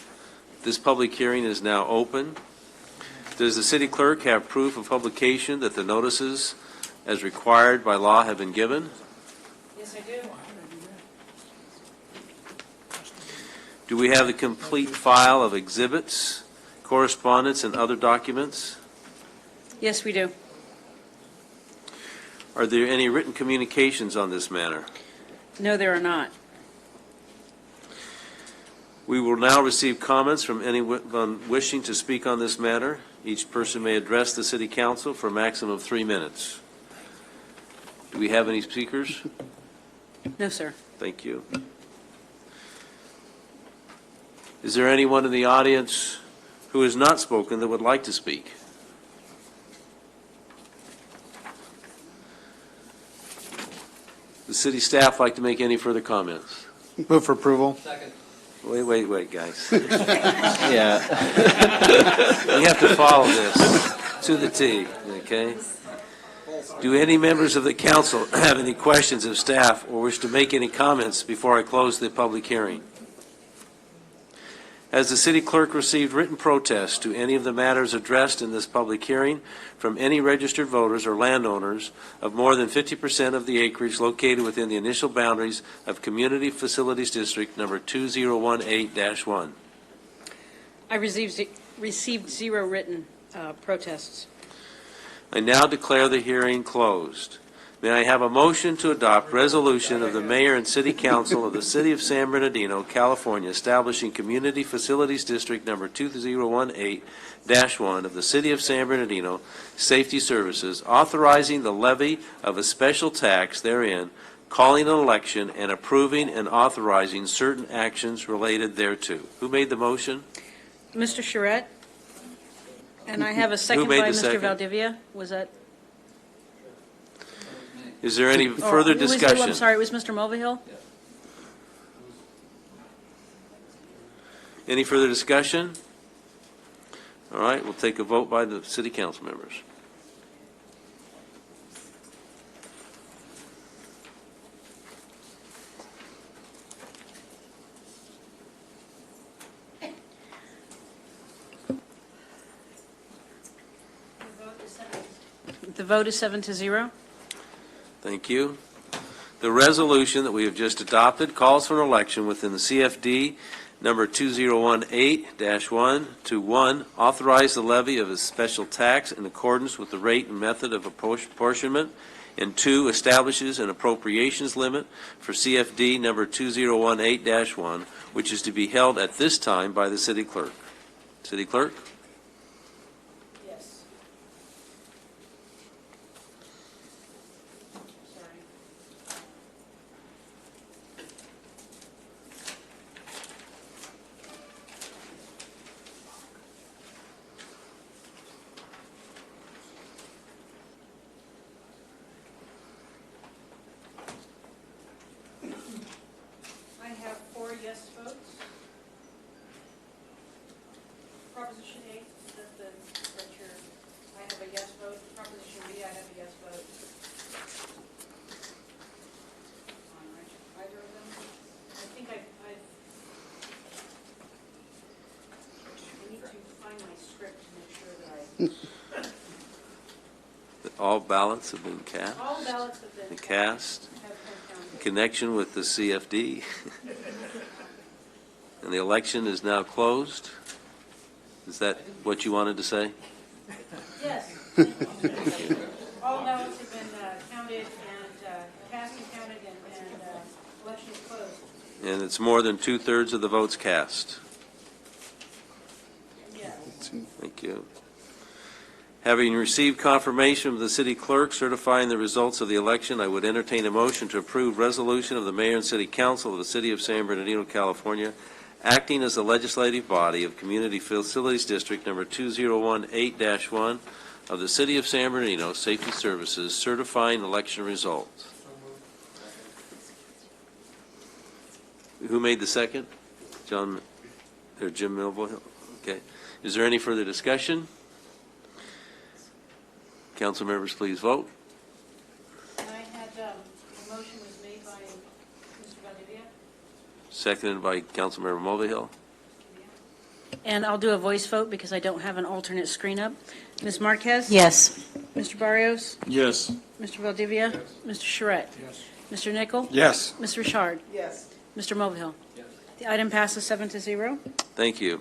This public hearing is now open. Does the city clerk have proof of publication that the notices as required by law have been given? Yes, I do. Do we have the complete file of exhibits, correspondence, and other documents? Yes, we do. Are there any written communications on this matter? No, there are not. We will now receive comments from anyone wishing to speak on this matter. Each person may address the city council for a maximum of 3 minutes. Do we have any speakers? No, sir. Thank you. Is there anyone in the audience who has not spoken that would like to speak? Does city staff like to make any further comments? Move for approval. Second. Wait, guys. Yeah. We have to follow this to the T, okay? Do any members of the council have any questions of staff or wish to make any comments before I close the public hearing? Has the city clerk received written protests to any of the matters addressed in this public hearing from any registered voters or landowners of more than 50% of the acreage located within the initial boundaries of Community Facilities District number 2018-1? I received 0 written protests. I now declare the hearing closed. May I have a motion to adopt resolution of the mayor and city council of the city of San Bernardino, California, establishing Community Facilities District number 2018-1 of the city of San Bernardino Safety Services, authorizing the levy of a special tax therein, calling an election, and approving and authorizing certain actions related thereto. Who made the motion? Mr. Charette? And I have a second made by the Mr. second? Valdivia. Was that? Is there any further who was it? discussion? I'm sorry, it was Mr. Mulvihill? Any further discussion? All right, we'll take a vote by the city council members. The vote is 7-0. Thank you. The resolution that we have just adopted calls for an election within the CFD number 2018-1 to 1, authorize the levy of a special tax in accordance with the rate and method of apportionment, and 2, establishes an appropriations limit for CFD number 2018-1, which is to be held at this time by the city clerk. City clerk? Yes. I have 4 yes votes. Proposition A, I have a yes vote. Proposition B, I have a yes vote. On either of them? I think I need to find my script to make sure that All ballots have been cast? all ballots have been Cast? have been counted. Connection with the CFD. And the election is now closed. Is that what you wanted to say? Yes. All ballots have been counted and cast and counted, and election is closed. And it's more than two-thirds of the votes cast. Thank you. Having received confirmation from the city clerk certifying the results of the election, I would entertain a motion to approve resolution of the mayor and city council of the city of San Bernardino, California, acting as the legislative body of Community Facilities District number 2018-1 of the city of San Bernardino, Safety Services, certifying election results. Who made the second? Jim Milville? Okay. Is there any further discussion? Council members, please vote. I had, a motion was made by Mr. Valdivia. Seconded by Councilmember Mulvihill. And I'll do a voice vote because I don't have an alternate screen up. Ms. Marquez? Yes. Mr. Barrios? Yes. Mr. Valdivia? Mr. Charette? Yes. Mr. Nichol? Yes. Ms. Richard? Yes. Mr. Mulvihill? The item passes 7-0. Thank you.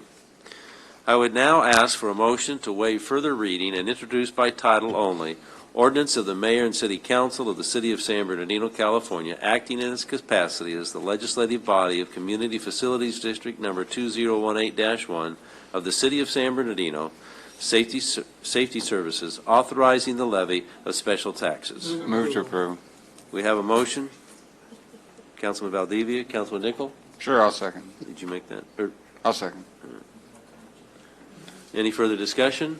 I would now ask for a motion to waive further reading and introduce by title only ordinance of the mayor and city council of the city of San Bernardino, California, acting in its capacity as the legislative body of Community Facilities District number 2018-1 of the city of San Bernardino, Safety Services, authorizing the levy of special taxes. Move to approve. We have a motion. Councilman Valdivia, Councilman Nichol, Sure, I'll second. did you make that? Or I'll second. any further discussion?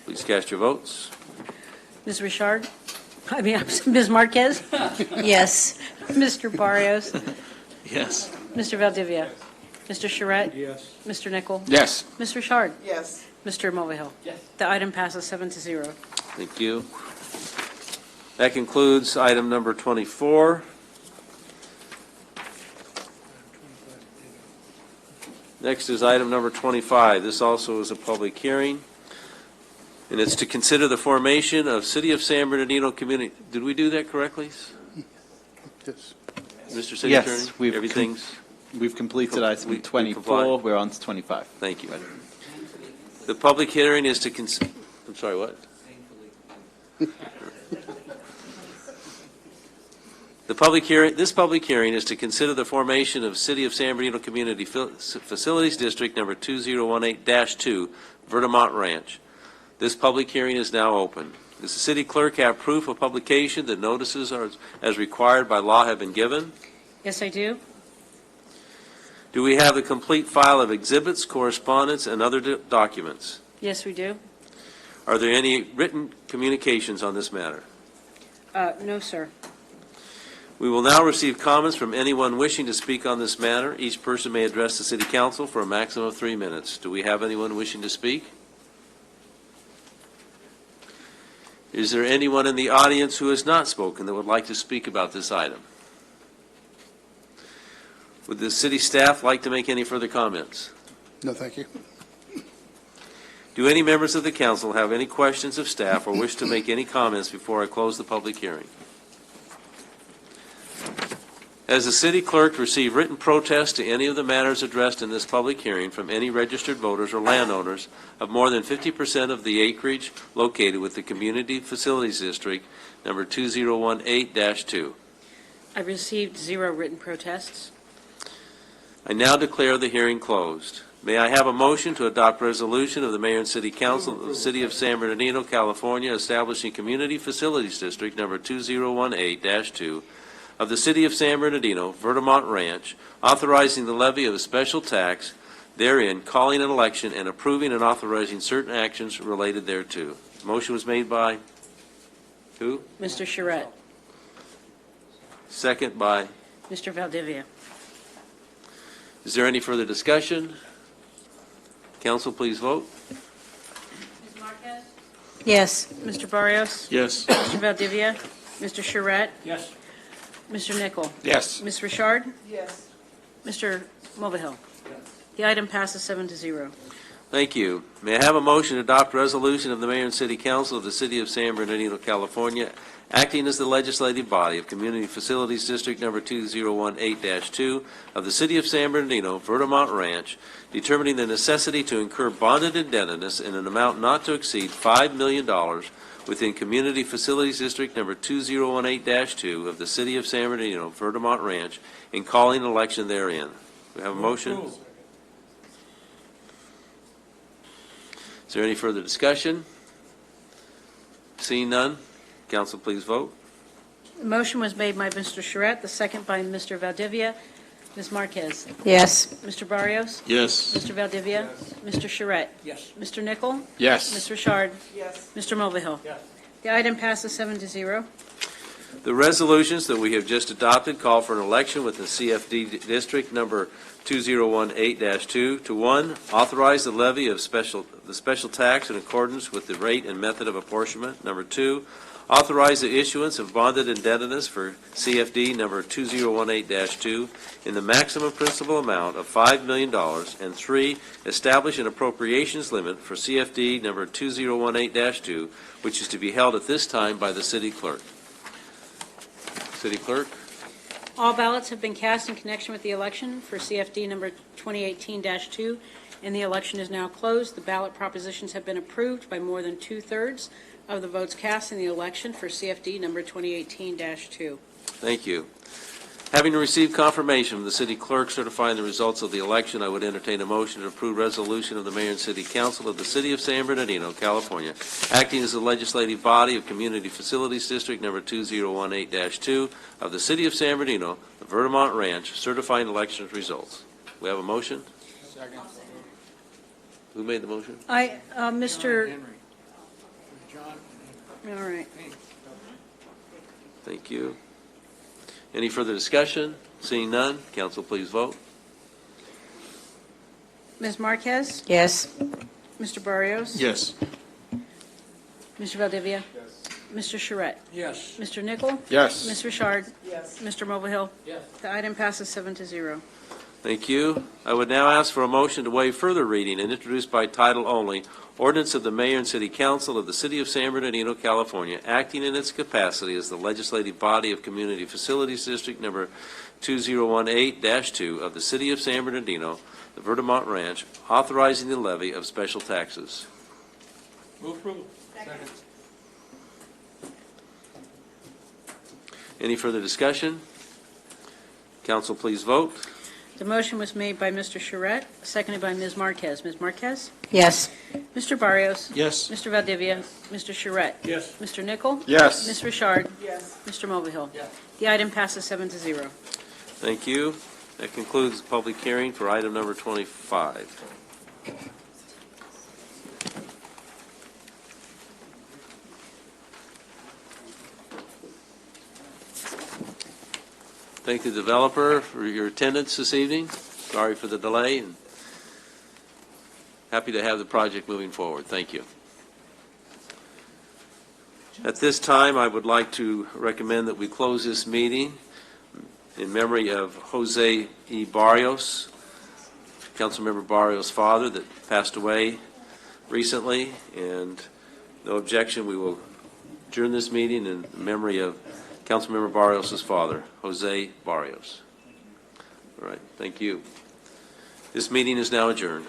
Please cast your votes. Ms. Richard? Ms. Marquez? Yes. Mr. Barrios? Yes. Mr. Valdivia? Mr. Charette? Yes. Mr. Nichol? Yes. Ms. Richard? Yes. Mr. Mulvihill? Yes. The item passes 7-0. Thank you. That concludes item number 24. Next is item number 25. This also is a public hearing, and it's to consider the formation of City of San Bernardino Community. Did we do that correctly? Yes. Mr. City Yes, Attorney? Everything's, We've completed item we 24. complied. We're on to 25. Thank you. The public hearing is to I'm sorry, what? This public hearing is to consider the formation of City of San Bernardino Community Facilities District number 2018-2, Vertimont Ranch. This public hearing is now open. Does the city clerk have proof of publication that notices are, as required by law, have been given? Yes, I do. Do we have the complete file of exhibits, correspondence, and other documents? Yes, we do. Are there any written communications on this matter? No, sir. We will now receive comments from anyone wishing to speak on this matter. Each person may address the city council for a maximum of 3 minutes. Do we have anyone wishing to speak? Is there anyone in the audience who has not spoken that would like to speak about this item? Would the city staff like to make any further comments? No, thank you. Do any members of the council have any questions of staff or wish to make any comments before I close the public hearing? Has the city clerk received written protest to any of the matters addressed in this public hearing from any registered voters or landowners of more than 50% of the acreage located with the Community Facilities District number 2018-2? I received 0 written protests. I now declare the hearing closed. May I have a motion to adopt resolution of the Mayor and City Council of the City of San Bernardino, California, establishing Community Facilities District number 2018-2 of the City of San Bernardino, Vertimont Ranch, authorizing the levy of a special tax therein, calling an election, and approving and authorizing certain actions related thereto. Motion was made by who? Mr. Charette? Second by, Mr. Valdivia? is there any further discussion? Council, please vote. Ms. Marquez? Yes. Mr. Barrios? Yes. Mr. Valdivia? Mr. Charette? Yes. Mr. Nichol? Yes. Ms. Richard? Yes. Mr. Mulvihill? The item passes 7-0. Thank you. May I have a motion to adopt resolution of the Mayor and City Council of the City of San Bernardino, California, acting as the legislative body of Community Facilities District Number 2018-2 of the City of San Bernardino, Vermont Ranch, determining the necessity to incur bonded indebtedness in an amount not to exceed $5 million within Community Facilities District Number 2018-2 of the City of San Bernardino, Vermont Ranch, and calling an election therein. We have a motion? Is there any further discussion? Seeing none, council please vote. The motion was made by Mr. Charette, the second by Mr. Valdivia. Ms. Marquez? Yes. Mr. Barrios? Yes. Mr. Valdivia? Mr. Charette? Yes. Mr. Nichol? Yes. Ms. Richard? Yes. Mr. Mulvihill? Yes. The item passes 7-0. The resolutions that we have just adopted call for an election with the CFD District Number 2018-2 to 1, authorize the levy of the special tax in accordance with the rate and method of apportionment. Number 2, authorize the issuance of bonded indebtedness for CFD Number 2018-2 in the maximum principal amount of $5 million. And 3, establish an appropriations limit for CFD Number 2018-2, which is to be held at this time by the city clerk. City clerk? All ballots have been cast in connection with the election for CFD number 2018-2, and the election is now closed. The ballot propositions have been approved by more than 2/3 of the votes cast in the election for CFD number 2018-2. Thank you. Having received confirmation from the city clerk certifying the results of the election, I would entertain a motion to approve resolution of the Mayor and City Council of the City of San Bernardino, California, acting as the legislative body of Community Facilities District Number 2018-2 of the City of San Bernardino, the Vermont Ranch, certifying election results. We have a motion? Second. Who made the motion? Mr. Henry. John. All right. Thank you. Any further discussion? Seeing none, council please vote. Ms. Marquez? Yes. Mr. Barrios? Yes. Mr. Valdivia? Mr. Charette? Yes. Mr. Nichol? Yes. Ms. Richard? Yes. Mr. Mulvihill? Yes. The item passes 7-0. Thank you. I would now ask for a motion to waive further reading and introduce by title only ordinance of the Mayor and City Council of the City of San Bernardino, California, acting in its capacity as the legislative body of Community Facilities District Number 2018-2 of the City of San Bernardino, the Vermont Ranch, authorizing the levy of special taxes. Move approval. Second. Any further discussion? Council, please vote. The motion was made by Mr. Charette, seconded by Ms. Marquez. Ms. Marquez? Yes. Mr. Barrios? Yes. Mr. Valdivia? Mr. Charette? Yes. Mr. Nichol? Yes. Ms. Richard? Yes. Mr. Mulvihill? Yes. The item passes 7-0. Thank you. That concludes the public hearing for item number 25. Thank the developer for your attendance this evening. Sorry for the delay, and happy to have the project moving forward. Thank you. At this time, I would like to recommend that we close this meeting in memory of Jose E. Barrios, Councilmember Barrios' father that passed away recently, and no objection, we will adjourn this meeting in memory of Councilmember Barrios' father, Jose Barrios. All right, thank you. This meeting is now adjourned.